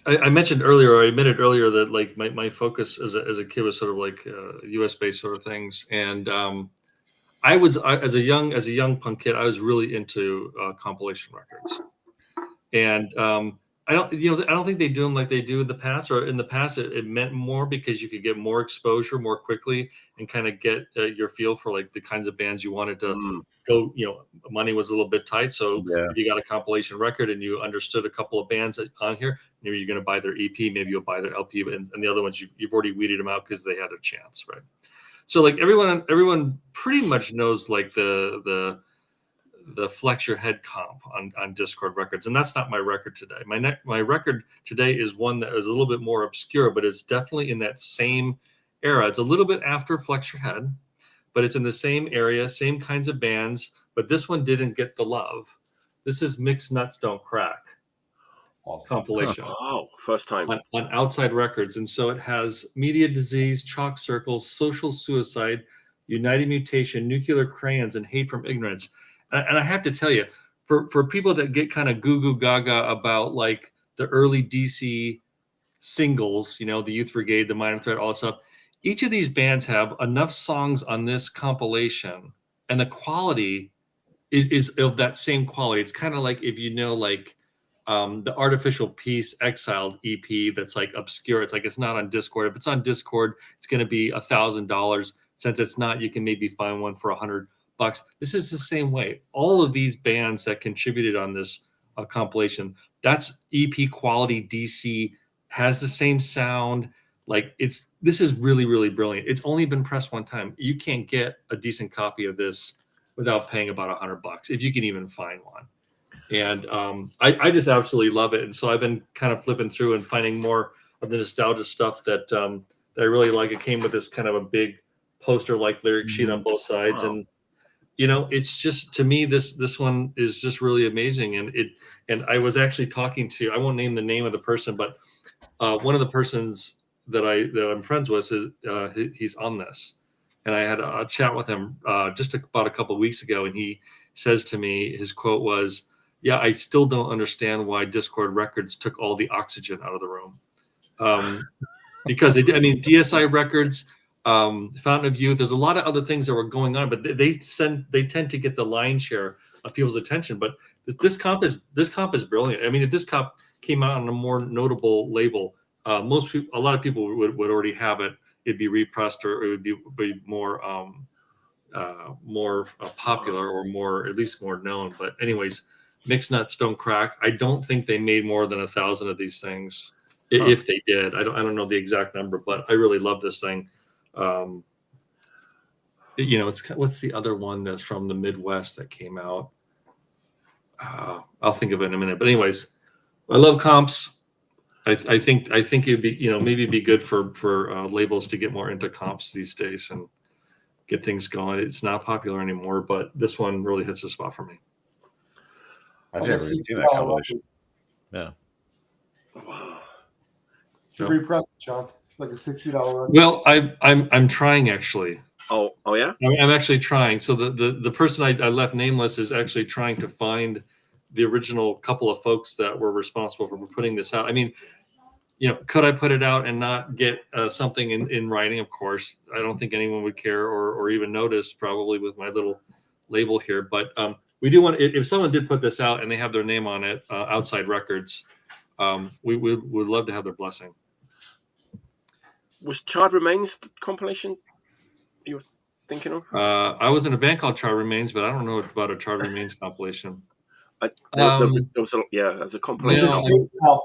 I mentioned earlier, or I admitted earlier that like my focus as a kid was sort of like US based sort of things, and as a young punk kid, I was really into compilation records, and I don't think they do them like they do in the past. Or in the past, it meant more because you could get more exposure more quickly and kind of get your feel for like the kinds of bands you wanted to go. Money was a little bit tight, so if you got a compilation record and you understood a couple of bands on here, maybe you're going to buy their EP, maybe you'll buy their LP, and the other ones you've already weeded them out because they had their chance, right? So like everyone pretty much knows like the Flex Your Head comp on Dischord Records, and that's not my record today. My record today is one that is a little bit more obscure, but it's definitely in that same era. It's a little bit after Flex Your Head, but it's in the same area, same kinds of bands. But this one didn't get the love. This is Mixed Nuts Don't Crack compilation. Oh, first time on Outside Records, and so it has Media Disease, Chalk Circles, Social Suicide, United Mutation, Nuclear Crayons, and Hate from Ignorance. And I have to tell you, for people that get kind of goo goo gaga about like the early DC singles, the Youth Brigade, the Minor Threat, all that stuff, each of these bands have enough songs on this compilation, and the quality is of that same quality. It's kind of like if the Artificial Peace Exiled EP that's like obscure. It's like it's not on Discord. If it's on Discord, it's going to be $1,000. Since it's not, you can maybe find one for $100. This is the same way. All of these bands that contributed on this compilation, that's EP quality. DC has the same sound. Like this is really, really brilliant. It's only been pressed one time. You can't get a decent copy of this without paying about $100 if you can even find one. And I just absolutely love it. And so I've been kind of flipping through and finding more of the nostalgia stuff that I really like. It came with this kind of a big poster-like lyric sheet on both sides. Wow. And it's just, to me, this one is just really amazing. And I was actually talking to, I won't name the name of the person, but one of the persons that I'm friends with is he's on this. And I had a chat with him just about a couple of weeks ago, and he says to me, his quote was, "Yeah, I still don't understand why Dischord Records took all the oxygen out of the room." Because DSI Records, Fountain of Youth, there's a lot of other things that were going on, but they tend to get the lion's share of people's attention. But this comp is brilliant. I mean, if this comp came out on a more notable label, a lot of people would already have it. It'd be repressed, or it would be more popular, or more, at least more known. But anyways, Mixed Nuts Don't Crack. I don't think they made more than 1,000 of these things. If they did, I don't know the exact number, but I really love this thing. It's, what's the other one that's from the Midwest that came out? I'll think of it in a minute. But anyways, I love comps. I think it'd be, maybe it'd be good for labels to get more into comps these days and get things going. It's not popular anymore, but this one really hits the spot for me. I've never even seen that compilation. Yeah. Should repress it, Shawn. It's like a $60 record. Well, I'm trying actually. Oh yeah. I'm actually trying. So the person I left nameless is actually trying to find the original couple of folks that were responsible for putting this out. I mean, could I put it out and not get something in writing? Of course, I don't think anyone would care or even notice, probably, with my little label here. But we do want, if someone did put this out and they have their name on it, Outside Records, we would love to have their blessing. Was Charred Remains the compilation you were thinking of? I was in a band called Charred Remains, but I don't know about a Charred Remains compilation. There's a compilation.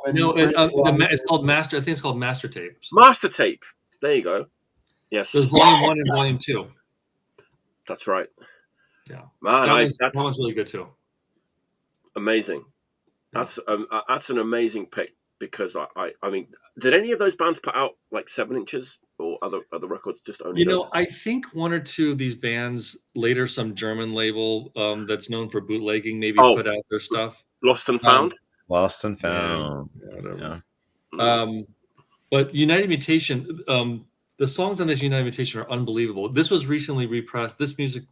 It's called Master. I think it's called Master Tapes. Master Tape. There you go. Yes. There's Volume 1 and Volume 2. That's right. Yeah. Man, that one's really good too. Amazing. That's an amazing pick, because I mean, did any of those bands put out like 7 inches or other records? Just only those? I think one or two of these bands later, some German label that's known for bootlegging, maybe put out their stuff. Lost and Found. Lost and Found. Yeah. But United Mutation, the songs on this United Mutation are unbelievable. This was recently repressed. This music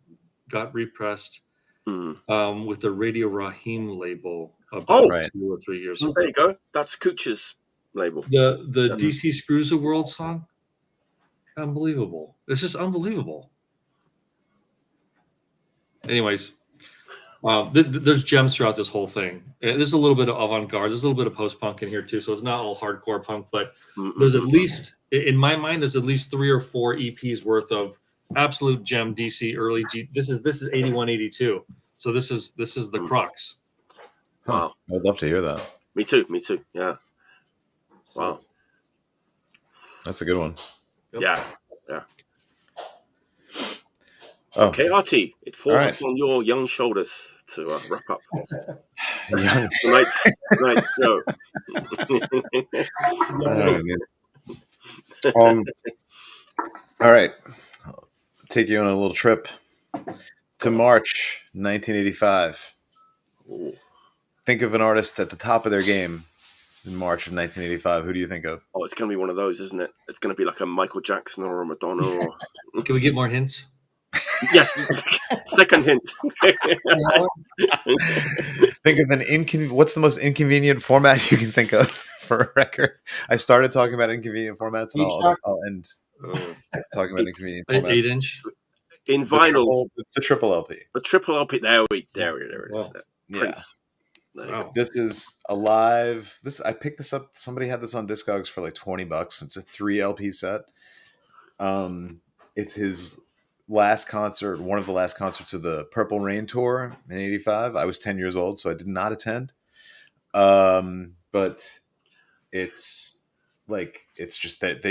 got repressed with the Radio Raheem label about 2 or 3 years ago. There you go. That's Cooch's label. The DC Screws the World song. Unbelievable. It's just unbelievable. anyways, there's gems throughout this whole thing. There's a little bit of avant-garde. There's a little bit of post-punk in here too, so it's not all hardcore punk. But there's at least, in my mind, there's at least 3 or 4 EPs worth of absolute gem DC early G. This is 81, 82. So this is the crux. Wow, I'd love to hear that. Me too. Yeah. Wow, that's a good one. Yep. Yeah. Oh. Okay, Artie, it falls on your young shoulders to wrap up tonight's show. All right. Take you on a little trip to March 1985. Ooh. Think of an artist at the top of their game in March of 1985. Who do you think of? Oh, it's going to be one of those, isn't it? It's going to be like a Michael Jackson or a Madonna. Or... Can we get more hints? Yes. Second hint. Think of an what's the most inconvenient format you can think of for a record? I started talking about inconvenient formats, and I'll end talking about inconvenient formats. 8-inch in vinyl. The triple LP. The triple LP. There it is. Wow. Prince. Wow. This is a live. I picked this up. Somebody had this on Discogs for like $20. It's a 3 LP set. It's his last concert, one of the last concerts of the Purple Rain tour in '85. I was 10 years old, so I did not attend. But it's just that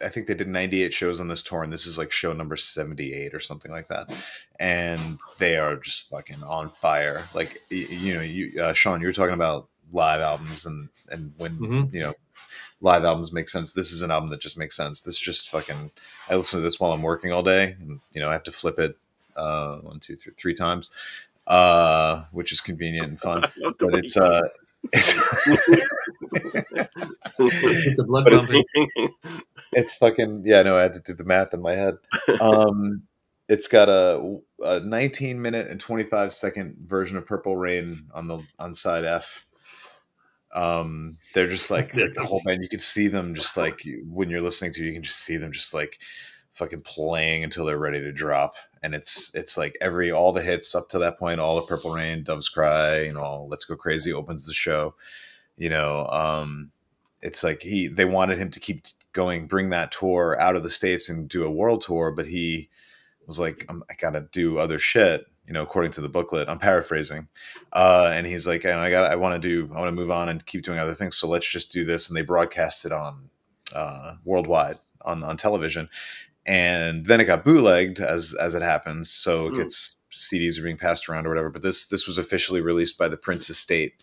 I think they did 98 shows on this tour, and this is like show number 78 or something like that. And they are just fucking on fire. Like, Shawn, you were talking about live albums and when, live albums make sense. This is an album that just makes sense. This just fucking, I listen to this while I'm working all day, and I have to flip it 1, 2, 3 times, which is convenient and fun. But it's it's fucking I had to do the math in my head. It's got a 19-minute and 25-second version of Purple Rain on side F. They're just like the whole band. You can see them just like when you're listening to it, you can just see them just like fucking playing until they're ready to drop. And it's like all the hits up to that point, all the Purple Rain, Doves Cry, Let's Go Crazy opens the show. It's like they wanted him to keep going, bring that tour out of the States and do a world tour, but he was like, I gotta do other shit. According to the booklet, I'm paraphrasing. And he's like, I want to move on and keep doing other things. So let's just do this. And they broadcast it on worldwide on television. And then it got bootlegged as it happens. So it gets CDs are being passed around or whatever. But this was officially released by the Prince estate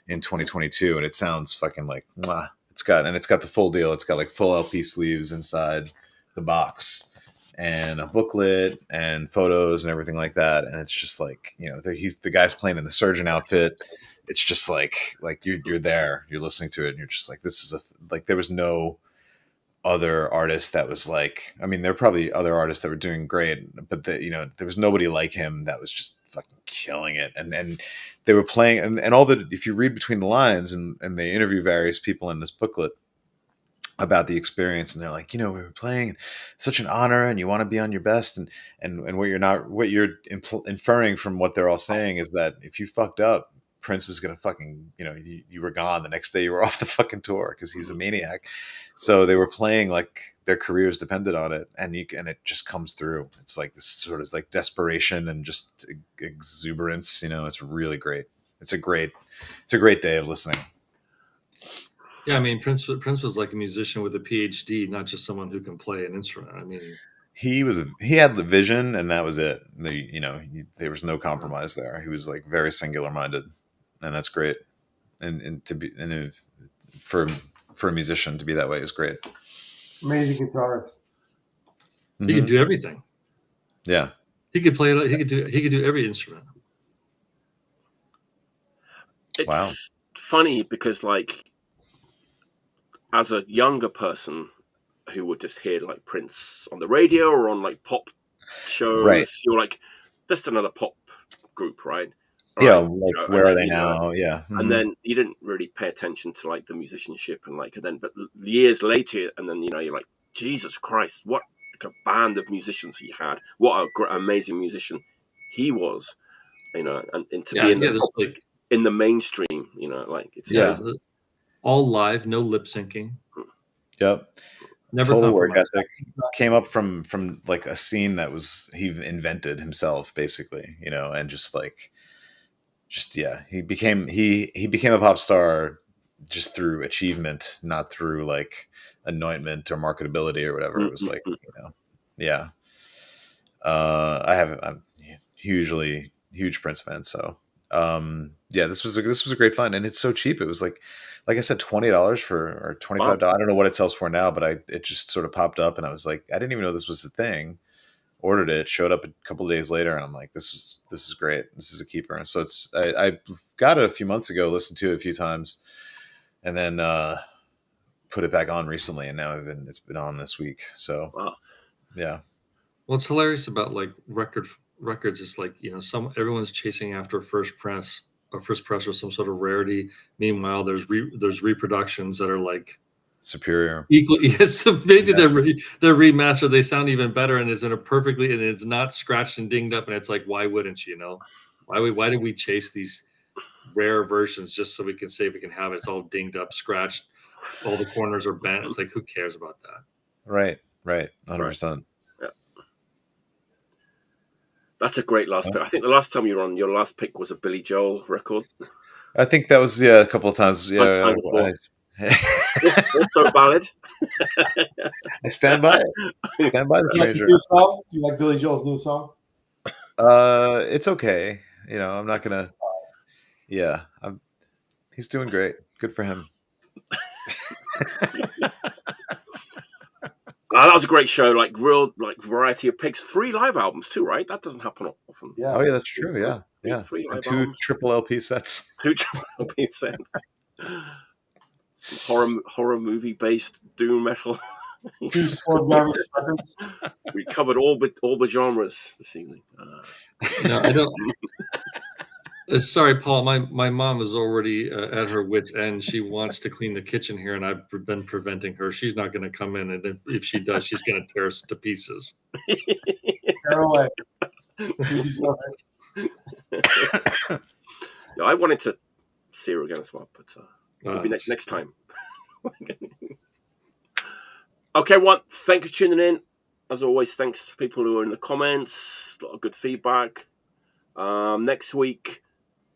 in 2022. And it sounds fucking like, mwah. It's got the full deal. It's got like full LP sleeves inside the box, and a booklet and photos and everything like that. And it's just like, the guy's playing in the surgeon outfit. It's just like you're there, you're listening to it, and you're just like, this is there was no other artist that was like, I mean, there were probably other artists that were doing great, but there was nobody like him that was just fucking killing it. And they were playing, and all the, if you read between the lines and they interview various people in this booklet about the experience, and they're like, we were playing, such an honor, and you want to be on your best, and what you're inferring from what they're all saying is that if you fucked up, Prince was gonna fucking, you were gone the next day, you were off the fucking tour because he's a maniac. So they were playing like their careers depended on it, and it just comes through. It's like this sort of like desperation and just exuberance. It's really great. It's a great day of listening. Yeah, I mean, Prince was like a musician with a PhD, not just someone who can play an instrument. I mean, he had the vision, and that was it. There was no compromise there. He was like very singular minded, and that's great. And for a musician to be that way is great. Amazing guitarist. He could do everything. Yeah, he could play it. He could do every instrument. It's funny because like, as a younger person who would just hear like Prince on the radio or on like pop shows, right, you're like, that's another pop group, right? Yeah, like where are they now? Yeah, and then you didn't really pay attention to like the musicianship and like, and then but years later, and then you're like, Jesus Christ, what like a band of musicians he had! What a amazing musician he was, and to Yeah, be in yeah, the there's like in the mainstream, like it's amazing. all live, no lip syncing. Yep. Never Total work compromised. ethic. Came up from like a scene that he invented himself, basically, and he became a pop star just through achievement, not through like anointment or marketability or whatever. It was like, yeah. I'm a huge Prince fan, so this was a great find, and it's so cheap. It was like I said, $20 or $25. I don't know what it sells for now, but it just sort of popped up, and I was like, I didn't even know this was a thing. Ordered it, showed up a couple of days later, and I'm like, this is great. This is a keeper. And so I got it a few months ago, listened to it a few times, and then put it back on recently, and now it's been on this week. So yeah. What's hilarious about like records is like, everyone's chasing after first press or some sort of rarity. Meanwhile, there's reproductions that are like superior. Equal, yes. So maybe they're remastered. They sound even better, and it's and it's not scratched and dinged up. And it's like, why wouldn't you? Why did we chase these rare versions just so we can say we can have it? It's all dinged up, scratched, all the corners are bent. It's like, who cares about that? Right, 100%. Yeah, that's a great last pick. I think the last time you were on, your last pick was a Billy Joel record. I think that was a couple of times. Yeah. Also valid. I stand by it. Stand by the stranger. Do you like Billy Joel's new song? It's okay. I'm not gonna. Yeah, he's doing great. Good for him. That was a great show. Like real, variety of picks. 3 live albums too, right? That doesn't happen often. Yeah. Oh yeah, that's true. Yeah. 3 live 2 albums. triple LP sets. 2 triple LP sets. Some horror movie based doom metal. 2 Swervedriver records. We covered all the genres this evening. No, I don't. Sorry, Paul. My mom is already at her wit's end. She wants to clean the kitchen here, and I've been preventing her. She's not going to come in, and if she does, she's going to tear us to pieces. Tear away. Yeah, I wanted to see her again as well, but maybe next time. Okay, thank you for tuning in. As always, thanks to people who are in the comments. A lot of good feedback. Next week,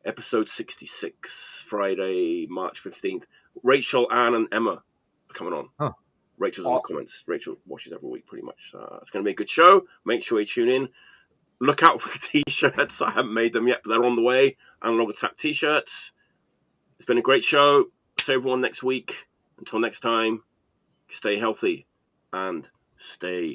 episode 66, Friday, March 15th. Rachel, Anne, and Emma are coming on. Huh. Rachel's in the comments. Rachel watches every week, pretty much. It's going to be a good show. Make sure you tune in. Look out for the t-shirts. I haven't made them yet, but they're on the way. Analog Attack t-shirts. It's been a great show. See everyone next week. Until next time, stay healthy and stay